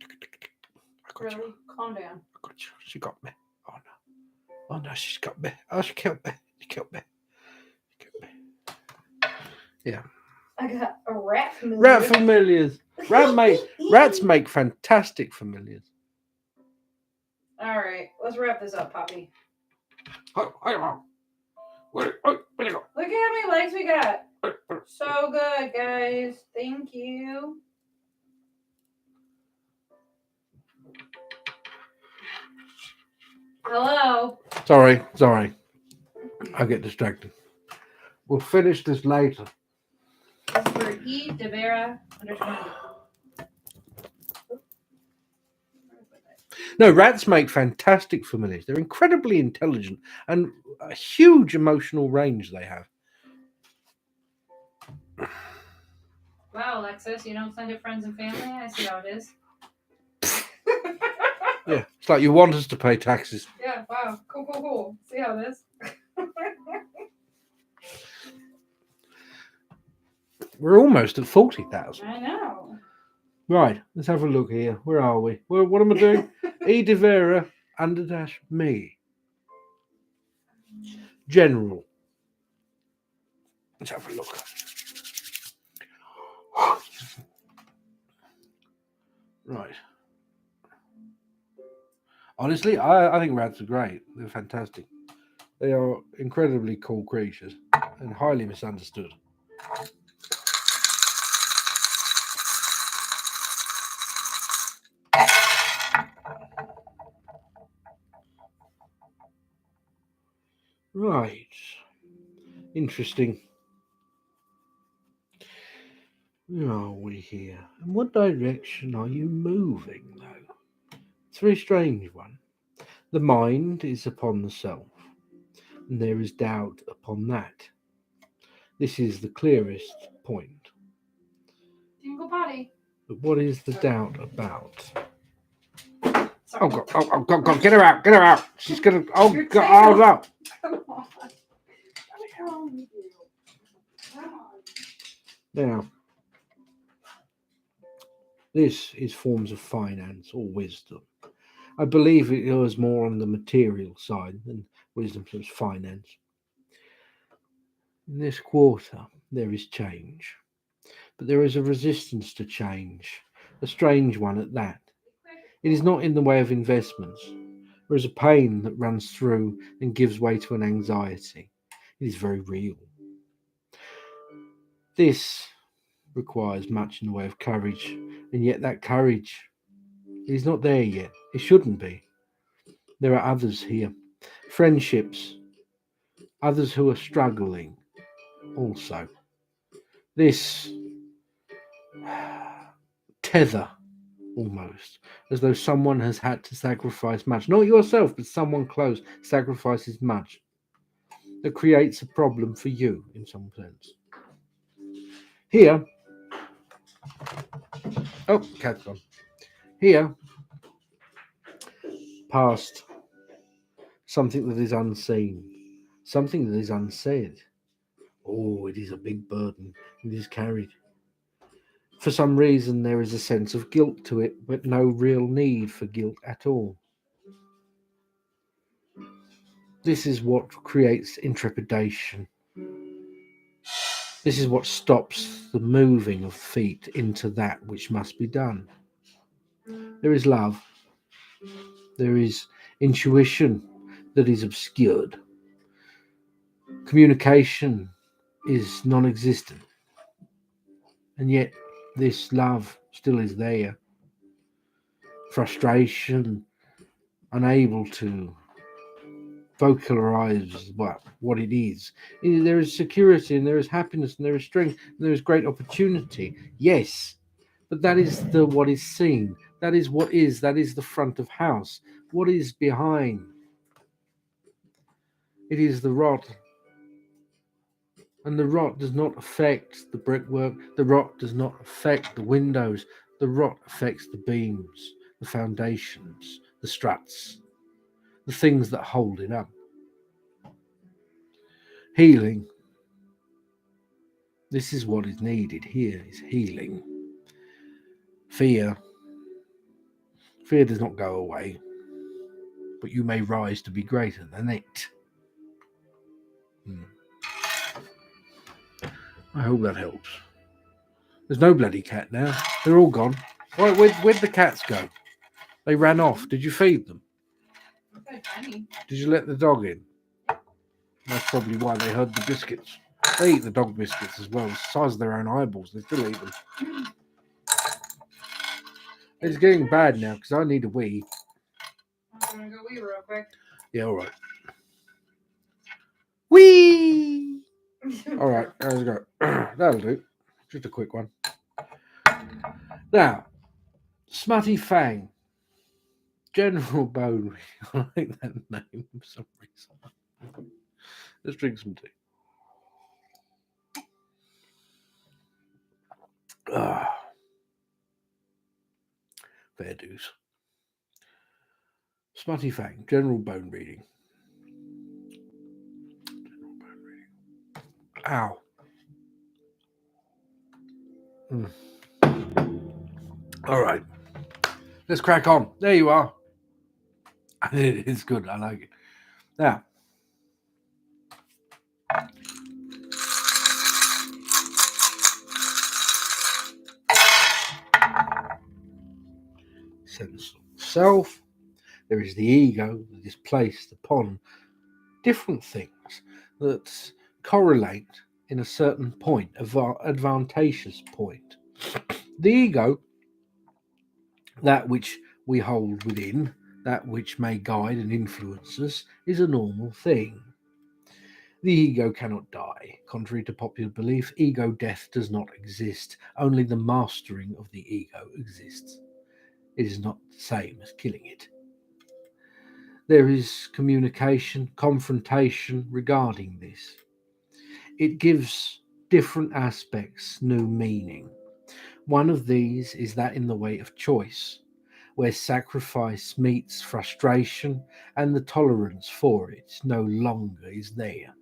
Speaker 1: I got
Speaker 2: Really?
Speaker 1: you.
Speaker 2: Calm down.
Speaker 1: I got you. She got me. Oh no. Oh no, she's got me. Oh, she killed me. She killed me. She killed me. Yeah.
Speaker 2: I got a rat familiar.
Speaker 1: Rat familiars. Rats make fantastic familiars.
Speaker 2: All right, let's wrap this up, Poppy.
Speaker 1: Where you go?
Speaker 2: Look at how many likes we got. So good, guys. Thank you. Hello.
Speaker 1: Sorry. I get distracted. We'll finish this later.
Speaker 2: This is for E. De Vera Under 20.
Speaker 1: No, rats make fantastic familiars. They're incredibly intelligent and a huge emotional range they have.
Speaker 2: Wow, Alexis, you don't send it friends and family? I see how it is.
Speaker 1: Yeah, it's like you want us to pay taxes.
Speaker 2: Yeah, wow. Cool. See how it is?
Speaker 1: We're almost at 40,000.
Speaker 2: I know.
Speaker 1: Right, let's have a look here. Where are we? Well, what am I doing? E. de Vera, _ me. General. Let's have a look. Right. Honestly, I think rats are great. They're fantastic. They are incredibly cool creatures and highly misunderstood. Right. Interesting. Where are we here? In what direction are you moving, though? It's a very strange one. The mind is upon the self, and there is doubt upon that. This is the clearest point.
Speaker 2: You can go potty.
Speaker 1: But what is the doubt about?
Speaker 2: Sorry.
Speaker 1: Oh God, get her out. She's gonna, oh
Speaker 2: Your
Speaker 1: God,
Speaker 2: tail.
Speaker 1: oh no.
Speaker 2: Come on. What's wrong with you? Come on.
Speaker 1: Now, this is forms of finance or wisdom. I believe it was more on the material side than wisdom plus finance. In this quarter, there is change, but there is a resistance to change, a strange one at that. It is not in the way of investments. There is a pain that runs through and gives way to an anxiety. It is very real. This requires much in the way of courage, and yet that courage is not there yet. It shouldn't be. There are others here, friendships, others who are struggling also. This tether almost, as though someone has had to sacrifice much. Not yourself, but someone close sacrifices much. That creates a problem for you in some sense. Here, oh, cat's gone. Here, past something that is unseen, something that is unsaid. Oh, it is a big burden. It is carried. For some reason, there is a sense of guilt to it, but no real need for guilt at all. This is what creates intrepidation. This is what stops the moving of feet into that which must be done. There is love. There is intuition that is obscured. Communication is non existent. And yet, this love still is there. Frustration, unable to vocalize what it is. There is security and there is happiness and there is strength and there is great opportunity. Yes, but that is what is seen. That is what is. That is the front of house. What is behind? It is the rot. And the rot does not affect the brickwork. The rot does not affect the windows. The rot affects the beams, the foundations, the struts, the things that hold it up. Healing. This is what is needed here, is healing. Fear. Fear does not go away, but you may rise to be greater than it. I hope that helps. There's no bloody cat now. They're all gone. Right, where'd the cats go? They ran off. Did you feed them? Did you let the dog in? That's probably why they heard the biscuits. They eat the dog biscuits as well. The size of their own eyeballs. They still eat them. It's getting bad now because I need a wee.
Speaker 2: I'm gonna go wee real quick.
Speaker 1: Yeah, all right. Wee! All right, let's go. That'll do. Just a quick one. Now, Smutty Fang, General Bone. I like that name for some reason. Let's drink some tea. Fair dues. Smutty Fang, General Bone Reading. Ow. All right. Let's crack on. There you are. It's good. I like it. Now, sense of self. There is the ego that is placed upon different things that correlate in a certain point, advantageous point. The ego, that which we hold within, that which may guide and influence us, is a normal thing. The ego cannot die. Contrary to popular belief, ego death does not exist. Only the mastering of the ego exists. It is not the same as killing it. There is communication, confrontation regarding this. It gives different aspects new meaning. One of these is that in the way of choice, where sacrifice meets frustration and the tolerance for it no longer is there.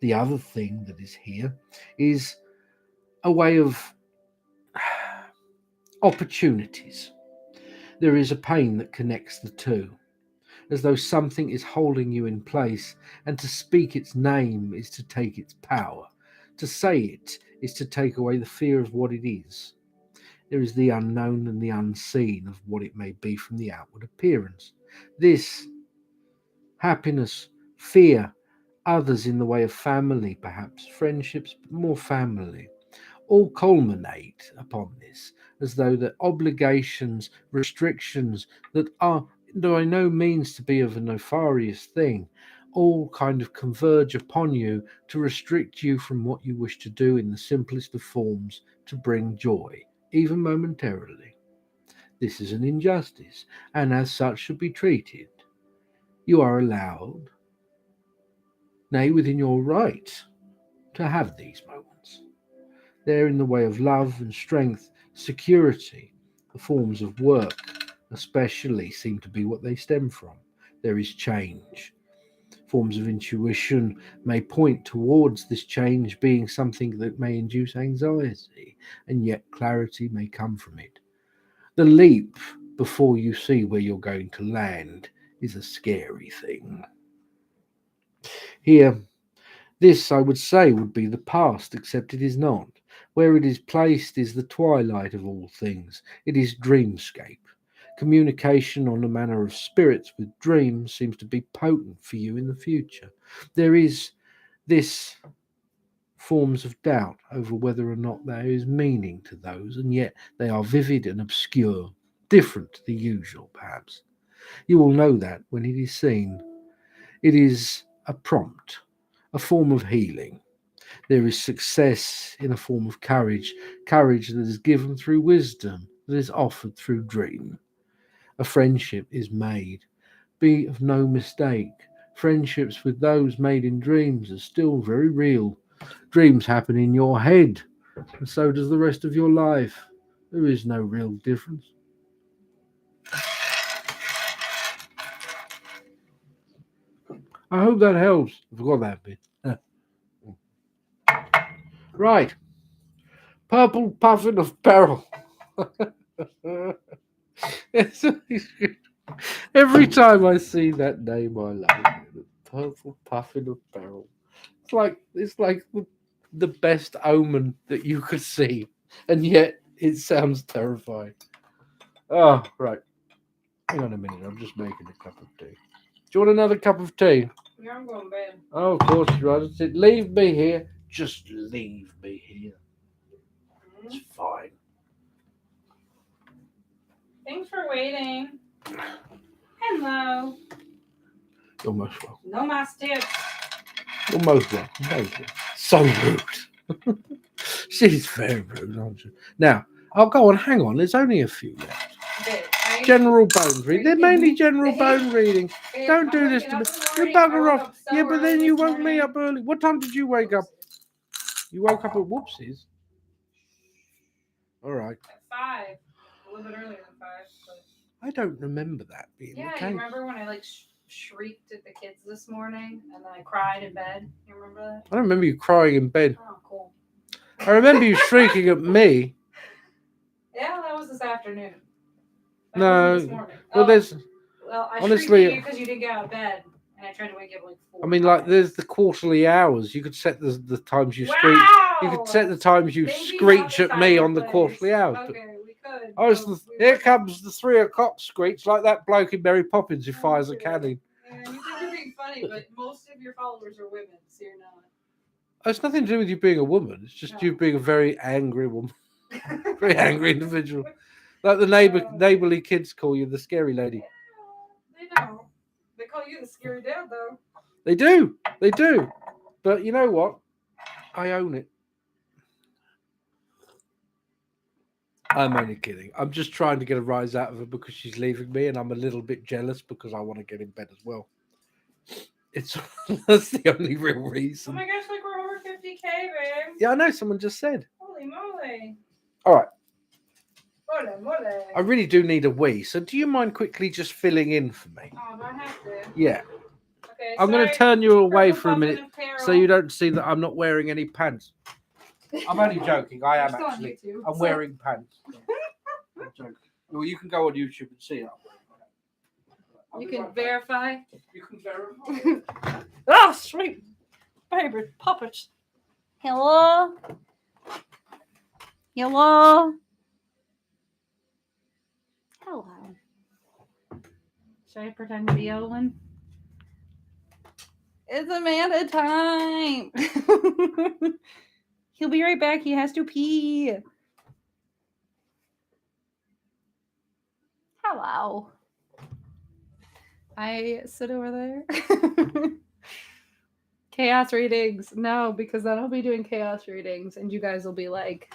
Speaker 1: The other thing that is here is a way of opportunities. There is a pain that connects the two, as though something is holding you in place, and to speak its name is to take its power. To say it is to take away the fear of what it is. There is the unknown and the unseen of what it may be from the outward appearance. This happiness, fear, others in the way of family, perhaps friendships, but more family, all culminate upon this, as though the obligations, restrictions that are by no means to be of a nefarious thing, all kind of converge upon you to restrict you from what you wish to do in the simplest of forms to bring joy, even momentarily. This is an injustice, and as such should be treated. You are allowed, nay, within your right, to have these moments. They're in the way of love and strength, security. The forms of work, especially, seem to be what they stem from. There is change. Forms of intuition may point towards this change being something that may induce anxiety, and yet clarity may come from it. The leap before you see where you're going to land is a scary thing. Here, this, I would say, would be the past, except it is not. Where it is placed is the twilight of all things. It is dreamscape. Communication on the manner of spirits with dreams seems to be potent for you in the future. There is this forms of doubt over whether or not there is meaning to those, and yet they are vivid and obscure, different to the usual, perhaps. You will know that when it is seen. It is a prompt, a form of healing. There is success in a form of courage, courage that is given through wisdom, that is offered through dream. A friendship is made. Be of no mistake. Friendships with those made in dreams are still very real. Dreams happen in your head, and so does the rest of your life. There is no real difference. I hope that helps. I forgot that bit. Right. Purple puffin of peril. Every time I see that name, I laugh. Purple puffin of peril. It's like the best omen that you could see, and yet it sounds terrifying. Oh, right. Hang on a minute. I'm just making a cup of tea. Do you want another cup of tea?
Speaker 2: Yeah, I'm going to bed.
Speaker 1: Oh, of course you are. Leave me here. Just leave me here. It's fine.
Speaker 2: Thanks for waiting. Hello.
Speaker 1: You're most welcome.
Speaker 2: No más tips.
Speaker 1: You're most welcome. Thank you. So rude. She's very rude, aren't you? Now, Oh, go on, hang on. There's only a few left.
Speaker 2: Okay,
Speaker 1: General bone reading. They're mainly general
Speaker 2: Babe,
Speaker 1: bone reading.
Speaker 2: babe,
Speaker 1: Don't
Speaker 2: I'm
Speaker 1: do this
Speaker 2: waking
Speaker 1: to me.
Speaker 2: up in the
Speaker 1: You
Speaker 2: morning. I
Speaker 1: bugger
Speaker 2: woke
Speaker 1: off.
Speaker 2: up so
Speaker 1: Yeah, but then
Speaker 2: early
Speaker 1: you
Speaker 2: this
Speaker 1: woke me
Speaker 2: morning.
Speaker 1: up early. What time did you wake up? You woke up at whoopsies. All right.
Speaker 2: At 5. A little bit earlier than 5. But...
Speaker 1: I don't remember that being
Speaker 2: Yeah,
Speaker 1: the
Speaker 2: you
Speaker 1: case.
Speaker 2: remember when I like shrieked at the kids this morning and then I cried in bed? You remember that?
Speaker 1: I don't remember you crying in bed.
Speaker 2: Oh, cool.
Speaker 1: I remember you shrieking at me.
Speaker 2: Yeah, that was this afternoon. That
Speaker 1: No,
Speaker 2: wasn't this morning.
Speaker 1: well, there's
Speaker 2: Well, I
Speaker 1: honestly-
Speaker 2: shrieked at you because you didn't get out of bed, and I tried to wake you up like 4
Speaker 1: I mean, like,
Speaker 2: times.
Speaker 1: there's the quarterly hours. You could set the times you screech.
Speaker 2: Wow!
Speaker 1: You could set the times you
Speaker 2: Maybe not
Speaker 1: screech
Speaker 2: the
Speaker 1: at me
Speaker 2: time
Speaker 1: on the
Speaker 2: and
Speaker 1: quarterly
Speaker 2: place.
Speaker 1: hours. But
Speaker 2: Okay, we could.
Speaker 1: I was
Speaker 2: but we
Speaker 1: here
Speaker 2: were-
Speaker 1: comes the 3 o'clock screech, like that bloke in Mary Poppins who fires a
Speaker 2: Okay.
Speaker 1: cannon.
Speaker 2: Yeah, you think you're being funny, but most of your followers are women, so you're not.
Speaker 1: It's nothing to do with you being a woman. It's just you being a very angry woman, very angry individual. Like the neighborly kids call you the scary lady.
Speaker 2: They know. They call you the scary dad, though.
Speaker 1: They do. They do. But you know what? I own it. I'm only kidding. I'm just trying to get a rise out of her because she's leaving me, and I'm a little bit jealous because I want to get in bed as well. It's that's the only real
Speaker 2: Oh
Speaker 1: reason.
Speaker 2: my gosh, like we're over 50K, babe.
Speaker 1: Yeah, I know. Someone just said.
Speaker 2: Holy moly.
Speaker 1: All right.
Speaker 2: Mole.
Speaker 1: I really do need a wee. So, do you mind quickly just filling in for me?
Speaker 2: Oh, do I have to?
Speaker 1: Yeah.
Speaker 2: Okay.
Speaker 1: I'm going to turn you away for a minute so you
Speaker 2: don't.
Speaker 1: don't see that I'm not wearing any pants. I'm only joking. I am
Speaker 2: You're still on
Speaker 1: actually.
Speaker 2: YouTube,
Speaker 1: I'm
Speaker 2: so-
Speaker 1: wearing pants. I'm joking. Well, you can go on YouTube and see it.
Speaker 2: You can verify.
Speaker 1: You can verify.
Speaker 2: Oh, sweet favorite puppets. Hello? Hello? Hello. Should I pretend to be Elwynn? It's Amanda time. He'll be right back. He has to pee. Hello. I sit over there. Chaos readings. No, because then I'll be doing chaos readings and you guys will be like,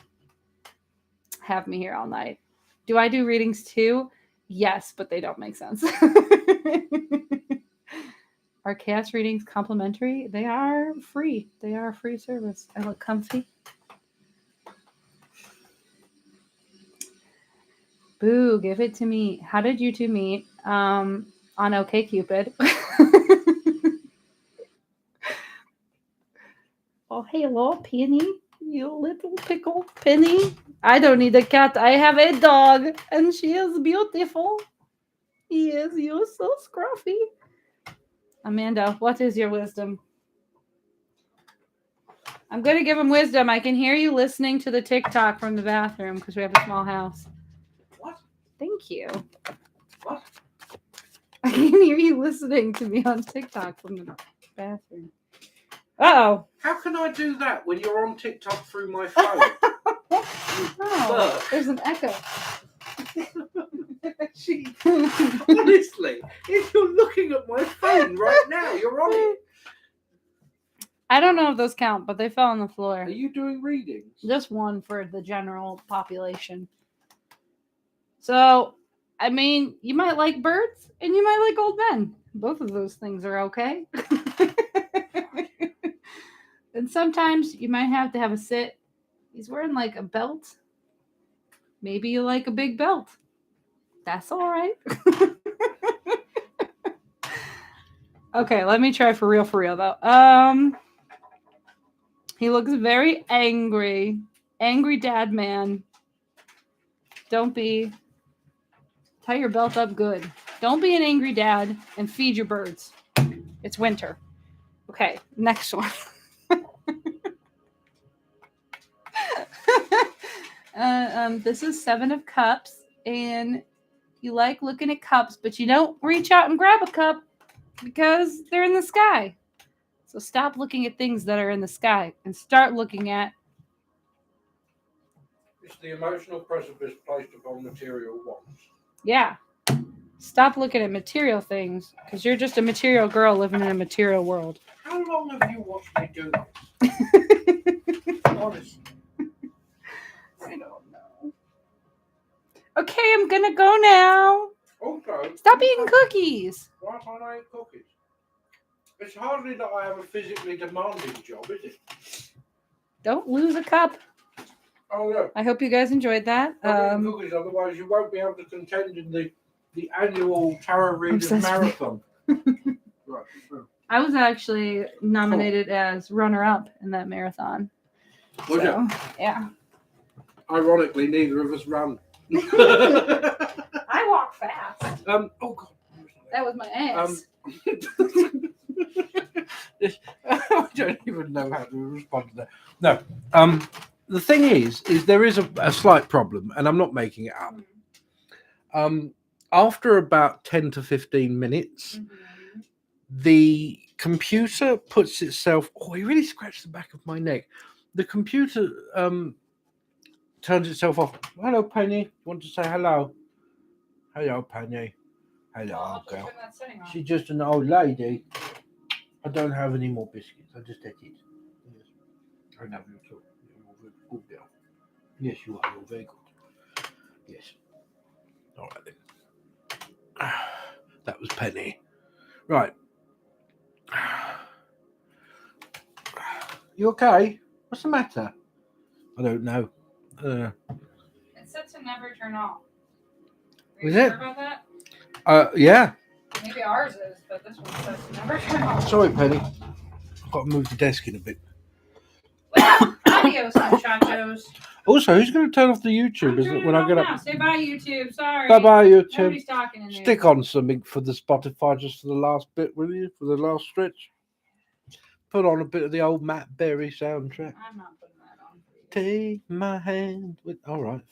Speaker 2: have me here all night. Do I do readings too? Yes, but they don't make sense. Are chaos readings complimentary? They are free. They are a free service. I look comfy. Boo, give it to me. How did you two meet? On OkCupid. Oh, hello, Penny. You little pickle Penny. I don't need a cat. I have a dog, and she is beautiful. Yes, you're so scruffy. Amanda, what is your wisdom? I'm going to give him wisdom. I can hear you listening to the TikTok from the bathroom because we have a small house.
Speaker 1: What?
Speaker 2: Thank you.
Speaker 1: What?
Speaker 2: I can hear you listening to me on TikTok from the bathroom. Uh-oh.
Speaker 1: How can I do that when you're on TikTok through my phone?
Speaker 2: Oh, there's an echo.
Speaker 1: Honestly, if you're looking at my phone right now, you're on it.
Speaker 2: I don't know if those count, but they fell on the floor.
Speaker 1: Are you doing readings?
Speaker 2: Just one for the general population. So, I mean, you might like birds and you might like old men. Both of those things are okay. And sometimes you might have to have a sit. He's wearing like a belt. Maybe you like a big belt. That's all right. Okay, let me try for real though. He looks very angry. Angry dad man. Don't be. Tie your belt up good. Don't be an angry dad and feed your birds. It's winter. Okay, next one. This is 7 of Cups, and you like looking at cups, but you don't reach out and grab a cup because they're in the sky. So stop looking at things that are in the sky and start looking at.
Speaker 1: It's the emotional precipice placed upon material wants.
Speaker 2: Yeah. Stop looking at material things because you're just a material girl living in a material world.
Speaker 1: How long have you watched me do this? Honestly.
Speaker 2: I don't know. Okay, I'm gonna go now.
Speaker 1: Also,
Speaker 2: Stop eating cookies.
Speaker 1: why can't I eat cookies? It's hardly that I have a physically demanding job, is it?
Speaker 2: Don't lose a cup.
Speaker 1: Oh no.
Speaker 2: I hope you guys enjoyed that.
Speaker 1: Stop eating cookies, otherwise you won't be able to contend in the annual Tarot Readers Marathon. Right.
Speaker 2: I was actually nominated as runner-up in that marathon.
Speaker 1: Was
Speaker 2: So, yeah.
Speaker 1: Ironically, neither of us run.
Speaker 2: I walk fast.
Speaker 1: Oh God.
Speaker 2: That was my ass.
Speaker 1: I don't even know how to respond to that. No. The thing is there is a slight problem, and I'm not making it up. After about 10 to 15 minutes, the computer puts itself. Oh, he really scratched the back of my neck. The computer turns itself off. Hello, Penny. Want to say hello? Hello, Penny. Hello, old girl. She's just an old lady. I don't have any more biscuits. I just ate it. Yes. I love you too. You're a very good girl. Yes, you are. You're very good. Yes. All right then. That was Penny. Right. You okay? What's the matter? I don't know.
Speaker 2: It said to never turn off. Are you
Speaker 1: Was
Speaker 2: sure
Speaker 1: it?
Speaker 2: about that?
Speaker 1: Yeah.
Speaker 2: Maybe ours is, but this one says to never turn off.
Speaker 1: Sorry, Penny. I've got to move the desk in a bit.
Speaker 2: Adios, muchachos.
Speaker 1: Also, who's going to turn off the YouTube? Is it when I get
Speaker 2: now.
Speaker 1: up?
Speaker 2: Say bye, YouTube. Sorry.
Speaker 1: Bye bye, YouTube.
Speaker 2: Nobody's talking in there.
Speaker 1: Stick on something for the Spotify just for the last bit, will you? For the last stretch. Put on a bit of the old Matt Berry soundtrack.
Speaker 2: I'm not putting that on.
Speaker 1: Take my hand. All right.